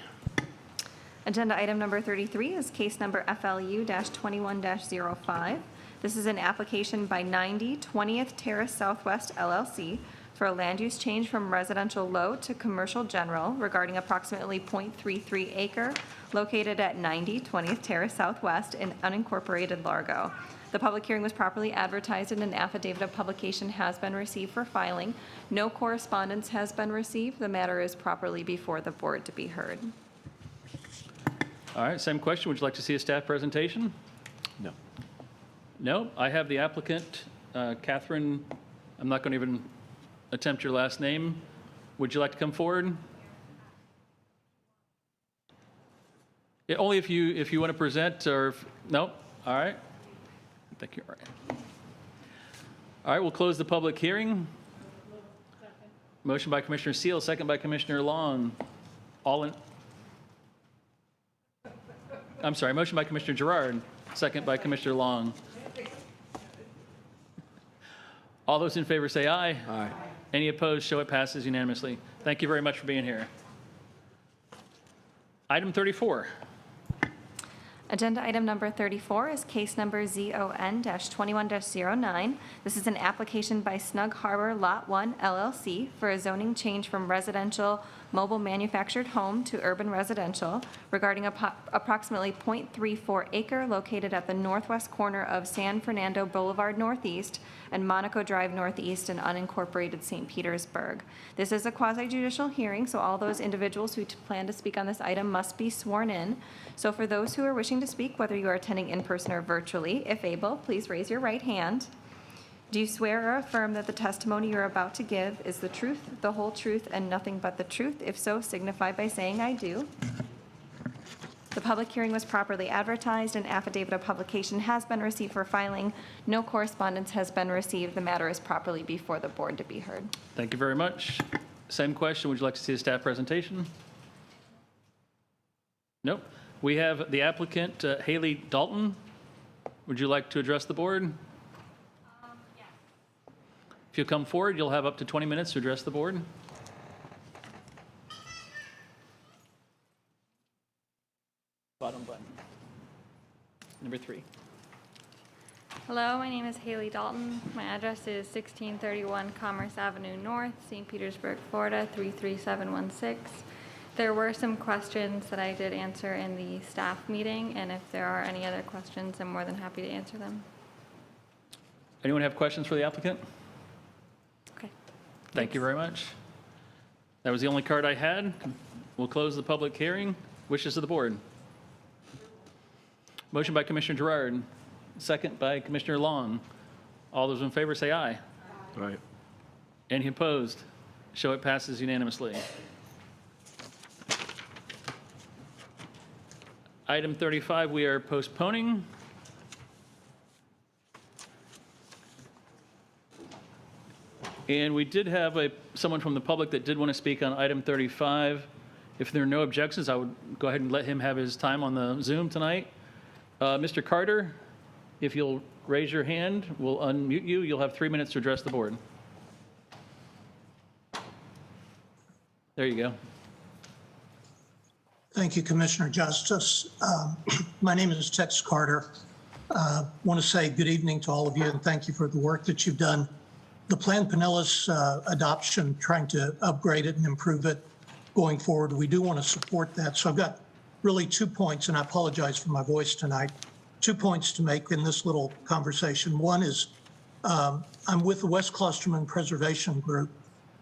Agenda item number 33 is case number FLU-21-05. This is an application by 90 20th Terrace Southwest LLC for a land use change from residential low to commercial general regarding approximately 0.33 acre located at 90 20th Terrace Southwest in unincorporated Largo. The public hearing was properly advertised and an affidavit of publication has been received for filing. No correspondence has been received. The matter is properly before the board to be heard.
All right, same question. Would you like to see a staff presentation?
No.
No, I have the applicant, Catherine. I'm not going to even attempt your last name. Would you like to come forward? Yeah, only if you want to present or no. All right. I think you're right. All right, we'll close the public hearing. Motion by Commissioner Seal, second by Commissioner Long. Motion by Commissioner Gerard, second by Commissioner Long. All those in favor say aye.
Aye.
Any opposed? Show it passes unanimously. Thank you very much for being here. Item 34.
Agenda item number 34 is case number ZON-21-09. This is an application by Snug Harbor Lot 1 LLC for a zoning change from residential mobile manufactured home to urban residential regarding approximately 0.34 acre located at the northwest corner of San Fernando Boulevard Northeast and Monaco Drive Northeast in unincorporated St. Petersburg. This is a quasi-judicial hearing, so all those individuals who plan to speak on this item must be sworn in. So for those who are wishing to speak, whether you are attending in person or virtually, if able, please raise your right hand. Do you swear or affirm that the testimony you're about to give is the truth, the whole truth, and nothing but the truth? If so, signify by saying I do. The public hearing was properly advertised. An affidavit of publication has been received for filing. No correspondence has been received. The matter is properly before the board to be heard.
Thank you very much. Same question. Would you like to see a staff presentation? Nope. We have the applicant, Haley Dalton. Would you like to address the board?
Yes.
If you'll come forward, you'll have up to 20 minutes to address the board. Bottom button. Number 3.
Hello, my name is Haley Dalton. My address is 1631 Commerce Avenue North, St. Petersburg, Florida, 33716. There were some questions that I did answer in the staff meeting, and if there are any other questions, I'm more than happy to answer them.
Anyone have questions for the applicant?
Okay.
Thank you very much. That was the only card I had. We'll close the public hearing. Wishes of the board. Motion by Commissioner Gerard, second by Commissioner Long. All those in favor say aye.
Aye.
Any opposed? Show it passes unanimously. Item 35, we are postponing. And we did have someone from the public that did want to speak on item 35. If there are no objections, I would go ahead and let him have his time on the Zoom tonight. Mr. Carter, if you'll raise your hand, we'll unmute you. You'll have 3 minutes to address the board. There you go.
Thank you, Commissioner Justice. My name is Tex Carter. Want to say good evening to all of you and thank you for the work that you've done. The Plan Pinellas adoption, trying to upgrade it and improve it going forward, we do want to support that. So I've got really 2 points, and I apologize for my voice tonight. 2 points to make in this little conversation. One is I'm with the West Klosterman Preservation Group,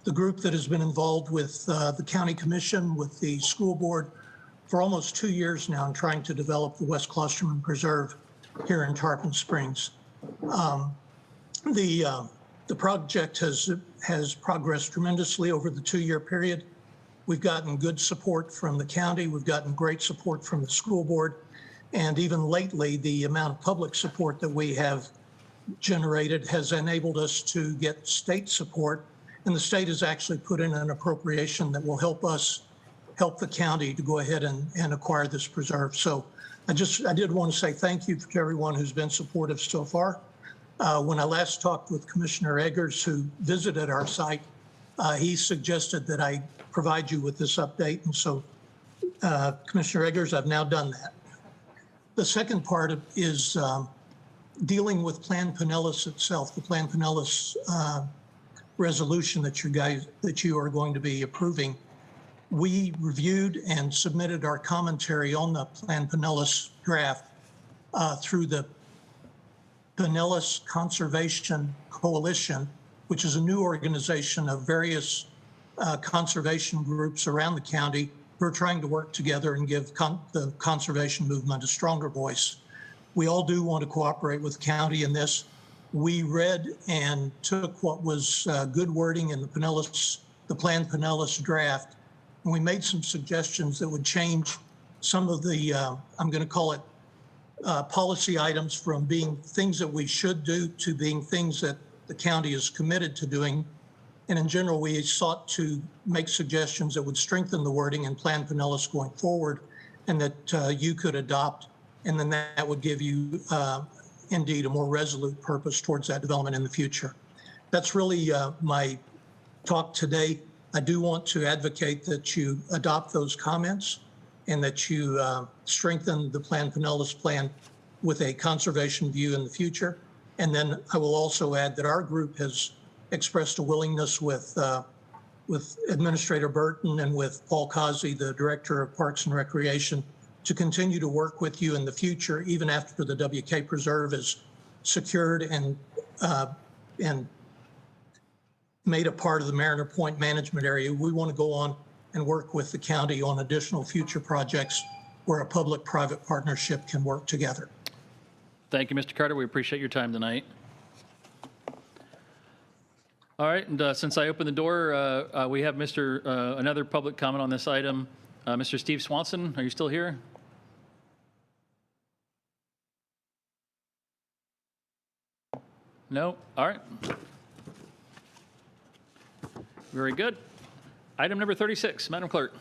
the group that has been involved with the County Commission, with the school board for almost 2 years now in trying to develop the West Klosterman Preserve here in Tarpon Springs. The project has progressed tremendously over the 2-year period. We've gotten good support from the county. We've gotten great support from the school board. And even lately, the amount of public support that we have generated has enabled us to get state support. And the state has actually put in an appropriation that will help the county to go ahead and acquire this preserve. So I did want to say thank you to everyone who's been supportive so far. When I last talked with Commissioner Eggers, who visited our site, he suggested that I provide you with this update. And so, Commissioner Eggers, I've now done that. The second part is dealing with Plan Pinellas itself, the Plan Pinellas resolution that you are going to be approving. We reviewed and submitted our commentary on the Plan Pinellas draft through the Pinellas Conservation Coalition, which is a new organization of various conservation groups around the county who are trying to work together and give the conservation movement a stronger voice. We all do want to cooperate with the county in this. We read and took what was good wording in the Plan Pinellas draft, and we made some suggestions that would change some of the, I'm going to call it, policy items from being things that we should do to being things that the county is committed to doing. And in general, we sought to make suggestions that would strengthen the wording in Plan Pinellas going forward and that you could adopt. And then that would give you indeed a more resolute purpose towards that development in the future. That's really my talk today. I do want to advocate that you adopt those comments and that you strengthen the Plan Pinellas plan with a conservation view in the future. And then I will also add that our group has expressed a willingness with Administrator Burton and with Paul Causey, the Director of Parks and Recreation, to continue to work with you in the future, even after the WK Preserve is secured and made a part of the Mariner Point management area. We want to go on and work with the county on additional future projects where a public-private partnership can work together.
Thank you, Mr. Carter. We appreciate your time tonight. All right, and since I opened the door, we have another public comment on this item. Mr. Steve Swanson, are you still here? No? All right. Very good. Item number 36, Madam Clerk.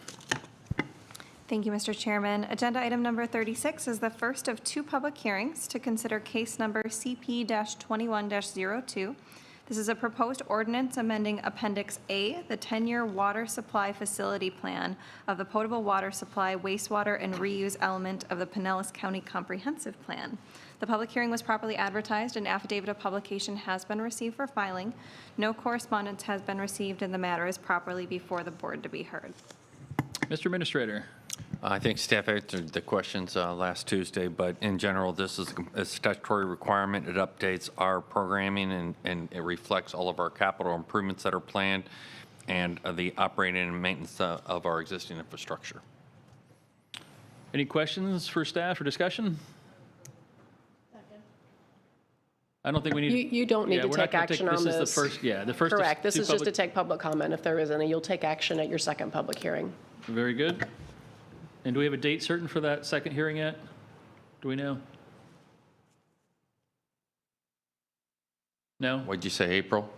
Thank you, Mr. Chairman. Agenda item number 36 is the first of 2 public hearings to consider case number CP-21-02. This is a proposed ordinance amending Appendix A, the 10-year water supply facility plan of the potable water supply, wastewater, and reuse element of the Pinellas County Comprehensive Plan. The public hearing was properly advertised. An affidavit of publication has been received for filing. No correspondence has been received, and the matter is properly before the board to be heard.
Mr. Administrator.
I think staff answered the questions last Tuesday, but in general, this is a statutory requirement. It updates our programming and it reflects all of our capital improvements that are planned and the operating and maintenance of our existing infrastructure.
Any questions for staff or discussion? I don't think we need.
You don't need to
we're not
take
gonna
action on this.
This is the first, the first.
Correct. This
two
is just to
public-
take public comment if there is any. You'll take action at your second public hearing.
Very good. And do we have a date certain for that second hearing yet? Do we know? No?
What'd you say, April?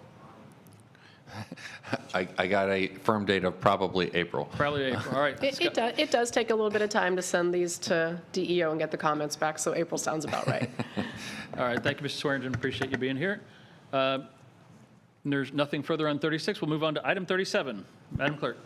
I got a firm date of probably April.
Probably April. All right.
It does take a little bit of time to send these to DEO and get the comments back, so April sounds about right.
All right. Thank you, Mr. Swearingen. Appreciate you being here. There's nothing further on 36. We'll move on to item 37. Madam Clerk.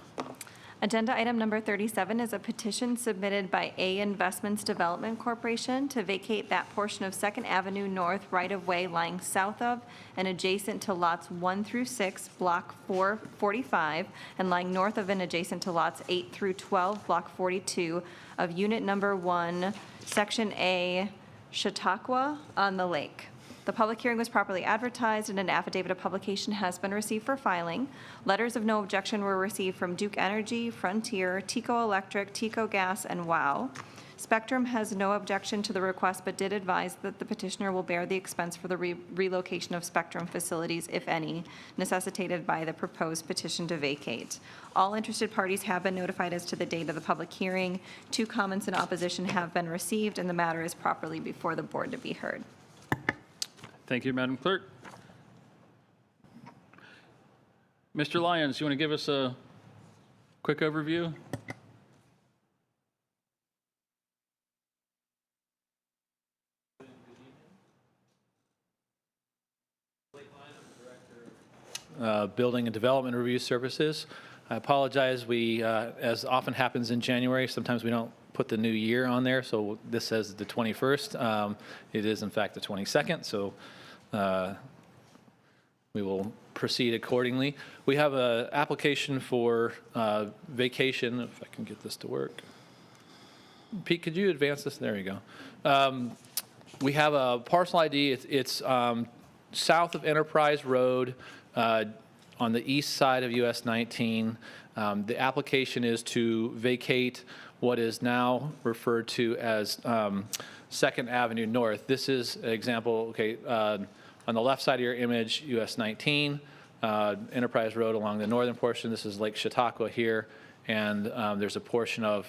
Agenda item number 37 is a petition submitted by A Investments Development Corporation to vacate that portion of 2nd Avenue North right-of-way lying south of and adjacent to lots 1 through 6, block 445, and lying north of and adjacent to lots 8 through 12, block 42 of unit number 1, section A, Chautauqua on the Lake. The public hearing was properly advertised and an affidavit of publication has been received for filing. Letters of no objection were received from Duke Energy, Frontier, Tico Electric, Tico Gas, and WOW. Spectrum has no objection to the request but did advise that the petitioner will bear the expense for the relocation of Spectrum facilities, if any, necessitated by the proposed petition to vacate. All interested parties have been notified as to the date of the public hearing. 2 comments in opposition have been received and the matter is properly before the board to be heard.
Thank you, Madam Clerk. Mr. Lyons, you want to give us a quick overview?
Building and Development Review Services. I apologize, we, as often happens in January, sometimes we don't put the new year on there, so this says the 21st. It is in fact the 22nd, so we will proceed accordingly. We have an application for vacation, if I can get this to work. Pete, could you advance this? There you go. We have a parcel ID. It's south of Enterprise Road on the east side of US 19. The application is to vacate what is now referred to as 2nd Avenue North. This is an example, okay, on the left side of your image, US 19, Enterprise Road along the northern portion. This is Lake Chautauqua here, and there's a portion of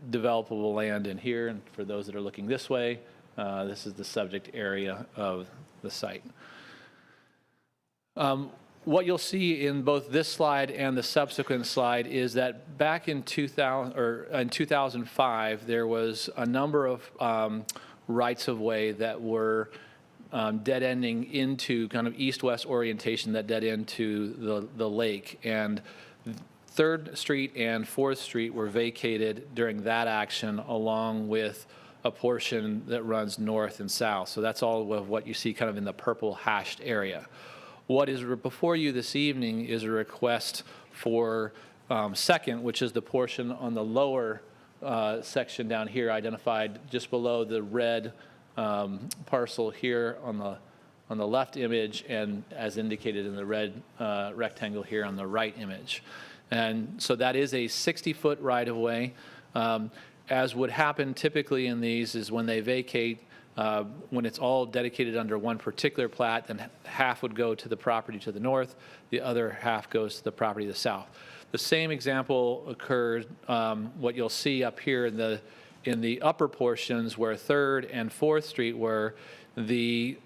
developable land in here. And for those that are looking this way, this is the subject area of the site. What you'll see in both this slide and the subsequent slide is that back in 2005, there was a number of rights of way that were dead-ending into kind of east-west orientation that dead into the lake. And 3rd Street and 4th Street were vacated during that action, along with a portion that runs north and south. So that's all of what you see kind of in the purple hashed area. What is before you this evening is a request for 2nd, which is the portion on the lower section down here, identified just below the red parcel here on the left image, and as indicated in the red rectangle here on the right image. And so that is a 60-foot right-of-way. As would happen typically in these is when they vacate, when it's all dedicated under one particular plat, then half would go to the property to the north, the other half goes to the property to the south. The same example occurred, what you'll see up here in the upper portions where 3rd and 4th Street were, the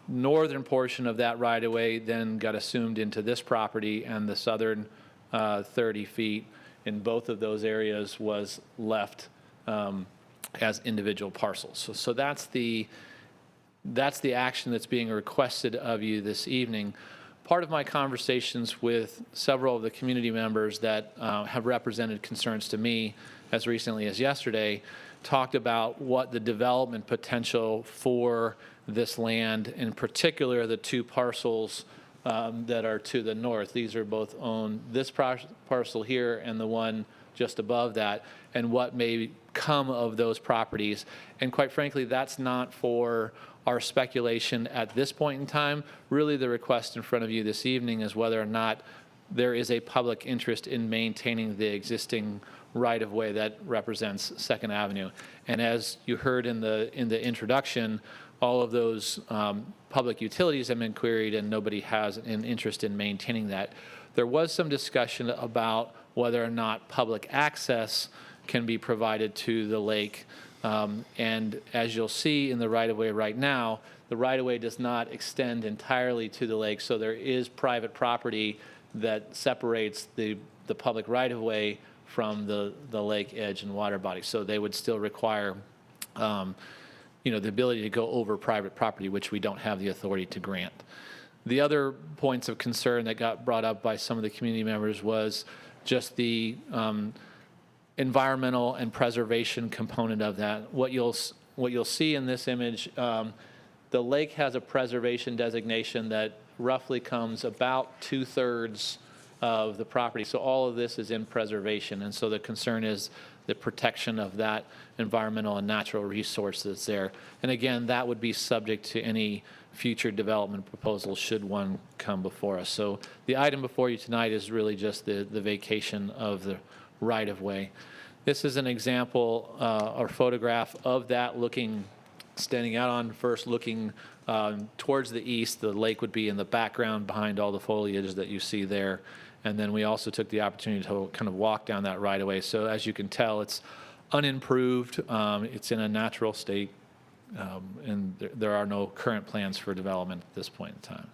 northern portion of that right-of-way then got assumed into this property, and the southern 30 feet in both of those areas was left as individual parcels. So that's the action that's being requested of you this evening. Part of my conversations with several of the community members that have represented concerns to me as recently as yesterday talked about what the development potential for this land, in particular the 2 parcels that are to the north. These are both owned, this parcel here and the one just above that, and what may come of those properties. And quite frankly, that's not for our speculation at this point in time. Really, the request in front of you this evening is whether or not there is a public interest in maintaining the existing right-of-way that represents 2nd Avenue. And as you heard in the introduction, all of those public utilities have been queried, and nobody has an interest in maintaining that. There was some discussion about whether or not public access can be provided to the lake. And as you'll see in the right-of-way right now, the right-of-way does not extend entirely to the lake, so there is private property that separates the public right-of-way from the lake edge and water body. So they would still require, the ability to go over private property, which we don't have the authority to grant. The other points of concern that got brought up by some of the community members was just the environmental and preservation component of that. What you'll see in this image, the lake has a preservation designation that roughly comes about 2/3 of the property. So all of this is in preservation, and so the concern is the protection of that environmental and natural resources there. And again, that would be subject to any future development proposals should one come before us. So the item before you tonight is really just the vacation of the right-of-way. This is an example or photograph of that standing out on first, looking towards the east. The lake would be in the background behind all the foliage that you see there. And then we also took the opportunity to kind of walk down that right-of-way. So as you can tell, it's unimproved. It's in a natural state. And there are no current plans for development at this point in time.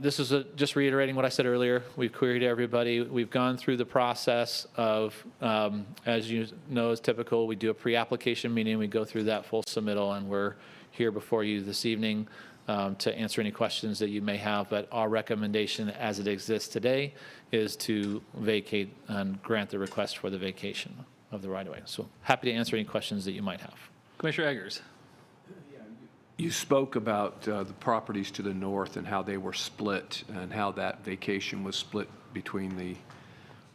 This is just reiterating what I said earlier. We've queried everybody. We've gone through the process of, as you know, is typical, we do a pre-application meeting. We go through that full submittal, and we're here before you this evening to answer any questions that you may have. But our recommendation as it exists today is to vacate and grant the request for the vacation of the right-of-way. So happy to answer any questions that you might have.
Commissioner Eggers.
You spoke about the properties to the north and how they were split and how that vacation was split between the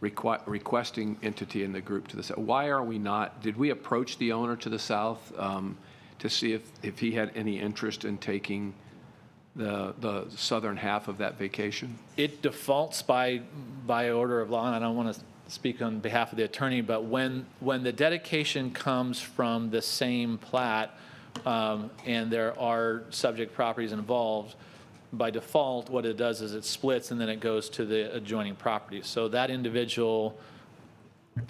requesting entity and the group to the south. Why are we not, did we approach the owner to the south to see if he had any interest in taking the southern half of that vacation?
It defaults by order of law, and I don't want to speak on behalf of the attorney, but when the dedication comes from the same plat and there are subject properties involved, by default, what it does is it splits and then it goes to the adjoining property. So that individual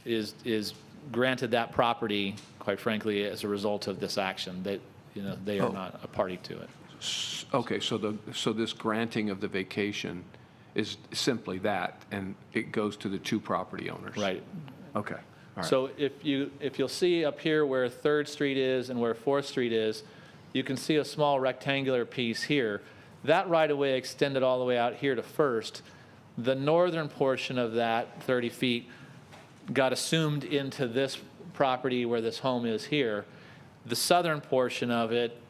is granted that property, quite frankly, as a result of this action. That they are not a party to it.
Okay, so this granting of the vacation is simply that, and it goes to the two property owners.
Right.
Okay. All right.
So if you'll see up here where 3rd Street is and where 4th Street is, you can see a small rectangular piece here. That right-of-way extended all the way out here to 1st. The northern portion of that 30 feet got assumed into this property where this home is here. The southern portion of it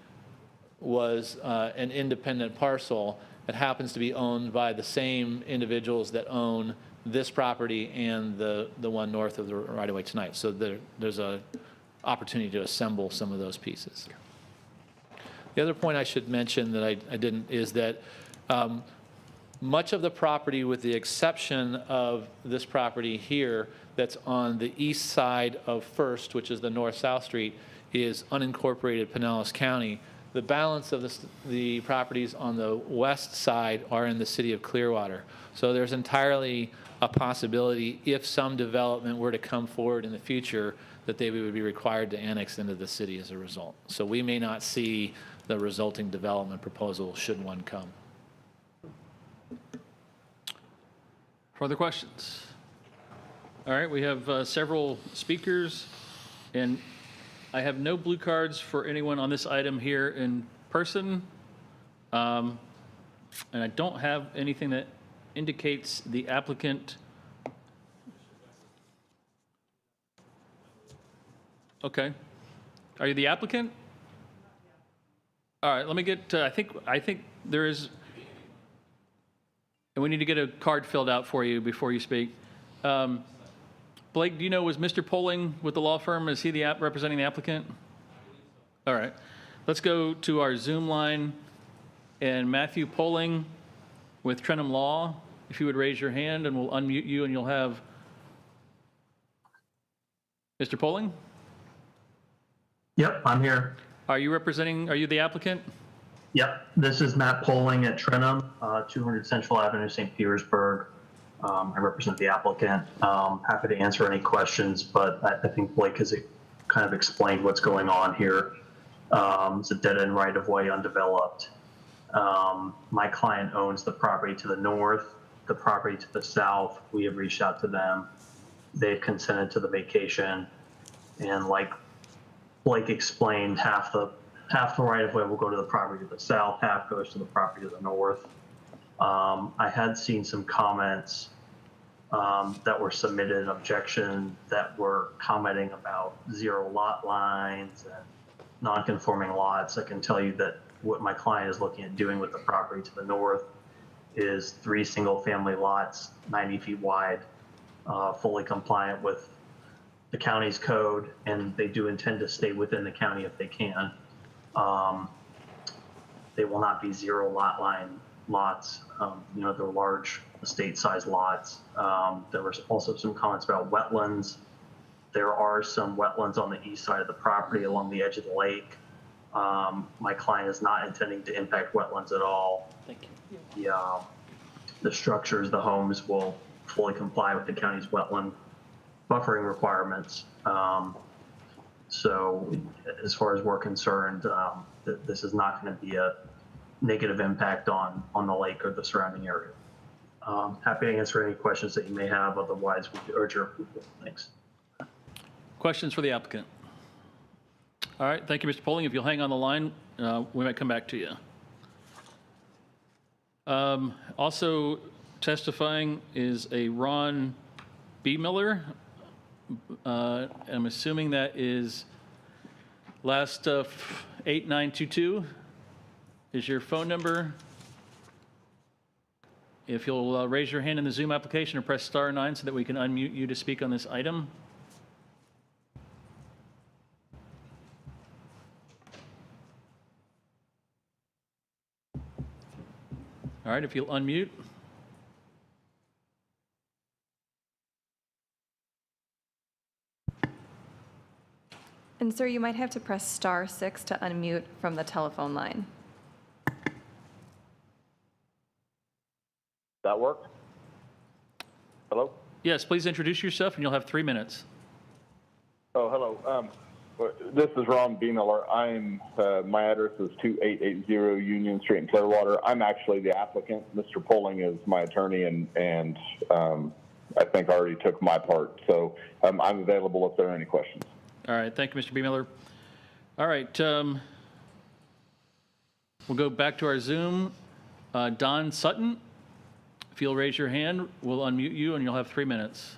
was an independent parcel that happens to be owned by the same individuals that own this property and the one north of the right-of-way tonight. So there's an opportunity to assemble some of those pieces. The other point I should mention that I didn't is that much of the property, with the exception of this property here that's on the east side of 1st, which is the north-south street, is unincorporated Pinellas County. The balance of the properties on the west side are in the city of Clearwater. So there's entirely a possibility, if some development were to come forward in the future, that they would be required to annex into the city as a result. So we may not see the resulting development proposal should one come.
Further questions? All right, we have several speakers, and I have no blue cards for anyone on this item here in person, and I don't have anything that indicates the applicant. Okay. Are you the applicant? All right, let me get, I think there is, and we need to get a card filled out for you before you speak. Blake, do you know, was Mr. Poling with the law firm? Is he representing the applicant? All right. Let's go to our Zoom line. And Matthew Poling with Trenum Law, if you would raise your hand, and we'll unmute you, and you'll have Mr. Poling?
Yep, I'm here.
Are you the applicant?
Yep, this is Matt Poling at Trenum, 200 Central Avenue, St. Petersburg. I represent the applicant. Happy to answer any questions, but I think Blake has kind of explained what's going on here. It's a dead-end right-of-way, undeveloped. My client owns the property to the north, the property to the south. We have reached out to them. They've consented to the vacation. And like Blake explained, half the right-of-way will go to the property to the south, half goes to the property to the north. I had seen some comments that were submitted, objection that were commenting about zero lot lines and non-conforming lots. I can tell you that what my client is looking at doing with the property to the north is 3 single-family lots, 90 feet wide, fully compliant with the county's code, and they do intend to stay within the county if they can. They will not be zero lot line lots. They're large estate-sized lots. There was also some comments about wetlands. There are some wetlands on the east side of the property along the edge of the lake. My client is not intending to impact wetlands at all.
Thank you.
The structures, the homes will fully comply with the county's wetland buffering requirements. So as far as we're concerned, this is not going to be a negative impact on the lake or the surrounding area. Happy to answer any questions that you may have. Otherwise, we urge your approval. Thanks.
Questions for the applicant? All right, thank you, Mr. Poling. If you'll hang on the line, we might come back to you. Also testifying is a Ron B. Miller. I'm assuming that is last 8922 is your phone number. If you'll raise your hand in the Zoom application or press *9 so that we can unmute you to speak on this item. All right, if you'll unmute.
And sir, you might have to press *6 to unmute from the telephone line.
That work? Hello?
Yes, please introduce yourself and you'll have 3 minutes.
Oh, hello. This is Ron B. Miller. My address is 2880 Union Street in Clearwater. I'm actually the applicant. Mr. Poling is my attorney, and I think I already took my part. So I'm available if there are any questions.
All right, thank you, Mr. B. Miller. All right, we'll go back to our Zoom. Don Sutton, if you'll raise your hand, we'll unmute you and you'll have 3 minutes.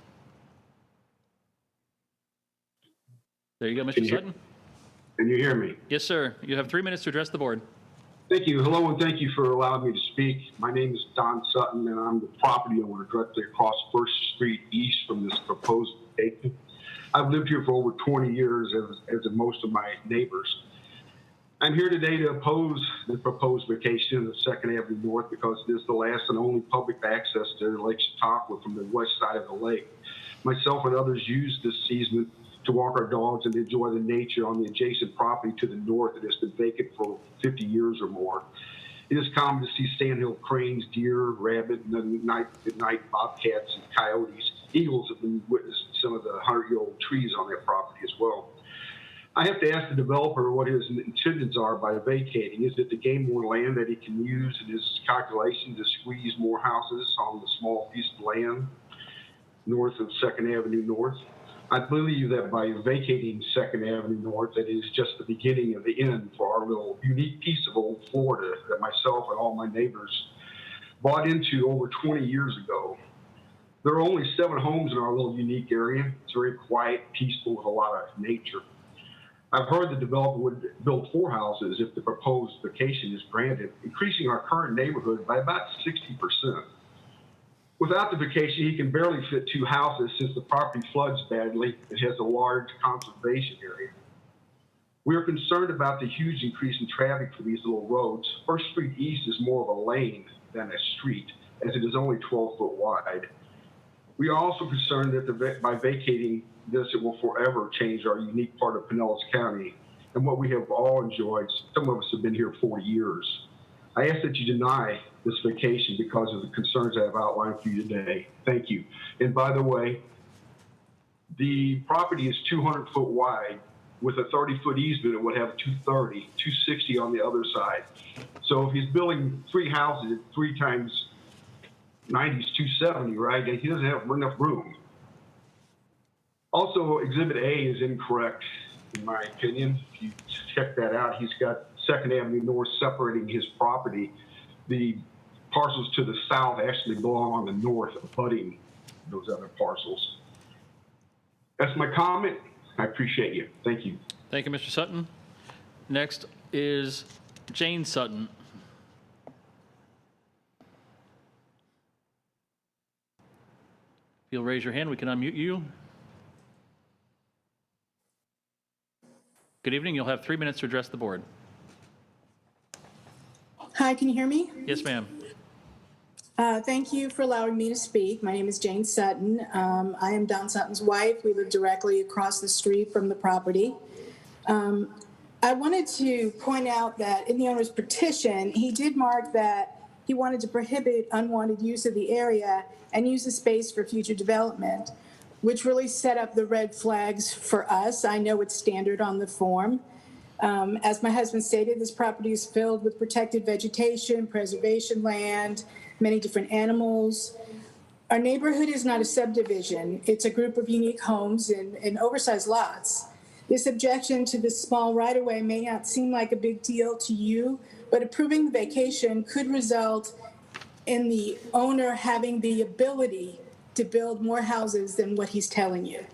There you go, Mr. Sutton.
Can you hear me?
Yes, sir. You have 3 minutes to address the board.
Thank you. Hello, and thank you for allowing me to speak. My name is Don Sutton, and I'm the property owner directly across 1st Street East from this proposed vacation. I've lived here for over 20 years, as have most of my neighbors. I'm here today to oppose the proposed vacation of 2nd Avenue North because it is the last and only public access to Lake Chautauqua from the west side of the lake. Myself and others use this easement to walk our dogs and enjoy the nature on the adjacent property to the north that has been vacant for 50 years or more. It is common to see sandhill cranes, deer, rabbit, and at night bobcats and coyotes. Eagles have been witnessed in some of the 100-year-old trees on that property as well. I have to ask the developer what his intentions are by vacating. Is it to gain more land that he can use in his calculation to squeeze more houses on the small piece of land north of 2nd Avenue North? I believe that by vacating 2nd Avenue North, that is just the beginning of the end for our little unique piece of old Florida that myself and all my neighbors bought into over 20 years ago. There are only 7 homes in our little unique area. It's very quiet, peaceful, with a lot of nature. I've heard the developer would build 4 houses if the proposed vacation is granted, increasing our current neighborhood by about 60%. Without the vacation, he can barely fit 2 houses since the property floods badly and has a large conservation area. We are concerned about the huge increase in traffic for these little roads. 1st Street East is more of a lane than a street, as it is only 12 foot wide. We are also concerned that by vacating this, it will forever change our unique part of Pinellas County and what we have all enjoyed. Some of us have been here 40 years. I ask that you deny this vacation because of the concerns I have outlined for you today. Thank you. And by the way, the property is 200 foot wide. With a 30-foot easement, it would have 230, 260 on the other side. So if he's building 3 houses, 3 times 90 is 270, right? And he doesn't have enough room. Also, Exhibit A is incorrect, in my opinion. If you check that out, he's got 2nd Avenue North separating his property. The parcels to the south actually belong on the north, abutting those other parcels. That's my comment. I appreciate you. Thank you.
Thank you, Mr. Sutton. Next is Jane Sutton. If you'll raise your hand, we can unmute you. Good evening. You'll have 3 minutes to address the board.
Hi, can you hear me?
Yes, ma'am.
Thank you for allowing me to speak. My name is Jane Sutton. I am Don Sutton's wife. We live directly across the street from the property. I wanted to point out that in the owner's petition, he did mark that he wanted to prohibit unwanted use of the area and use the space for future development, which really set up the red flags for us. I know it's standard on the form. As my husband stated, this property is filled with protected vegetation, preservation land, many different animals. Our neighborhood is not a subdivision. It's a group of unique homes in oversized lots. This objection to this small right-of-way may not seem like a big deal to you, but approving the vacation could result in the owner having the ability to build more houses than what he's telling you.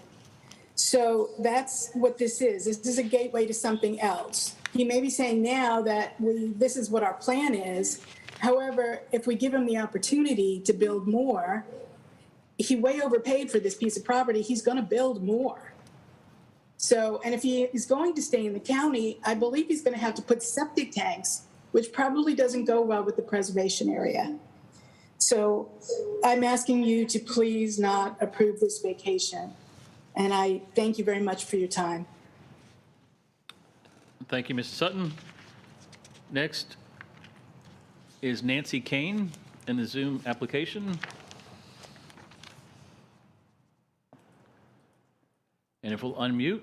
So that's what this is. This is a gateway to something else. He may be saying now that this is what our plan is. However, if we give him the opportunity to build more, he way overpaid for this piece of property. He's going to build more. So, and if he is going to stay in the county, I believe he's going to have to put septic tanks, which probably doesn't go well with the preservation area. So I'm asking you to please not approve this vacation. And I thank you very much for your time.
Thank you, Mrs. Sutton. Next is Nancy Kane in the Zoom application. And if we'll unmute.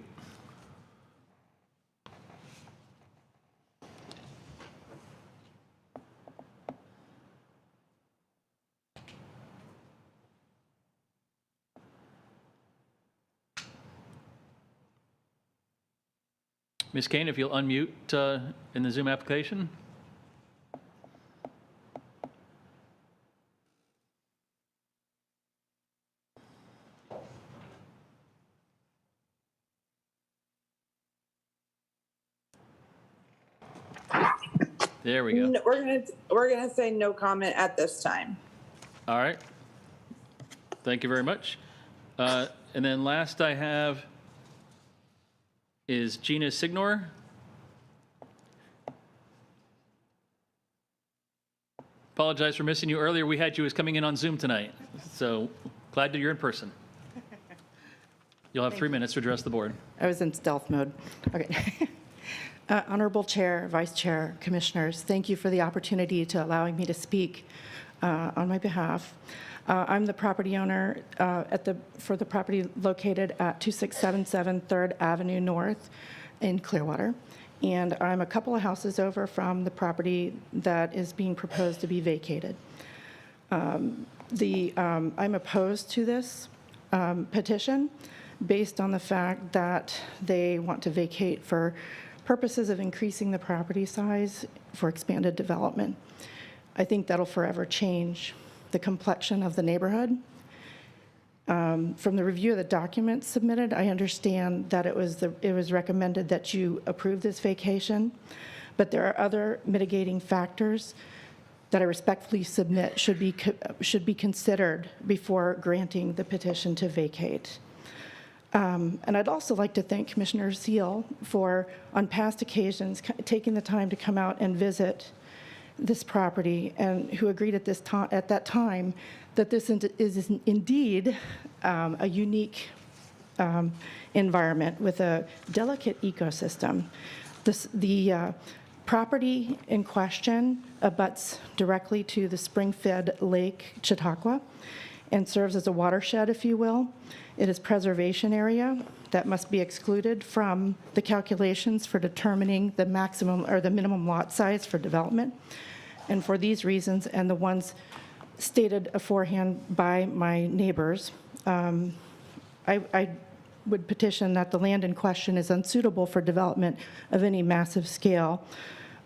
Ms. Kane, if you'll unmute in the Zoom application. There we go.
We're gonna say no comment at this time.
All right. Thank you very much. And then last I have is Gina Signor. Apologize for missing you earlier. We had you as coming in on Zoom tonight. So glad that you're in person. You'll have 3 minutes to address the board.
I was in stealth mode. Okay. Honorable Chair, Vice Chair, Commissioners, thank you for the opportunity to allowing me to speak on my behalf. I'm the property owner for the property located at 2677 3rd Avenue North in Clearwater. And I'm a couple of houses over from the property that is being proposed to be vacated. I'm opposed to this petition based on the fact that they want to vacate for purposes of increasing the property size for expanded development. I think that'll forever change the complexion of the neighborhood. From the review of the documents submitted, I understand that it was recommended that you approve this vacation, but there are other mitigating factors that I respectfully submit should be considered before granting the petition to vacate. And I'd also like to thank Commissioner Seal for, on past occasions, taking the time to come out and visit this property, and who agreed at that time that this is indeed a unique environment with a delicate ecosystem. The property in question abuts directly to the spring-fed Lake Chautauqua and serves as a watershed, if you will. It is preservation area that must be excluded from the calculations for determining the maximum or the minimum lot size for development. And for these reasons and the ones stated aforehand by my neighbors, I would petition that the land in question is unsuitable for development of any massive scale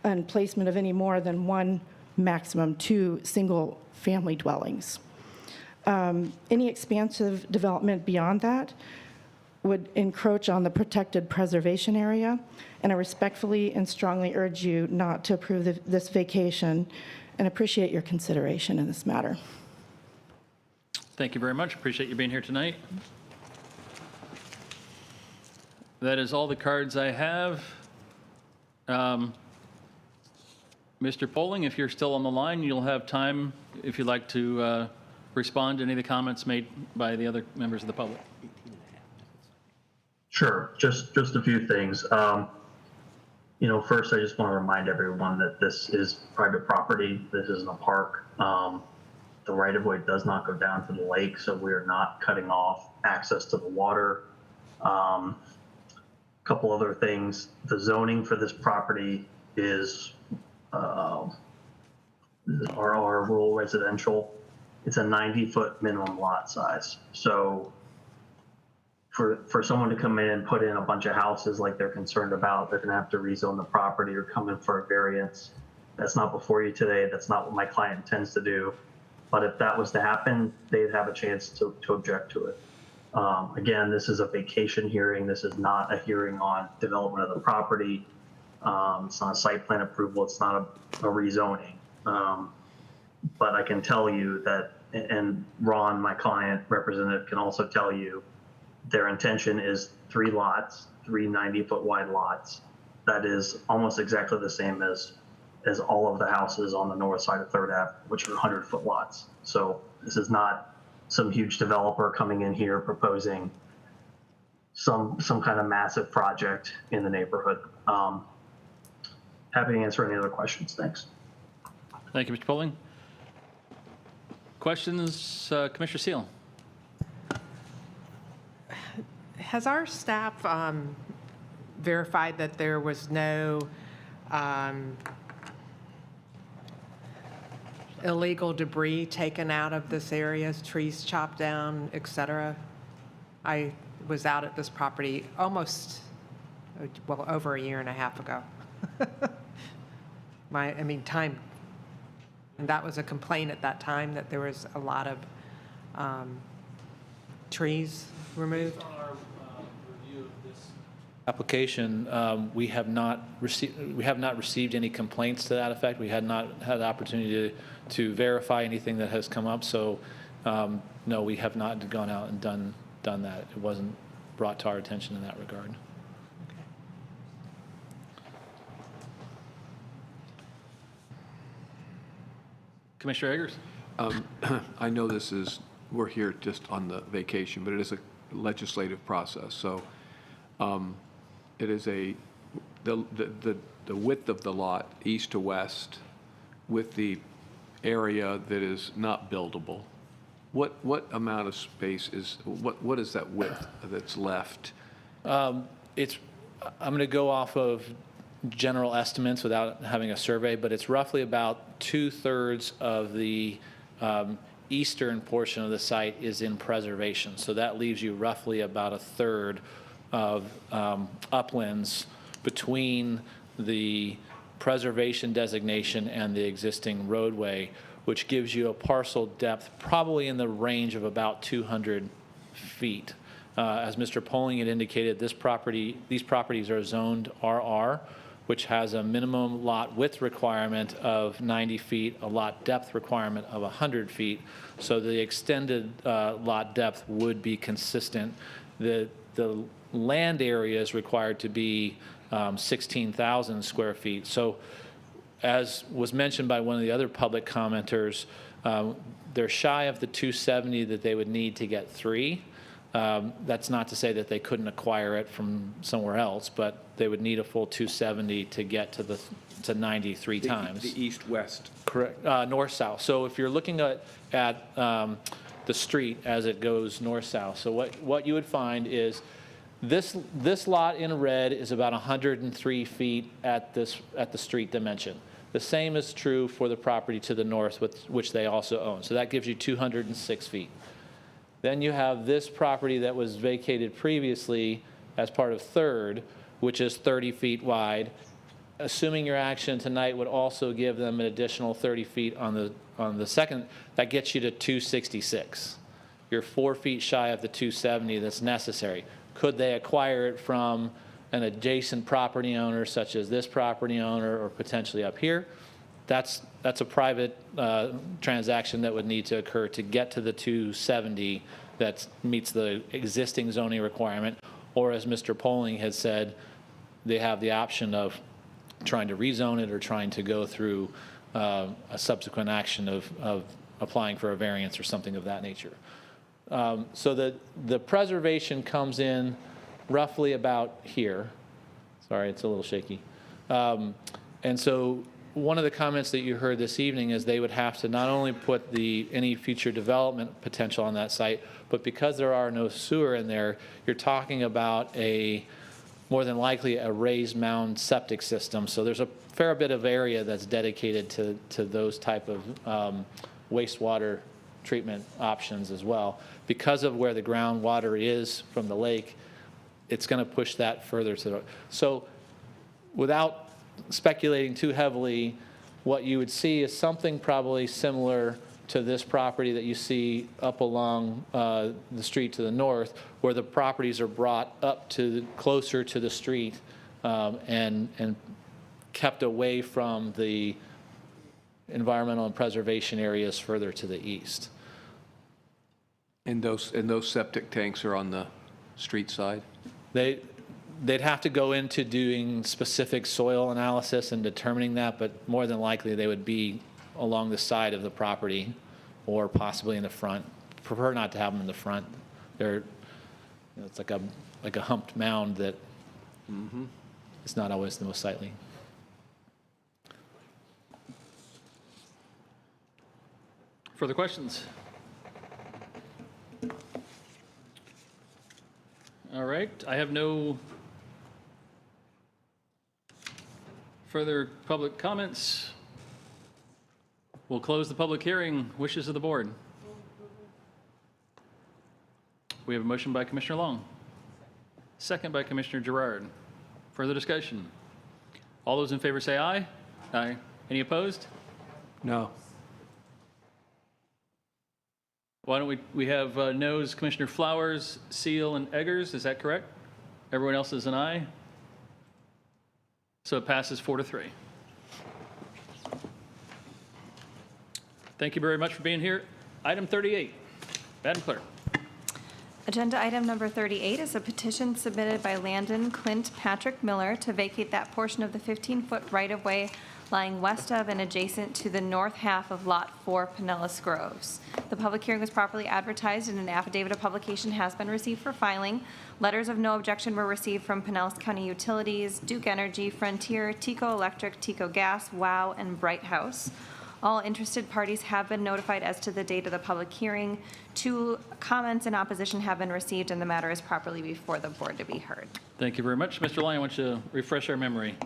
and placement of any more than one, maximum 2 single-family dwellings. Any expansive development beyond that would encroach on the protected preservation area, and I respectfully and strongly urge you not to approve this vacation and appreciate your consideration in this matter.
Thank you very much. Appreciate you being here tonight. That is all the cards I have. Mr. Poling, if you're still on the line, you'll have time if you'd like to respond to any of the comments made by the other members of the public.
Sure, just a few things. First, I just want to remind everyone that this is private property. This isn't a park. The right-of-way does not go down to the lake, so we're not cutting off access to the water. Couple other things. The zoning for this property is RR, rural residential. It's a 90-foot minimum lot size. So for someone to come in and put in a bunch of houses like they're concerned about, they're going to have to rezone the property or come in for a variance. That's not before you today. That's not what my client intends to do. But if that was to happen, they'd have a chance to object to it. Again, this is a vacation hearing. This is not a hearing on development of the property. It's not a site plan approval. It's not a rezoning. But I can tell you that, and Ron, my client representative, can also tell you, their intention is 3 lots, 3 90-foot wide lots. That is almost exactly the same as all of the houses on the north side of 3rd Ave, which are 100-foot lots. So this is not some huge developer coming in here proposing some kind of massive project in the neighborhood. Happy to answer any other questions. Thanks.
Thank you, Mr. Poling. Questions, Commissioner Seal?
Has our staff verified that there was no illegal debris taken out of this area, trees chopped down, et cetera? I was out at this property almost, well, over a year and a half ago. Time. And that was a complaint at that time that there was a lot of trees removed.
On our review of this application, we have not received any complaints to that effect. We had not had the opportunity to verify anything that has come up. So no, we have not gone out and done that. It wasn't brought to our attention in that regard.
Commissioner Eggers?
I know we're here just on the vacation, but it is a legislative process. So it is the width of the lot, east to west, with the area that is not buildable. What amount of space what is that width that's left?
I'm going to go off of general estimates without having a survey, but it's roughly about 2/3 of the eastern portion of the site is in preservation. So that leaves you roughly about 1/3 of uplands between the preservation designation and the existing roadway, which gives you a parcel depth probably in the range of about 200 feet. As Mr. Poling had indicated, these properties are zoned RR, which has a minimum lot width requirement of 90 feet, a lot depth requirement of 100 feet. So the extended lot depth would be consistent. The land area is required to be 16,000 square feet. So as was mentioned by one of the other public commenters, they're shy of the 270 that they would need to get 3. That's not to say that they couldn't acquire it from somewhere else, but they would need a full 270 to get to 93 times.
The east-west.
Correct. North-south. So if you're looking at the street as it goes north-south, so what you would find is this lot in red is about 103 feet at the street dimension. The same is true for the property to the north, which they also own. So that gives you 206 feet. Then you have this property that was vacated previously as part of Third, which is 30 feet wide. Assuming your action tonight would also give them an additional 30 feet on the second, that gets you to 266. You're 4 feet shy of the 270 that's necessary. Could they acquire it from an adjacent property owner, such as this property owner, or potentially up here? That's a private transaction that would need to occur to get to the 270 that meets the existing zoning requirement. Or as Mr. Poling has said, they have the option of trying to rezone it or trying to go through a subsequent action of applying for a variance or something of that nature. So the preservation comes in roughly about here. Sorry, it's a little shaky. And so one of the comments that you heard this evening is they would have to not only put any future development potential on that site, but because there are no sewer in there, you're talking about more than likely a raised mound septic system. So there's a fair bit of area that's dedicated to those type of wastewater treatment options as well. Because of where the groundwater is from the lake, it's going to push that further to the. So without speculating too heavily, what you would see is something probably similar to this property that you see up along the street to the north, where the properties are brought up to closer to the street and kept away from the environmental and preservation areas further to the east.
And those septic tanks are on the street side?
They'd have to go into doing specific soil analysis and determining that, but more than likely they would be along the side of the property or possibly in the front. Prefer not to have them in the front. It's like a humped mound that is not always the most sightly.
Further questions? All right, I have no further public comments. We'll close the public hearing. Wishes of the board. We have a motion by Commissioner Long. Second by Commissioner Gerard. Further discussion? All those in favor say aye. Aye. Any opposed?
No.
Why don't we have noes, Commissioner Flowers, Seal, and Eggers, is that correct? Everyone else is an aye. So it passes 4-3. Thank you very much for being here. Item 38, Madam Clerk.
Agenda item number 38 is a petition submitted by Landon Clint Patrick Miller to vacate that portion of the 15-foot right-of-way lying west of and adjacent to the north half of Lot 4, Pinellas Groves. The public hearing was properly advertised and an affidavit of publication has been received for filing. Letters of no objection were received from Pinellas County Utilities, Duke Energy, Frontier, Tico Electric, Tico Gas, WOW, and Bright House. All interested parties have been notified as to the date of the public hearing. 2 comments in opposition have been received, and the matter is properly before the board to be heard.
Thank you very much. Mr. Lyon, why don't you refresh our memory?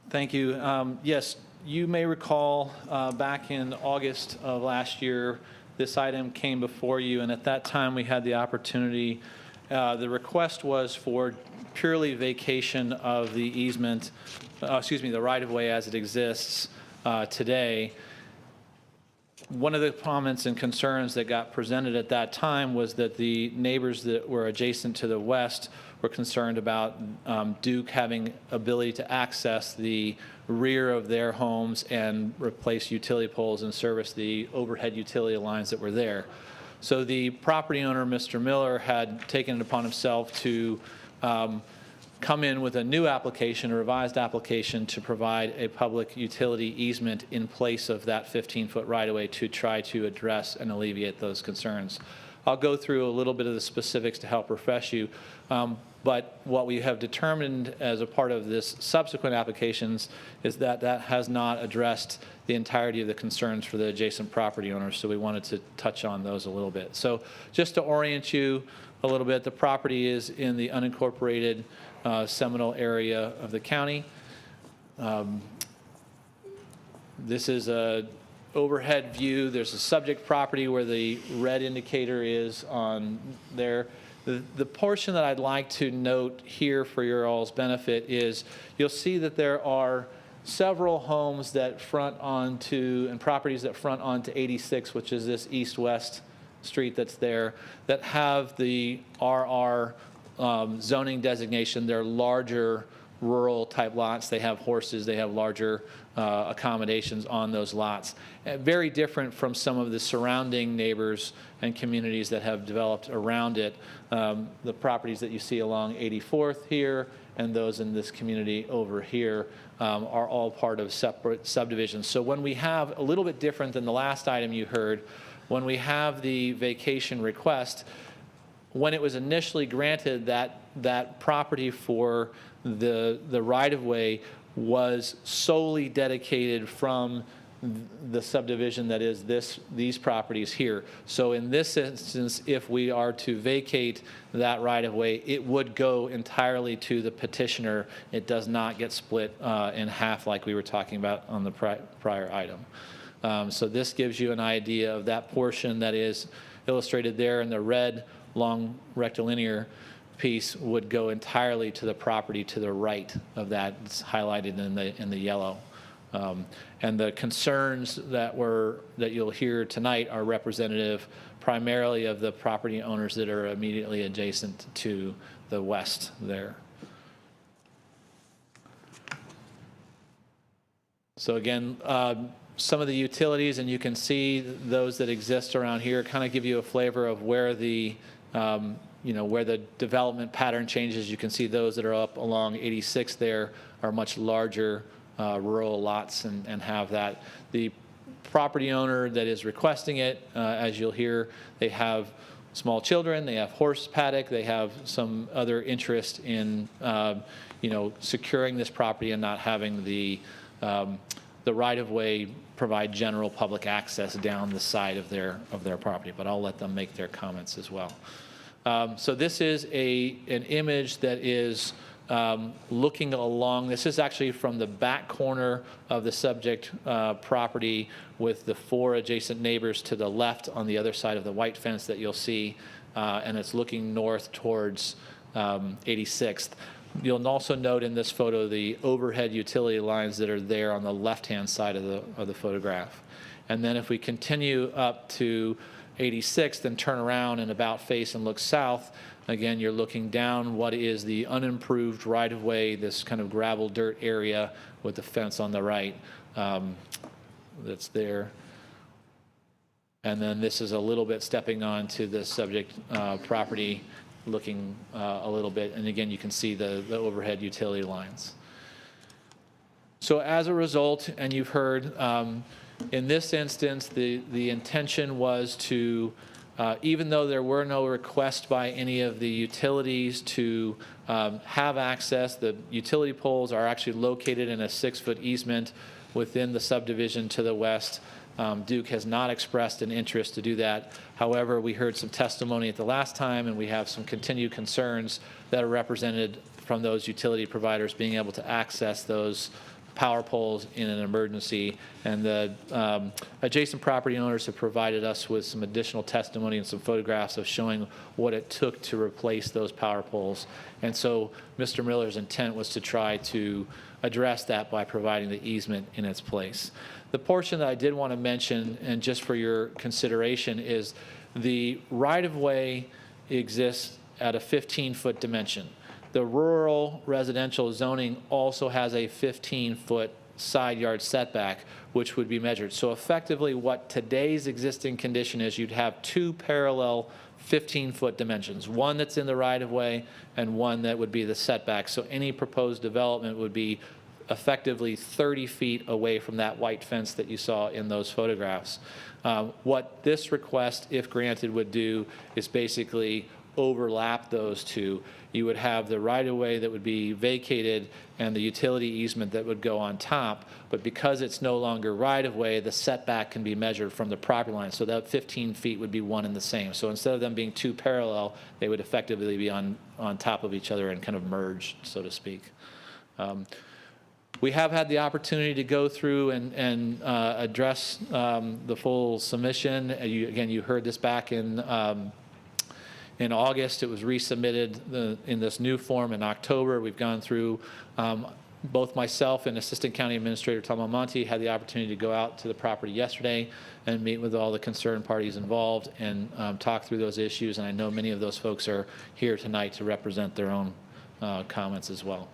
Thank you. Yes, you may recall back in August of last year, this item came before you, and at that time we had the opportunity. The request was for purely vacation of the easement, the right-of-way as it exists today. One of the comments and concerns that got presented at that time was that the neighbors that were adjacent to the west were concerned about Duke having ability to access the rear of their homes and replace utility poles and service the overhead utility lines that were there. So the property owner, Mr. Miller, had taken it upon himself to come in with a new application, a revised application, to provide a public utility easement in place of that 15-foot right-of-way to try to address and alleviate those concerns. I'll go through a little bit of the specifics to help refresh you, but what we have determined as a part of this subsequent applications is that that has not addressed the entirety of the concerns for the adjacent property owners, so we wanted to touch on those a little bit. So just to orient you a little bit, the property is in the unincorporated Seminole area of the county. This is a overhead view. There's a subject property where the red indicator is on there. The portion that I'd like to note here for your all's benefit is you'll see that there are several homes that front onto, and properties that front onto 86, which is this east-west street that's there, that have the RR zoning designation. They're larger rural type lots. They have horses, they have larger accommodations on those lots. Very different from some of the surrounding neighbors and communities that have developed around it. The properties that you see along 84th here and those in this community over here are all part of separate subdivisions. So when we have, a little bit different than the last item you heard, when we have the vacation request, when it was initially granted, that property for the right-of-way was solely dedicated from the subdivision that is these properties here. So in this instance, if we are to vacate that right-of-way, it would go entirely to the petitioner. It does not get split in half like we were talking about on the prior item. So this gives you an idea of that portion that is illustrated there in the red long rectilinear piece would go entirely to the property to the right of that. It's highlighted in the yellow. And the concerns that you'll hear tonight are representative primarily of the property owners that are immediately adjacent to the west there. So again, some of the utilities, and you can see those that exist around here, kind of give you a flavor of where the where the development pattern changes. You can see those that are up along 86 there are much larger rural lots and have that. The property owner that is requesting it, as you'll hear, they have small children, they have horse paddock, they have some other interest in securing this property and not having the right-of-way provide general public access down the side of their property. But I'll let them make their comments as well. So this is an image that is looking along. This is actually from the back corner of the subject property with the 4 adjacent neighbors to the left on the other side of the white fence that you'll see, and it's looking north towards 86th. You'll also note in this photo the overhead utility lines that are there on the left-hand side of the photograph. And then if we continue up to 86th and turn around and about face and look south, again, you're looking down what is the unimproved right-of-way, this kind of gravel dirt area with the fence on the right that's there. And then this is a little bit stepping onto the subject property, looking a little bit. And again, you can see the overhead utility lines. So as a result, and you've heard, in this instance, the intention was to, even though there were no requests by any of the utilities to have access, the utility poles are actually located in a 6-foot easement within the subdivision to the west. Duke has not expressed an interest to do that. However, we heard some testimony at the last time, and we have some continued concerns that are represented from those utility providers being able to access those power poles in an emergency. And the adjacent property owners have provided us with some additional testimony and some photographs of showing what it took to replace those power poles. And so Mr. Miller's intent was to try to address that by providing the easement in its place. The portion that I did want to mention, and just for your consideration, is the right-of-way exists at a 15-foot dimension. The rural residential zoning also has a 15-foot side yard setback, which would be measured. So effectively what today's existing condition is, you'd have 2 parallel 15-foot dimensions, one that's in the right-of-way and one that would be the setback. So any proposed development would be effectively 30 feet away from that white fence that you saw in those photographs. What this request, if granted, would do is basically overlap those two. You would have the right-of-way that would be vacated and the utility easement that would go on top, but because it's no longer right-of-way, the setback can be measured from the property line, so that 15 feet would be one and the same. So instead of them being two parallel, they would effectively be on top of each other and kind of merged, so to speak. We have had the opportunity to go through and address the full submission. Again, you heard this back in August. It was resubmitted in this new form in October. We've gone through, both myself and Assistant County Administrator Tom Almonte had the opportunity to go out to the property yesterday and meet with all the concerned parties involved and talk through those issues. And I know many of those folks are here tonight to represent their own comments as well.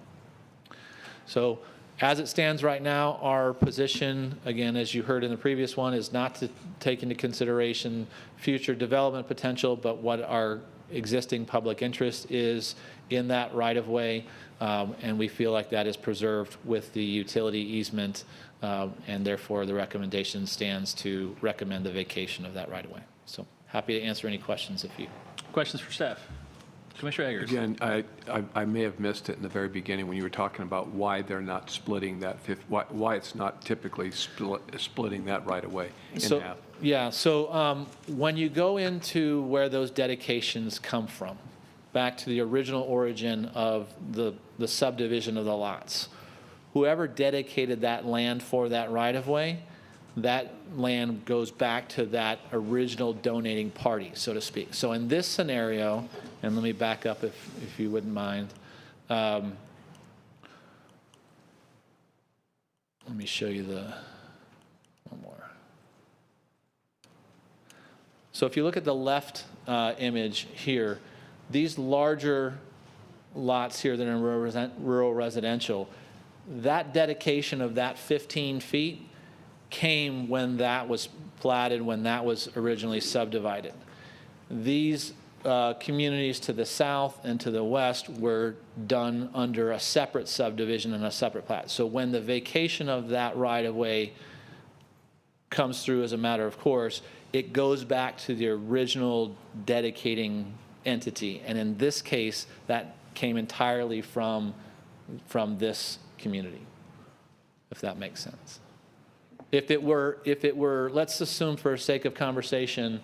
So as it stands right now, our position, again, as you heard in the previous one, is not to take into consideration future development potential, but what our existing public interest is in that right-of-way, and we feel like that is preserved with the utility easement, and therefore the recommendation stands to recommend the vacation of that right-of-way. So happy to answer any questions if you.
Questions for staff? Commissioner Eggers.
Again, I may have missed it in the very beginning when you were talking about why they're not splitting that, why it's not typically splitting that right away in half.
Yeah, so when you go into where those dedications come from, back to the original origin of the subdivision of the lots, whoever dedicated that land for that right-of-way, that land goes back to that original donating party, so to speak. So in this scenario, and let me back up if you wouldn't mind. Let me show you one more. So if you look at the left image here, these larger lots here that are in rural residential, that dedication of that 15 feet came when that was platted, when that was originally subdivided. These communities to the south and to the west were done under a separate subdivision and a separate plat. So when the vacation of that right-of-way comes through as a matter of course, it goes back to the original dedicating entity. And in this case, that came entirely from this community, if that makes sense. If it were, let's assume for sake of conversation,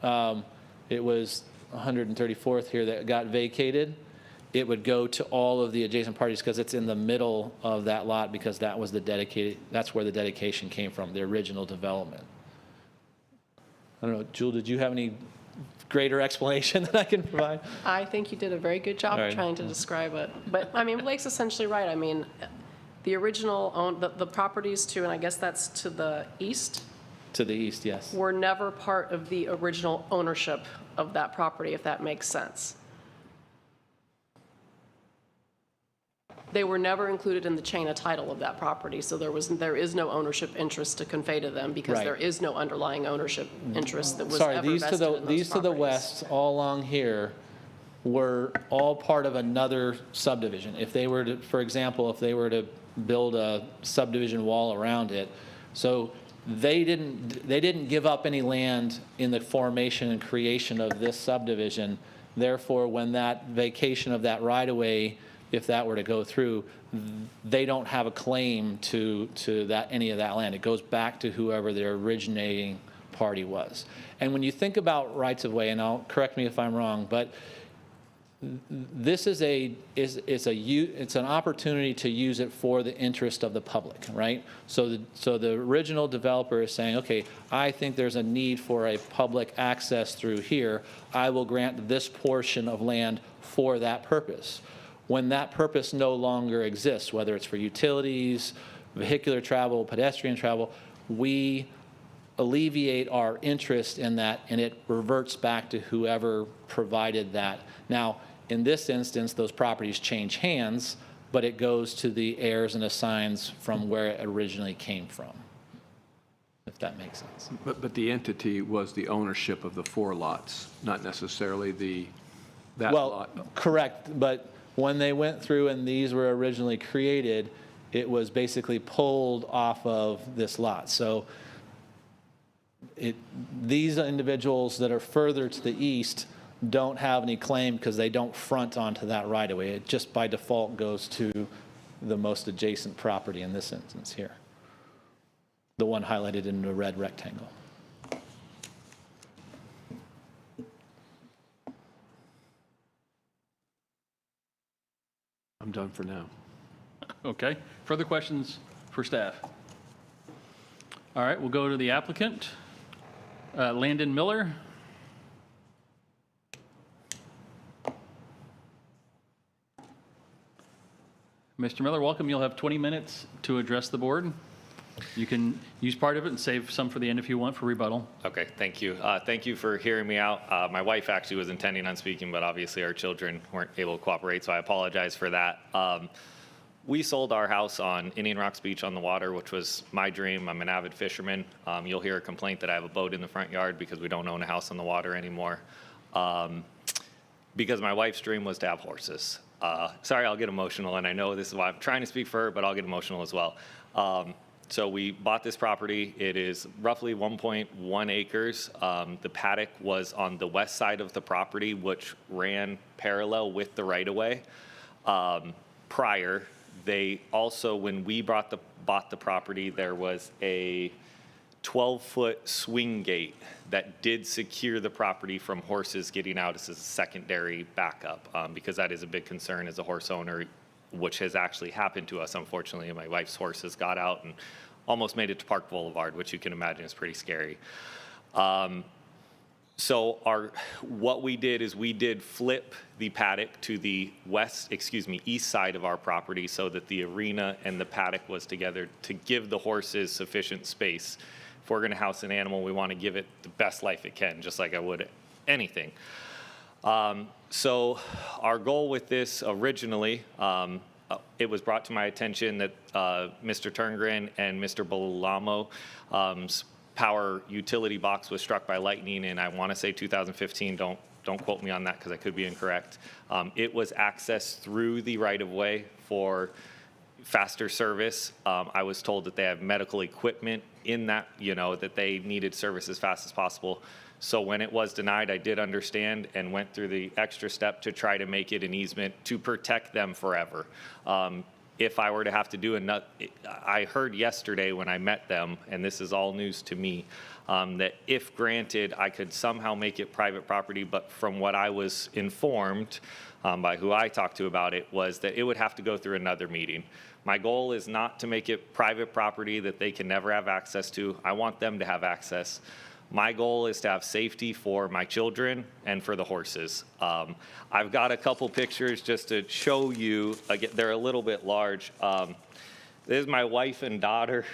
it was 134th here that got vacated, it would go to all of the adjacent parties because it's in the middle of that lot because that was that's where the dedication came from, the original development. I don't know, Jewel, did you have any greater explanation that I can provide?
I think you did a very good job of trying to describe it. But I mean, Blake's essentially right. I mean, the original the properties to, and I guess that's to the east?
To the east, yes.
Were never part of the original ownership of that property, if that makes sense. They were never included in the chain of title of that property, so there is no ownership interest to convey to them because there is no underlying ownership interest that was ever vested in those
these to the
properties.
west, all along here, were all part of another subdivision. If they were to, for example, if they were to build a subdivision wall around it, so they didn't give up any land in the formation and creation of this subdivision. Therefore, when that vacation of that right-of-way, if that were to go through, they don't have a claim to any of that land. It goes back to whoever their originating party was. And when you think about rights-of-way, and correct me if I'm wrong, but this is it's an opportunity to use it for the interest of the public, right? So the original developer is saying, okay, I think there's a need for a public access through here. I will grant this portion of land for that purpose. When that purpose no longer exists, whether it's for utilities, vehicular travel, pedestrian travel, we alleviate our interest in that, and it reverts back to whoever provided that. Now, in this instance, those properties change hands, but it goes to the heirs and assigns from where it originally came from, if that makes sense.
But the entity was the ownership of the 4 lots, not necessarily that lot.
Well, correct, but when they went through and these were originally created, it was basically pulled off of this lot. So these individuals that are further to the east don't have any claim because they don't front onto that right of way. It just by default goes to the most adjacent property in this instance here, the one highlighted in the red rectangle.
I'm done for now.
Okay. Further questions for staff? All right, we'll go to the applicant, Landon Miller. Mr. Miller, welcome. You'll have 20 minutes to address the board. You can use part of it and save some for the end if you want for rebuttal.
Okay, thank you. Thank you for hearing me out. My wife actually was intending on speaking, but obviously our children weren't able to cooperate, so I apologize for that. We sold our house on Indian Rocks Beach on the water, which was my dream. I'm an avid fisherman. You'll hear a complaint that I have a boat in the front yard because we don't own a house on the water anymore. Because my wife's dream was to have horses. Sorry, I'll get emotional, and I know this is why I'm trying to speak for her, but I'll get emotional as well. So we bought this property. It is roughly 1.1 acres. The paddock was on the west side of the property, which ran parallel with the right-of-way. Prior, they also, when we bought the property, there was a 12-foot swing gate that did secure the property from horses getting out as a secondary backup, because that is a big concern as a horse owner, which has actually happened to us, unfortunately. My wife's horses got out and almost made it to Park Boulevard, which you can imagine is pretty scary. So what we did is we did flip the paddock to the east side of our property so that the arena and the paddock was together to give the horses sufficient space. If we're going to house an animal, we want to give it the best life it can, just like I would anything. So our goal with this originally, it was brought to my attention that Mr. Turngren and Mr. Balamo's power utility box was struck by lightning, and I want to say 2015. Don't quote me on that because I could be incorrect. It was accessed through the right-of-way for faster service. I was told that they have medical equipment in that, that they needed service as fast as possible. So when it was denied, I did understand and went through the extra step to try to make it an easement to protect them forever. If I were to have to do another, I heard yesterday when I met them, and this is all news to me, that if granted, I could somehow make it private property, but from what I was informed by who I talked to about it, was that it would have to go through another meeting. My goal is not to make it private property that they can never have access to. I want them to have access. My goal is to have safety for my children and for the horses. I've got a couple pictures just to show you. Again, they're a little bit large. This is my wife and daughter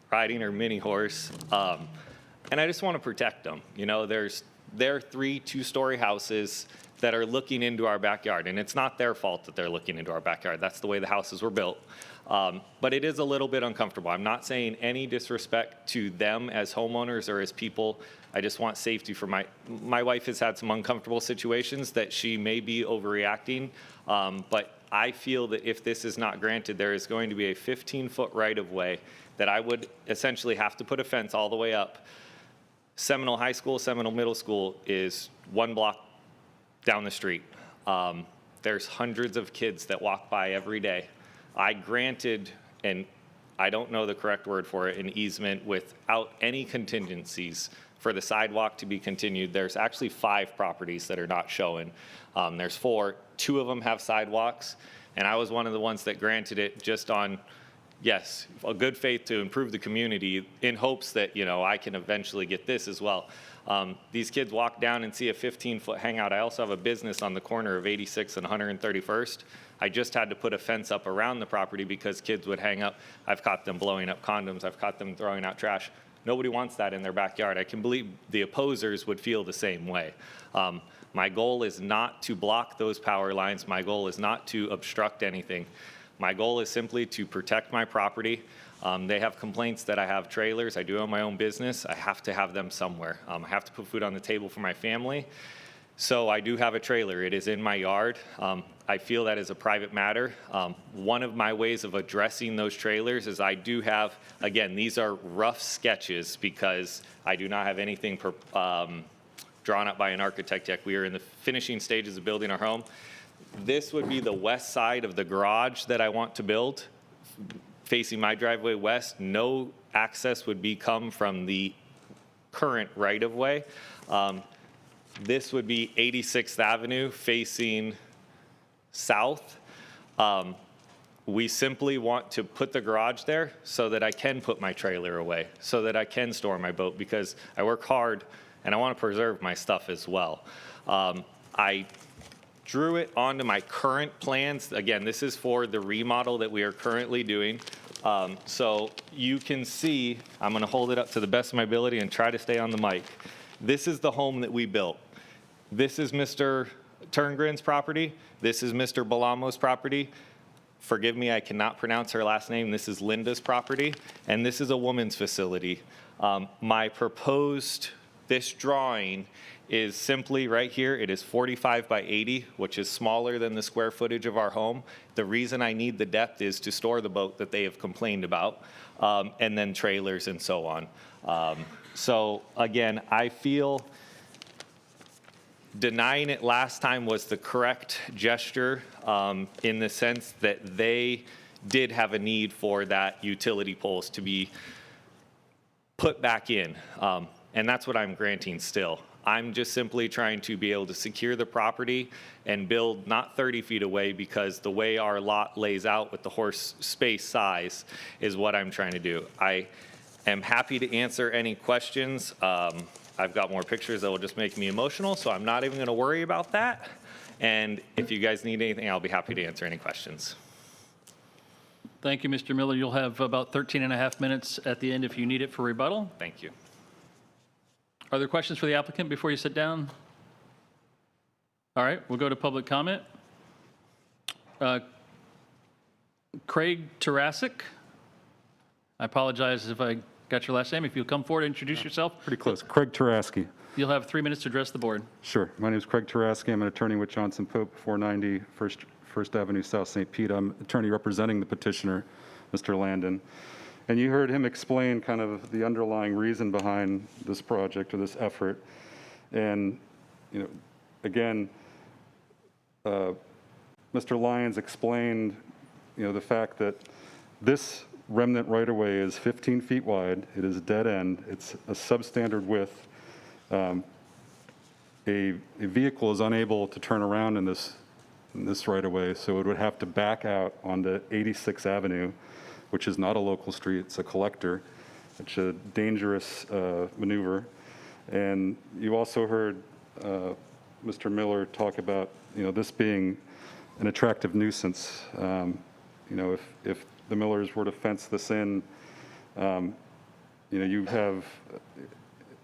riding her mini horse. And I just want to protect them. There are 3 two-story houses that are looking into our backyard. And it's not their fault that they're looking into our backyard. That's the way the houses were built. But it is a little bit uncomfortable. I'm not saying any disrespect to them as homeowners or as people. I just want safety for my wife has had some uncomfortable situations that she may be overreacting. But I feel that if this is not granted, there is going to be a 15-foot right-of-way that I would essentially have to put a fence all the way up. Seminole High School, Seminole Middle School is 1 block down the street. There's hundreds of kids that walk by every day. I granted, and I don't know the correct word for it, an easement without any contingencies for the sidewalk to be continued. There's actually 5 properties that are not showing. There's 4. 2 of them have sidewalks, and I was one of the ones that granted it just on, yes, a good faith to improve the community in hopes that, I can eventually get this as well. These kids walk down and see a 15-foot hangout. I also have a business on the corner of 86th and 131st. I just had to put a fence up around the property because kids would hang up. I've caught them blowing up condoms. I've caught them throwing out trash. Nobody wants that in their backyard. I can believe the opposers would feel the same way. My goal is not to block those power lines. My goal is not to obstruct anything. My goal is simply to protect my property. They have complaints that I have trailers. I do own my own business. I have to have them somewhere. I have to put food on the table for my family. So I do have a trailer. It is in my yard. I feel that is a private matter. One of my ways of addressing those trailers is I do have, again, these are rough sketches because I do not have anything drawn up by an architect yet. We are in the finishing stages of building our home. This would be the west side of the garage that I want to build, facing my driveway west. No access would come from the current right-of-way. This would be 86th Avenue facing south. We simply want to put the garage there so that I can put my trailer away, so that I can store my boat, because I work hard and I want to preserve my stuff as well. I drew it onto my current plans. Again, this is for the remodel that we are currently doing. So you can see, I'm going to hold it up to the best of my ability and try to stay on the mic. This is the home that we built. This is Mr. Turngren's property. This is Mr. Balamo's property. Forgive me, I cannot pronounce her last name. This is Linda's property, and this is a woman's facility. My proposed, this drawing is simply right here. It is 45 by 80, which is smaller than the square footage of our home. The reason I need the depth is to store the boat that they have complained about, and then trailers and so on. So again, I feel denying it last time was the correct gesture, in the sense that they did have a need for that utility poles to be put back in. And that's what I'm granting still. I'm just simply trying to be able to secure the property and build not 30 feet away, because the way our lot lays out with the horse space size is what I'm trying to do. I am happy to answer any questions. I've got more pictures that will just make me emotional, so I'm not even going to worry about that. And if you guys need anything, I'll be happy to answer any questions.
Thank you, Mr. Miller. You'll have about 13 and a half minutes at the end if you need it for rebuttal.
Thank you.
Are there questions for the applicant before you sit down? All right, we'll go to public comment. Craig Tarasic. I apologize if I got your last name. If you'll come forward and introduce yourself.
Pretty close. Craig Tarasky.
You'll have 3 minutes to address the board.
Sure. My name is Craig Tarasky. I'm an attorney with Johnson Pope, 490 First Avenue, South St. Pete. I'm attorney representing the petitioner, Mr. Landon. And you heard him explain kind of the underlying reason behind this project or this effort. And, you know, again, Mr. Lyons explained, you know, the fact that this remnant right-of-way is 15 feet wide. It is dead end. It's a substandard width. A vehicle is unable to turn around in this right-of-way, so it would have to back out onto 86th Avenue, which is not a local street. It's a collector. It's a dangerous maneuver. And you also heard Mr. Miller talk about, you know, this being an attractive nuisance. You know, if the Millers were to fence this in, you know, you have,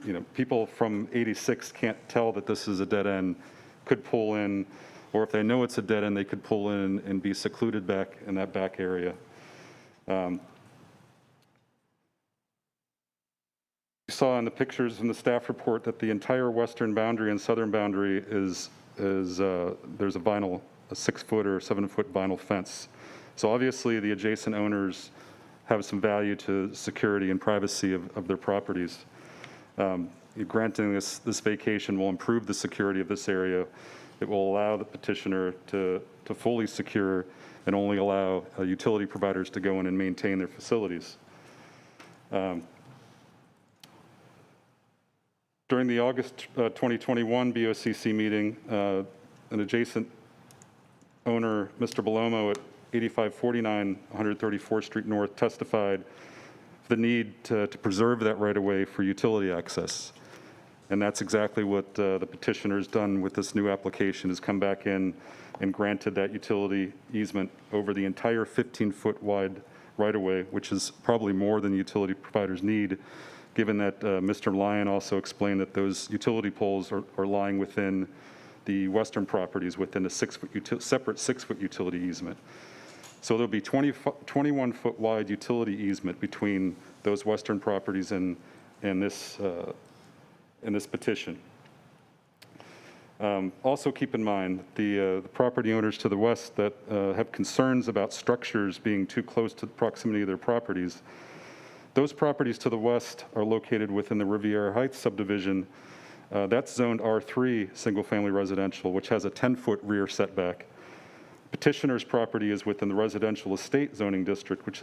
you know, people from 86 can't tell that this is a dead end, could pull in, or if they know it's a dead end, they could pull in and be secluded back in that back area. You saw in the pictures in the staff report that the entire western boundary and southern boundary is there's a 6-foot or 7-foot vinyl fence. So obviously the adjacent owners have some value to security and privacy of their properties. Granting this vacation will improve the security of this area. It will allow the petitioner to fully secure and only allow utility providers to go in and maintain their facilities. During the August 2021 BOCC meeting, an adjacent owner, Mr. Balomo at 8549 134th Street North, testified the need to preserve that right-of-way for utility access. And that's exactly what the petitioner's done with this new application, is come back in and granted that utility easement over the entire 15-foot wide right-of-way, which is probably more than utility providers need, given that Mr. Lyon also explained that those utility poles are lying within the western properties within a separate 6-foot utility easement. So there'll be 21-foot wide utility easement between those western properties and this petition. Also keep in mind the property owners to the west that have concerns about structures being too close to the proximity of their properties. Those properties to the west are located within the Riviera Heights subdivision. That's zoned R3 single-family residential, which has a 10-foot rear setback. Petitioner's property is within the residential estate zoning district, which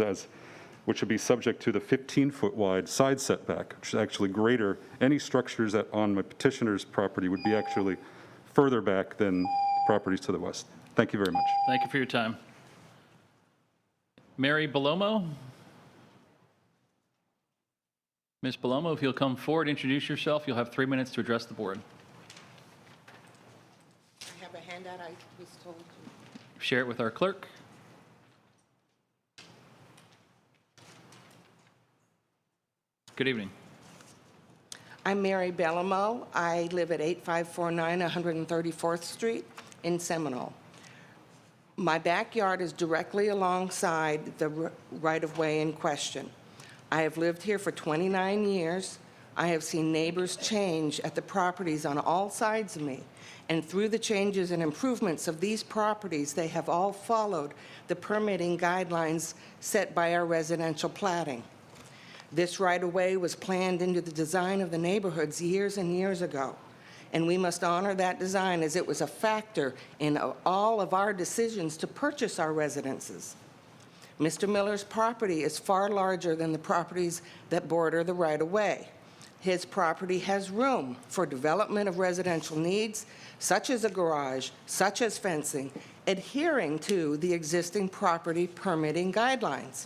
would be subject to the 15-foot wide side setback, which is actually greater. Any structures that on my petitioner's property would be actually further back than properties to the west. Thank you very much.
Thank you for your time. Mary Belomo. Ms. Belomo, if you'll come forward, introduce yourself. You'll have 3 minutes to address the board.
I have a handout I was told to.
Share it with our clerk. Good evening.
I'm Mary Bellamo. I live at 8549 134th Street in Seminole. My backyard is directly alongside the right-of-way in question. I have lived here for 29 years. I have seen neighbors change at the properties on all sides of me. And through the changes and improvements of these properties, they have all followed the permitting guidelines set by our residential platting. This right-of-way was planned into the design of the neighborhoods years and years ago, and we must honor that design as it was a factor in all of our decisions to purchase our residences. Mr. Miller's property is far larger than the properties that border the right-of-way. His property has room for development of residential needs, such as a garage, such as fencing, adhering to the existing property permitting guidelines.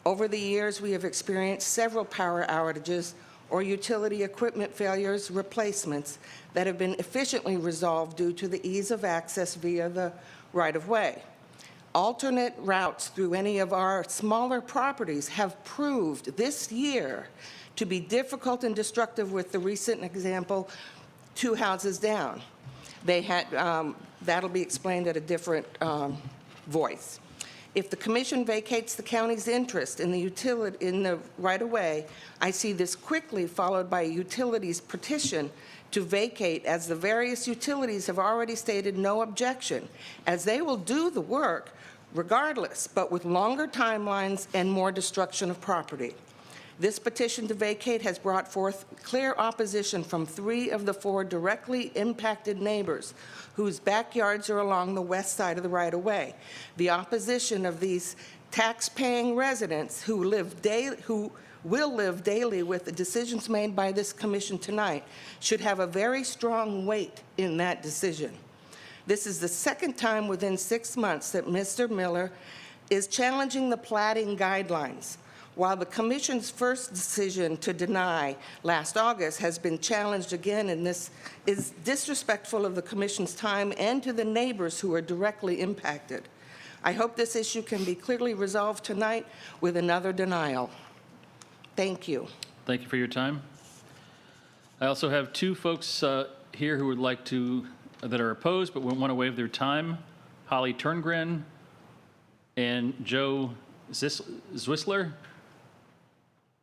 Over the years, we have experienced several power outages or utility equipment failures, replacements that have been efficiently resolved due to the ease of access via the right-of-way. Alternate routes through any of our smaller properties have proved this year to be difficult and destructive, with the recent example, 2 houses down. They had, that'll be explained at a different voice. If the commission vacates the county's interest in the right-of-way, I see this quickly followed by a utilities petition to vacate, as the various utilities have already stated no objection, as they will do the work regardless, but with longer timelines and more destruction of property. This petition to vacate has brought forth clear opposition from 3 of the 4 directly impacted neighbors whose backyards are along the west side of the right-of-way. The opposition of these tax-paying residents who will live daily with the decisions made by this commission tonight should have a very strong weight in that decision. This is the second time within 6 months that Mr. Miller is challenging the platting guidelines. While the commission's first decision to deny last August has been challenged again, and this is disrespectful of the commission's time and to the neighbors who are directly impacted. I hope this issue can be clearly resolved tonight with another denial. Thank you.
Thank you for your time. I also have 2 folks here who would like to, that are opposed but want to waive their time. Holly Turngren and Joe Zwisler.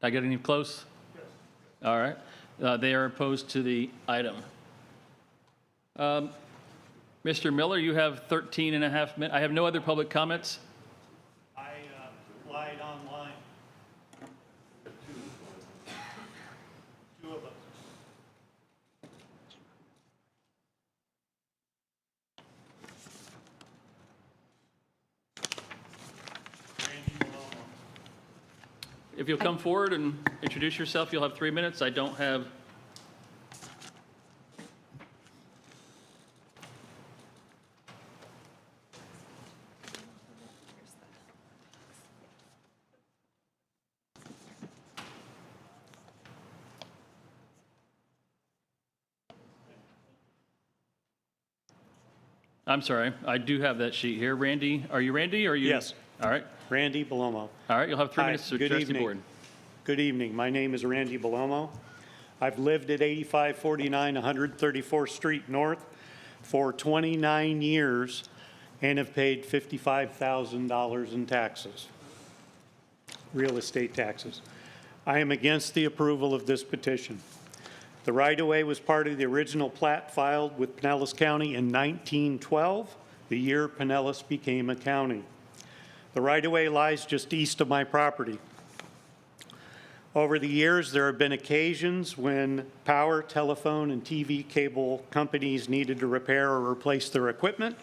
Did I get any close? Yes. All right. They are opposed to the item. Mr. Miller, you have 13 and a half minutes. I have no other public comments.
I applied online. 2 of us.
If you'll come forward and introduce yourself, you'll have 3 minutes. I don't have. I'm sorry, I do have that sheet here. Randy, are you Randy? Or are you?
Yes.
All right.
Randy Belomo.
All right, you'll have 3
Hi,
minutes to
good
address the
evening.
board.
Good evening. My name is Randy Belomo. I've lived at 8549 134th Street North for 29 years, and have paid $55,000 in taxes, real estate taxes. I am against the approval of this petition. The right-of-way was part of the original plat filed with Pinellas County in 1912, the year Pinellas became a county. The right-of-way lies just east of my property. Over the years, there have been occasions when power, telephone, and TV cable companies needed to repair or replace their equipment,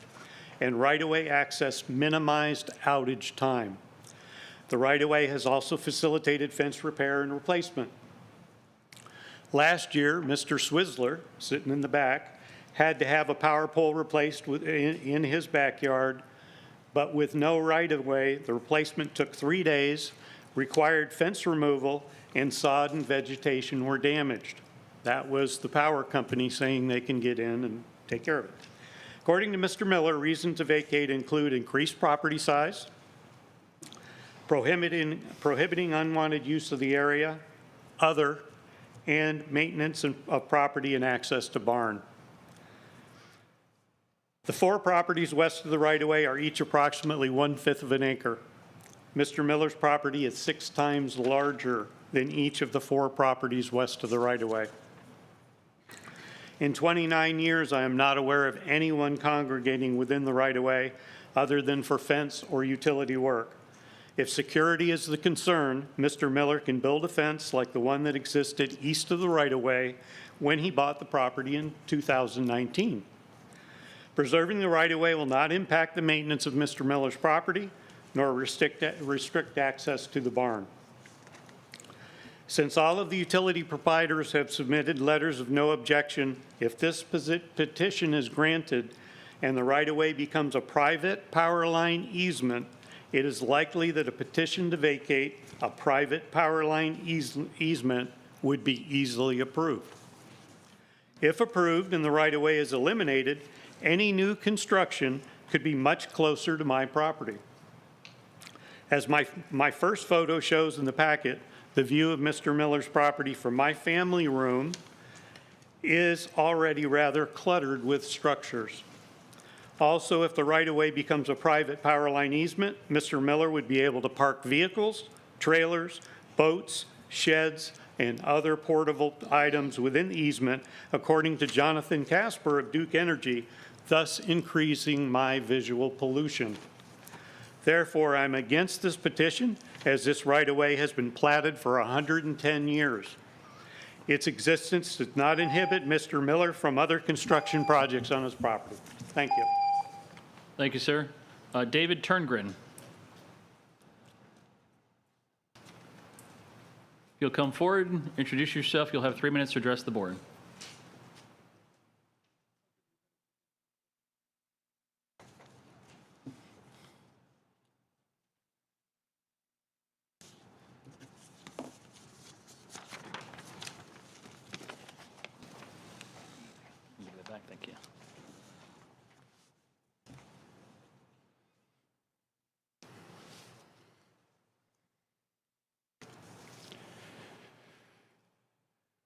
and right-of-way access minimized outage time. The right-of-way has also facilitated fence repair and replacement. Last year, Mr. Swizzler, sitting in the back, had to have a power pole replaced in his backyard, but with no right-of-way, the replacement took 3 days, required fence removal, and sod and vegetation were damaged. That was the power company saying they can get in and take care of it. According to Mr. Miller, reasons to vacate include increased property size, prohibiting unwanted use of the area, other, and maintenance of property and access to barn. The 4 properties west of the right-of-way are each approximately 1/5 of an acre. Mr. Miller's property is 6 times larger than each of the 4 properties west of the right-of-way. In 29 years, I am not aware of anyone congregating within the right-of-way other than for fence or utility work. If security is the concern, Mr. Miller can build a fence like the one that existed east of the right-of-way when he bought the property in 2019. Preserving the right-of-way will not impact the maintenance of Mr. Miller's property, nor restrict access to the barn. Since all of the utility providers have submitted letters of no objection, if this petition is granted and the right-of-way becomes a private power line easement, it is likely that a petition to vacate a private power line easement would be easily approved. If approved and the right-of-way is eliminated, any new construction could be much closer to my property. As my first photo shows in the packet, the view of Mr. Miller's property from my family room is already rather cluttered with structures. Also, if the right-of-way becomes a private power line easement, Mr. Miller would be able to park vehicles, trailers, boats, sheds, and other portable items within the easement, according to Jonathan Casper of Duke Energy, thus increasing my visual pollution. Therefore, I'm against this petition, as this right-of-way has been platted for 110 years. Its existence does not inhibit Mr. Miller from other construction projects on his property. Thank you.
Thank you, sir. David Turngren. If you'll come forward, introduce yourself. You'll have 3 minutes to address the board. Thank you.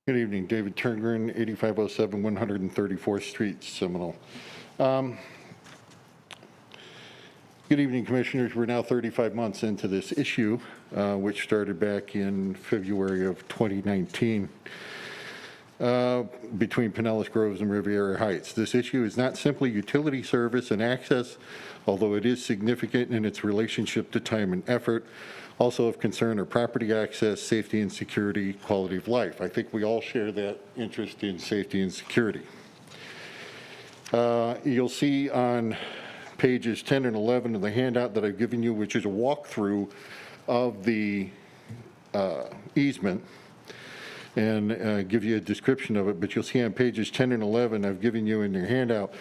Good evening, David Turngren, 8507 134th Street, Seminole. Good evening, Commissioners. We're now 35 months into this issue, which started back in February of 2019 between Pinellas Groves and Riviera Heights. This issue is not simply utility service and access, although it is significant in its relationship to time and effort. Also of concern are property access, safety and security, quality of life. I think we all share that interest in safety and security. You'll see on pages 10 and 11 of the handout that I've given you, which is a walkthrough of the easement, and give you a description of it. But you'll see on pages 10 and 11, I've given you in your handout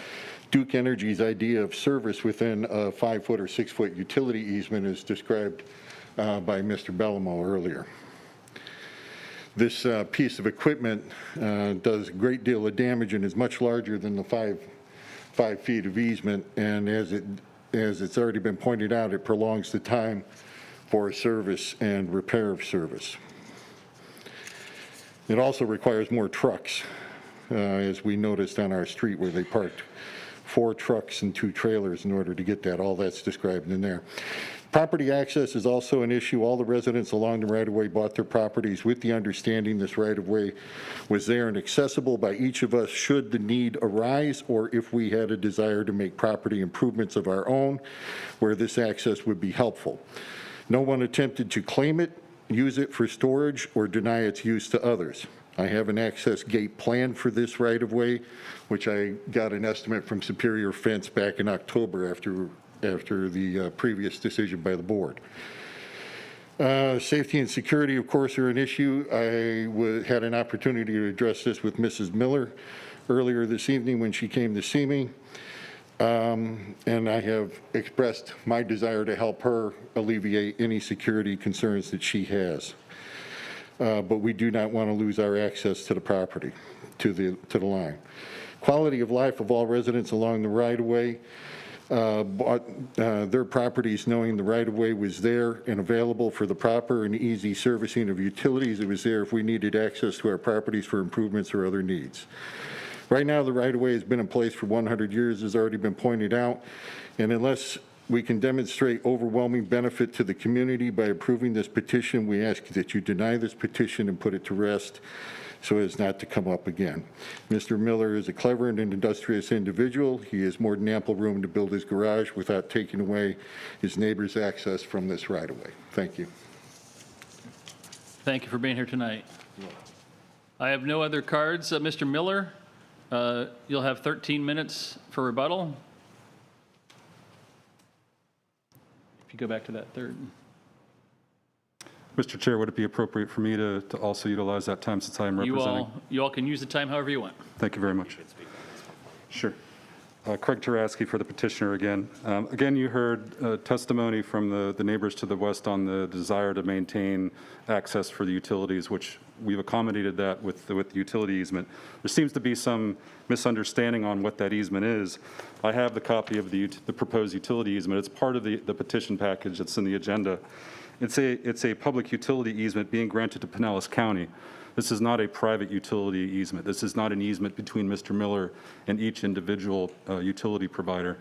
Duke Energy's idea of service within a 5-foot or 6-foot utility easement is described by Mr. Bellamo earlier. This piece of equipment does a great deal of damage and is much larger than the 5 feet of easement, and as it's already been pointed out, it prolongs the time for service and repair of service. It also requires more trucks, as we noticed on our street where they parked 4 trucks and 2 trailers in order to get that. All that's described in there. Property access is also an issue. All the residents along the right-of-way bought their properties with the understanding this right-of-way was there and accessible by each of us should the need arise, or if we had a desire to make property improvements of our own where this access would be helpful. No one attempted to claim it, use it for storage, or deny its use to others. I have an access gate plan for this right-of-way, which I got an estimate from Superior Fence back in October after the previous decision by the board. Safety and security, of course, are an issue. I had an opportunity to address this with Mrs. Miller earlier this evening when she came to see me. And I have expressed my desire to help her alleviate any security concerns that she has. But we do not want to lose our access to the property, to the line. Quality of life of all residents along the right-of-way bought their properties knowing the right-of-way was there and available for the proper and easy servicing of utilities. It was there if we needed access to our properties for improvements or other needs. Right now, the right-of-way has been in place for 100 years, as already been pointed out, and unless we can demonstrate overwhelming benefit to the community by approving this petition, we ask that you deny this petition and put it to rest so as not to come up again. Mr. Miller is a clever and industrious individual. He has more than ample room to build his garage without taking away his neighbor's access from this right-of-way. Thank you.
Thank you for being here tonight. I have no other cards. Mr. Miller, you'll have 13 minutes for rebuttal. If you go back to that third.
Mr. Chair, would it be appropriate for me to also utilize that time since I am representing?
You all can use the time however you want.
Thank you very much. Sure. Craig Taraski for the petitioner again. Again, you heard testimony from the neighbors to the west on the desire to maintain access for the utilities, which we've accommodated that with the utility easement. There seems to be some misunderstanding on what that easement is. I have the copy of the proposed utility easement. It's part of the petition package that's in the agenda. It's a public utility easement being granted to Pinellas County. This is not a private utility easement. This is not an easement between Mr. Miller and each individual utility provider.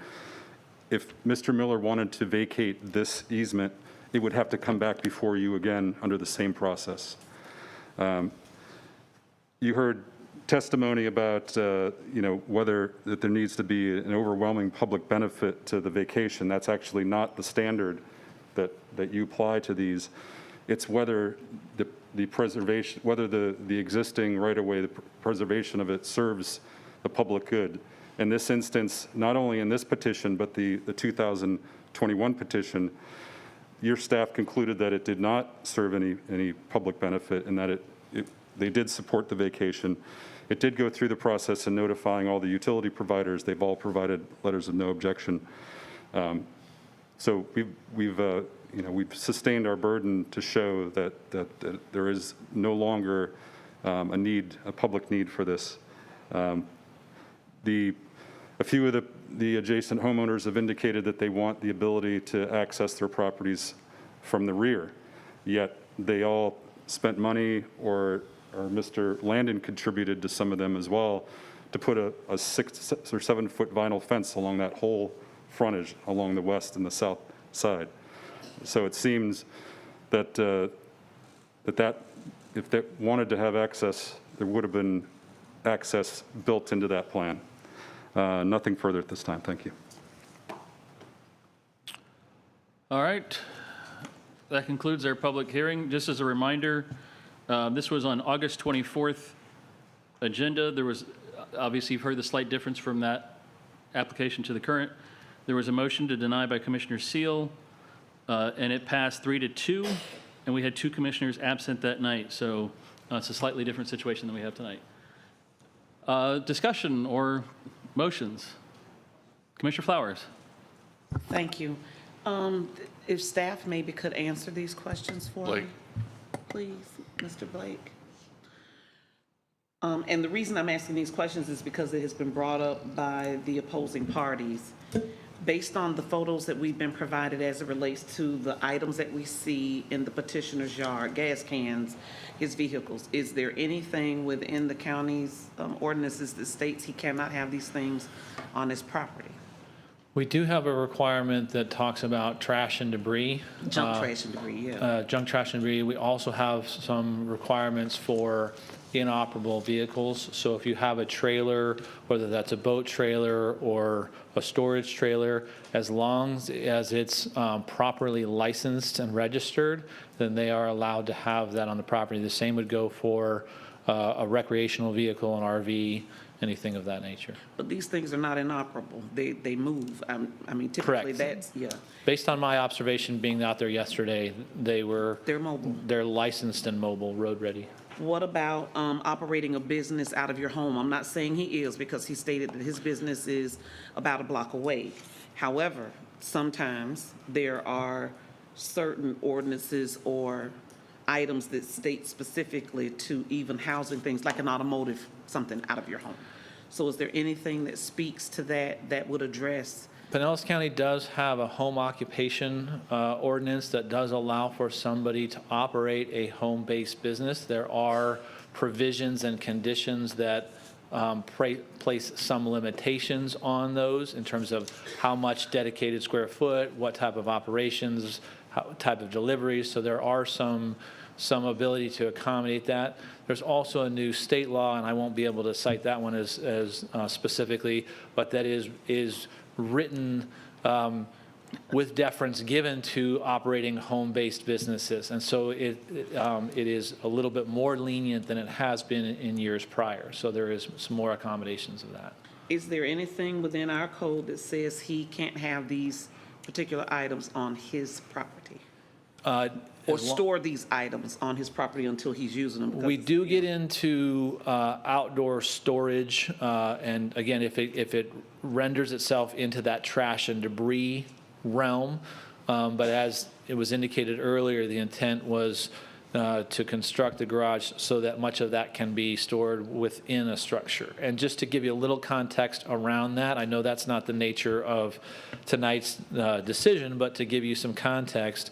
If Mr. Miller wanted to vacate this easement, it would have to come back before you again under the same process. You heard testimony about whether that there needs to be an overwhelming public benefit to the vacation. That's actually not the standard that you apply to these. It's whether the preservation, whether the existing right-of-way, the preservation of it serves the public good. In this instance, not only in this petition, but the 2021 petition, your staff concluded that it did not serve any public benefit and that they did support the vacation. It did go through the process in notifying all the utility providers. They've all provided letters of no objection. So we've sustained our burden to show that there is no longer a public need for this. A few of the adjacent homeowners have indicated that they want the ability to access their properties from the rear, yet they all spent money, or Mr. Landon contributed to some of them as well, to put a 6 or 7 foot vinyl fence along that whole frontage along the west and the south side. So it seems that if they wanted to have access, there would have been access built into that plan. Nothing further at this time. Thank you.
All right. That concludes our public hearing. Just as a reminder, this was on August 24th agenda. There was, obviously, you've heard the slight difference from that application to the current. There was a motion to deny by Commissioner Seal, and it passed 3-2, and we had 2 commissioners absent that night. So it's a slightly different situation than we have tonight. Discussion or motions? Commissioner Flowers.
Thank you. If staff maybe could answer these questions for me, please, Mr. Blake. And the reason I'm asking these questions is because it has been brought up by the opposing parties. Based on the photos that we've been provided as it relates to the items that we see in the petitioner's yard, gas cans, his vehicles, is there anything within the county's ordinances that states he cannot have these things on his property?
We do have a requirement that talks about trash and debris.
Junk, trash, and debris, yeah.
Junk, trash, and debris. We also have some requirements for inoperable vehicles. So if you have a trailer, whether that's a boat trailer or a storage trailer, as long as it's properly licensed and registered, then they are allowed to have that on the property. The same would go for a recreational vehicle, an RV, anything of that nature.
But these things are not inoperable. They move. I mean, typically
Correct.
that's, yeah.
Based on my observation being out there yesterday, they're
mobile.
They're licensed and mobile, road ready.
What about operating a business out of your home? I'm not saying he is, because he stated that his business is about a block away. However, sometimes there are certain ordinances or items that state specifically to even housing things like an automotive, something out of your home. So is there anything that speaks to that would address?
Pinellas County does have a home occupation ordinance that does allow for somebody to operate a home-based business. There are provisions and conditions that place some limitations on those in terms of how much dedicated square foot, what type of operations, type of deliveries. So there are some ability to accommodate that. There's also a new state law, and I won't be able to cite that one as specifically, but that is written with deference given to operating home-based businesses. And so it is a little bit more lenient than it has been in years prior. So there is some more accommodations of that.
Is there anything within our code that says he can't have these particular items on his property? Or store these items on his property until he's using them?
We do get into outdoor storage, and again, if it renders itself into that trash and debris realm, but as it was indicated earlier, the intent was to construct the garage so that much of that can be stored within a structure. And just to give you a little context around that, I know that's not the nature of tonight's decision, but to give you some context,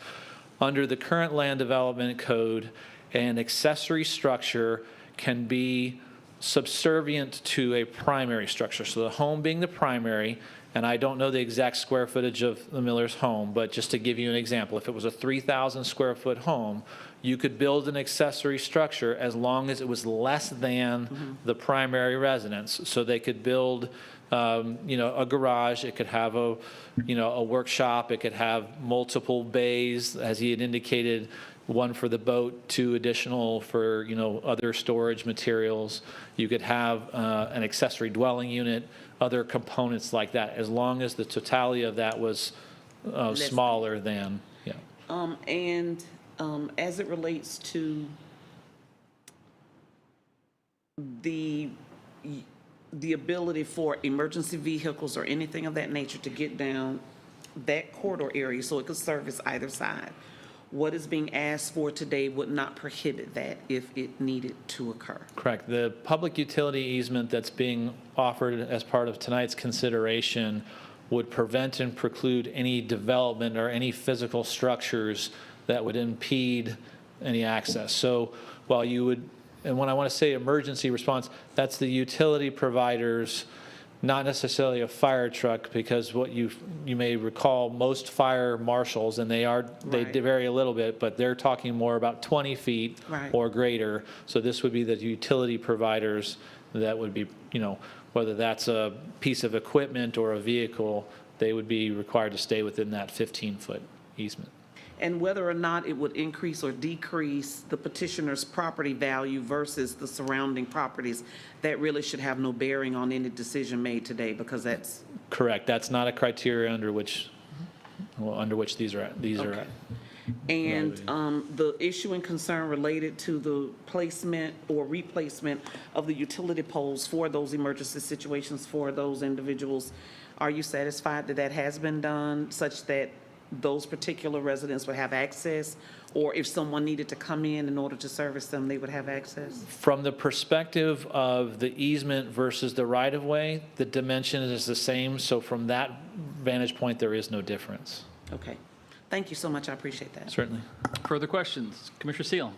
under the current land development code, an accessory structure can be subservient to a primary structure. So the home being the primary, and I don't know the exact square footage of the Miller's home, but just to give you an example, if it was a 3,000 square foot home, you could build an accessory structure as long as it was less than the primary residence. So they could build a garage, it could have a workshop, it could have multiple bays, as he had indicated, one for the boat, 2 additional for, other storage materials. You could have an accessory dwelling unit, other components like that, as long as the totality of that was smaller than,
as it relates to the ability for emergency vehicles or anything of that nature to get down that corridor area so it could service either side, what is being asked for today would not prohibit that if it needed to occur.
Correct. The public utility easement that's being offered as part of tonight's consideration would prevent and preclude any development or any physical structures that would impede any access. So while you would, and when I want to say emergency response, that's the utility providers, not necessarily a fire truck, because what you may recall, most fire marshals, and they vary a little bit, but they're talking more about 20 feet or greater. So this would be the utility providers that would be, whether that's a piece of equipment or a vehicle, they would be required to stay within that 15-foot easement.
And whether or not it would increase or decrease the petitioner's property value versus the surrounding properties, that really should have no bearing on any decision made today, because that's...
Correct. That's not a criteria under which these are at.
And the issue and concern related to the placement or replacement of the utility poles for those emergency situations for those individuals, are you satisfied that that has been done such that those particular residents would have access, or if someone needed to come in order to service them, they would have access?
From the perspective of the easement versus the right-of-way, the dimension is the same. So from that vantage point, there is no difference.
Okay. Thank you so much. I appreciate that.
Certainly.
Further questions? Commissioner Seal.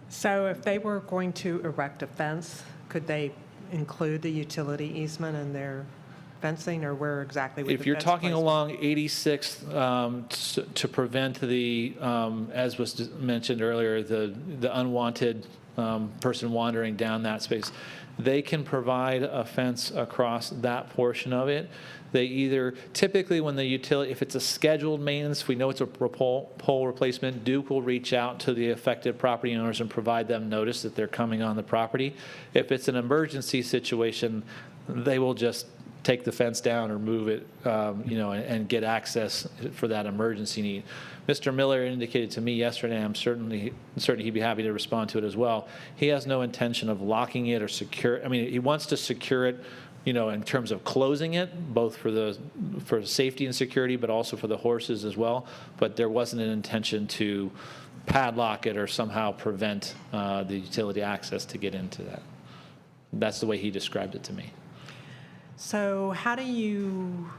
So if they were going to erect a fence, could they include the utility easement in their fencing, or where exactly would the
If you're
fence
talking
placement?
along 86th to prevent the, as was mentioned earlier, the unwanted person wandering down that space, they can provide a fence across that portion of it. They either, typically when the utility, if it's a scheduled maintenance, we know it's a pole replacement, Duke will reach out to the affected property owners and provide them notice that they're coming on the property. If it's an emergency situation, they will just take the fence down or move it, and get access for that emergency need. Mr. Miller indicated to me yesterday, I'm certainly he'd be happy to respond to it as well. He has no intention of locking it or he wants to secure it, in terms of closing it, both for safety and security, but also for the horses as well. But there wasn't an intention to padlock it or somehow prevent the utility access to get into that. That's the way he described it to me.
So how do you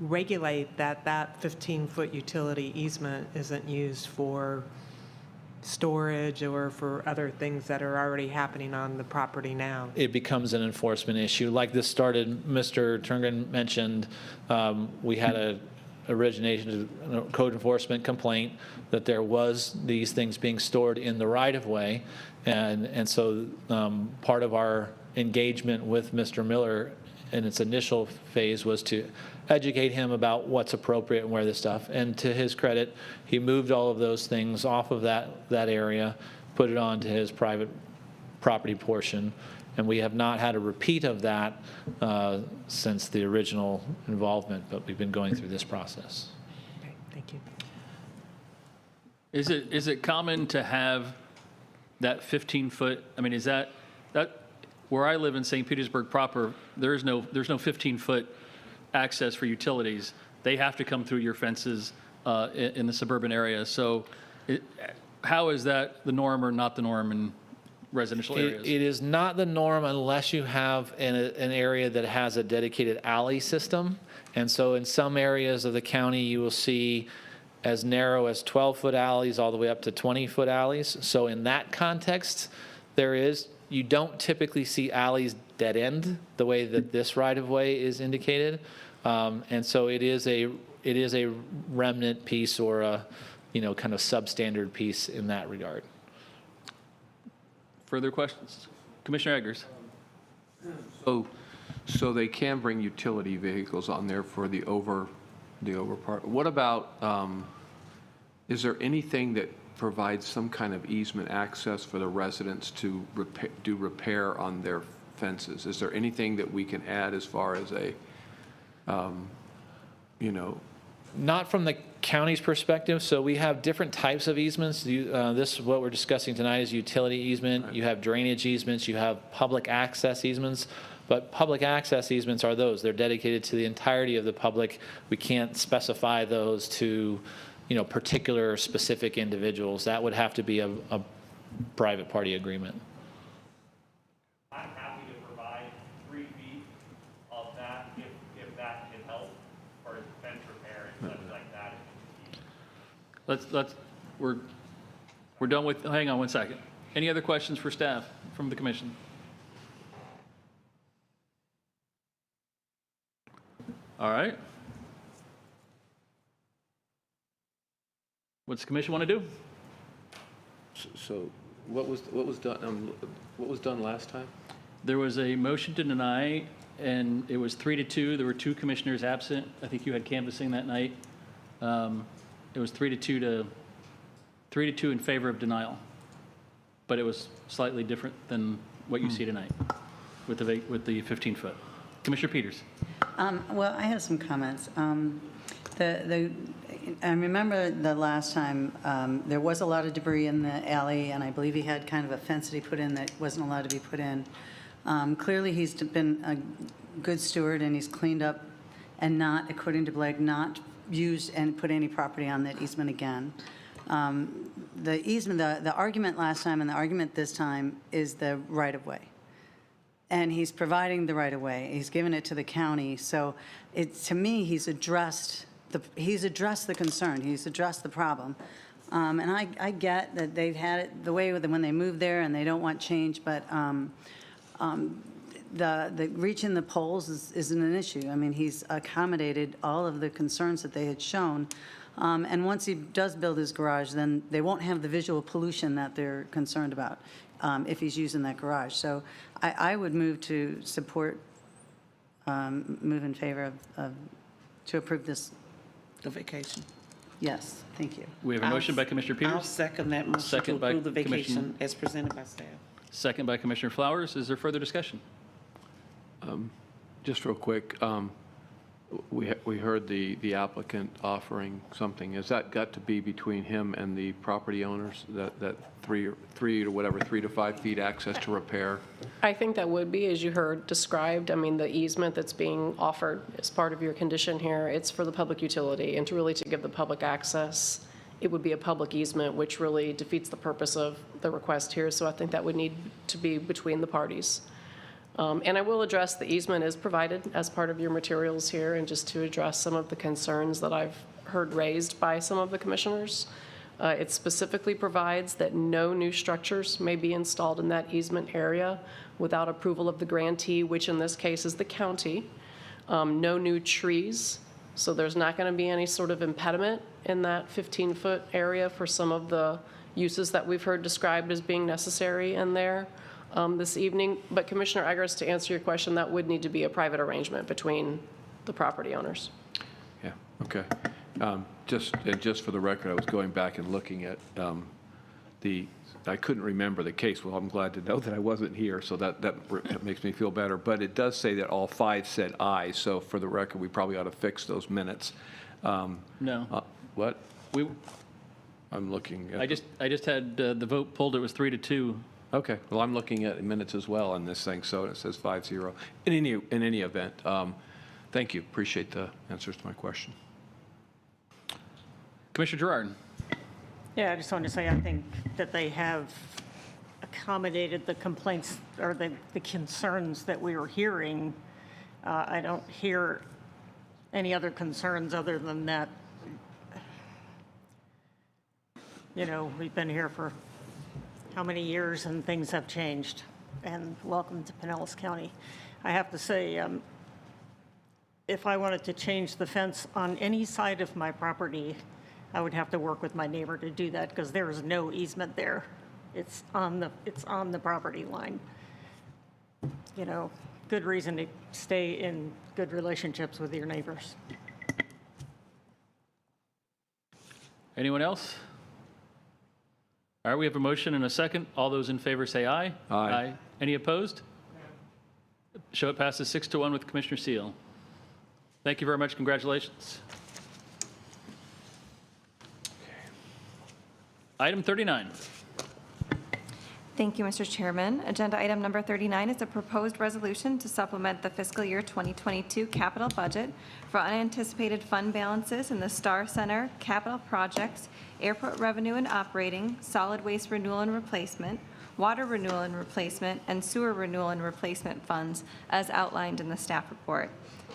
regulate that 15-foot utility easement isn't used for storage or for other things that are already happening on the property now?
It becomes an enforcement issue. Like this started, Mr. Turngan mentioned, we had a code enforcement complaint that there was these things being stored in the right-of-way, and so part of our engagement with Mr. Miller in its initial phase was to educate him about what's appropriate and where this stuff. And to his credit, he moved all of those things off of that area, put it onto his private property portion, and we have not had a repeat of that since the original involvement, but we've been going through this process.
Okay, thank you.
Is it common to have that 15-foot, is that where I live in St. Petersburg proper, there's no 15-foot access for utilities. They have to come through your fences in the suburban area. So how is that the norm or not the norm in residential areas?
It is not the norm unless you have an area that has a dedicated alley system. And so in some areas of the county, you will see as narrow as 12-foot alleys all the way up to 20-foot alleys. So in that context, you don't typically see alleys dead end the way that this right-of-way is indicated. And so it is a remnant piece or a, kind of substandard piece in that regard.
Further questions? Commissioner Eggers.
So they can bring utility vehicles on there for the over part. What about, is there anything that provides some kind of easement access for the residents to do repair on their fences? Is there anything that we can add as far as
Not from the county's perspective. So we have different types of easements. This is what we're discussing tonight is utility easement. Right. You have drainage easements. You have public access easements. But public access easements are those. They're dedicated to the entirety of the public. We can't specify those to particular specific individuals. That would have to be a private party agreement.
I'm happy to provide 3 feet of that if that can help for fence repair and stuff like that.
We're done with, hang on one second. Any other questions for staff from the commission? All right. What's the commission want to do?
So what was done last time?
There was a motion to deny, and it was 3-2. There were 2 commissioners absent. I think you had canvassing that night. It was 3-2 in favor of denial, but it was slightly different than what you see tonight with the 15-foot. Commissioner Peters.
Well, I have some comments. I remember the last time there was a lot of debris in the alley, and I believe he had kind of a fence that he put in that wasn't allowed to be put in. Clearly, he's been a good steward, and he's cleaned up and not, according to Blake, not used and put any property on that easement again. The easement, the argument last time and the argument this time is the right-of-way. and he's providing the right-of-way. He's given it to the county. So to me, he's addressed the concern. He's addressed the problem. And I get that they've had it the way when they moved there and they don't want change, but the reaching the poles isn't an issue. I mean, he's accommodated all of the concerns that they had shown. And once he does build his garage, then they won't have the visual pollution that they're concerned about if he's using that garage. So I would move to support, move in favor of to approve this.
The vacation.
Yes, thank you.
We have a motion by Commissioner Peters.
I'll second that motion to
Second by
approve the vacation
Commissioner-
as presented by staff.
Second by Commissioner Flowers. Is there further discussion?
Just real quick, we heard the applicant offering something. Has that got to be between him and the property owners, that 3 to 5 feet access to repair?
I think that would be, as you heard described, I mean, the easement that's being offered as part of your condition here, it's for the public utility, and to give the public access, it would be a public easement, which really defeats the purpose of the request here, so I think that would need to be between the parties. And I will address the easement is provided as part of your materials here, and just to address some of the concerns that I've heard raised by some of the commissioners. It specifically provides that no new structures may be installed in that easement area without approval of the grantee, which in this case is the county. No new trees, so there's not going to be any sort of impediment in that 15-foot area for some of the uses that we've heard described as being necessary in there. This evening, but Commissioner Eggers, to answer your question, that would need to be a private arrangement between the property owners.
Yeah, okay. Just for the record, I was going back and looking at I couldn't remember the case. Well, I'm glad to know that I wasn't here, so that makes me feel better. But it does say that all 5 said aye, so for the record, we probably ought to fix those minutes.
No.
What? I'm looking at...
I just had the vote pulled. It was 3-2.
Okay, well, I'm looking at minutes as well on this thing, so it says 5-0. In any event, thank you. Appreciate the answers to my question.
Commissioner Gerard.
Yeah, I just wanted to say I think that they have accommodated the complaints or the concerns that we were hearing. I don't hear any other concerns other than that, you know, we've been here for how many years and things have changed. And welcome to Pinellas County. I have to say, if I wanted to change the fence on any side of my property, I would have to work with my neighbor to do that because there is no easement there. It's on the property line. You know, good reason to stay in good relationships with your neighbors.
Anyone else? All right, we have a motion and a second. All those in favor say aye.
Aye.
Any opposed? Show it passes 6-1 with Commissioner Seal. Thank you very much. Congratulations. Item 39.
Thank you, Mr. Chairman. Agenda item number 39 is a proposed resolution to supplement the fiscal year 2022 capital budget for unanticipated fund balances in the Star Center, capital projects, airport revenue and operating, solid waste renewal and replacement, water renewal and replacement, and sewer renewal and replacement funds as outlined in the staff report.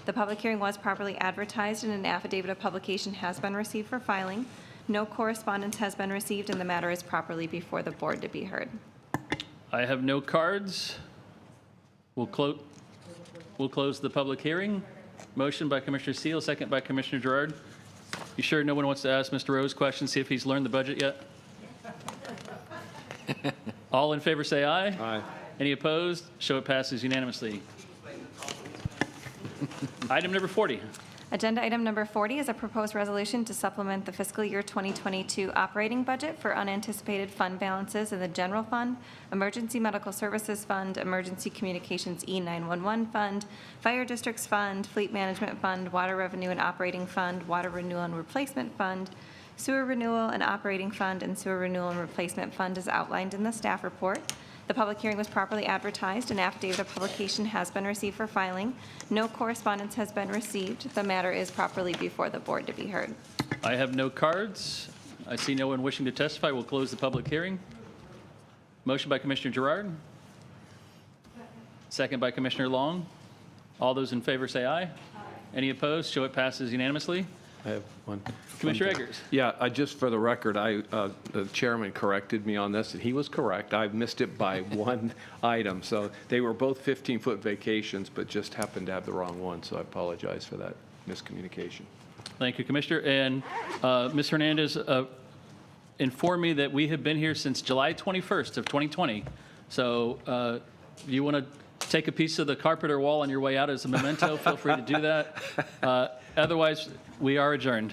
The public hearing was properly advertised and an affidavit of publication has been received for filing. No correspondence has been received and the matter is properly before the board to be heard.
I have no cards. We'll close the public hearing. Motion by Commissioner Seal, second by Commissioner Gerard. You sure no one wants to ask Mr. Rose questions, see if he's learned the budget yet? All in favor say aye.
Aye.
Any opposed? Show it passes unanimously. Item number 40.
Agenda item number 40 is a proposed resolution to supplement the fiscal year 2022 operating budget for unanticipated fund balances in the General Fund, Emergency Medical Services Fund, Emergency Communications E911 Fund, Fire Districts Fund, Fleet Management Fund, Water Revenue and Operating Fund, Water Renewal and Replacement Fund, Sewer Renewal and Operating Fund, and Sewer Renewal and Replacement Fund as outlined in the staff report. The public hearing was properly advertised. An affidavit of publication has been received for filing. No correspondence has been received. The matter is properly before the board to be heard.
I have no cards. I see no one wishing to testify. We'll close the public hearing. Motion by Commissioner Gerard. Second by Commissioner Long. All those in favor say aye. Any opposed? Show it passes unanimously.
I have one.
Commissioner Eggers.
Yeah, just for the record, the chairman corrected me on this, and he was correct. I missed it by one item. So they were both 15-foot vacations, but just happened to have the wrong one. So I apologize for that miscommunication.
Thank you, Commissioner. And Ms. Hernandez informed me that we have been here since July 21st of 2020. So if you want to take a piece of the carpet or wall on your way out as a memento, feel free to do that. Otherwise, we are adjourned.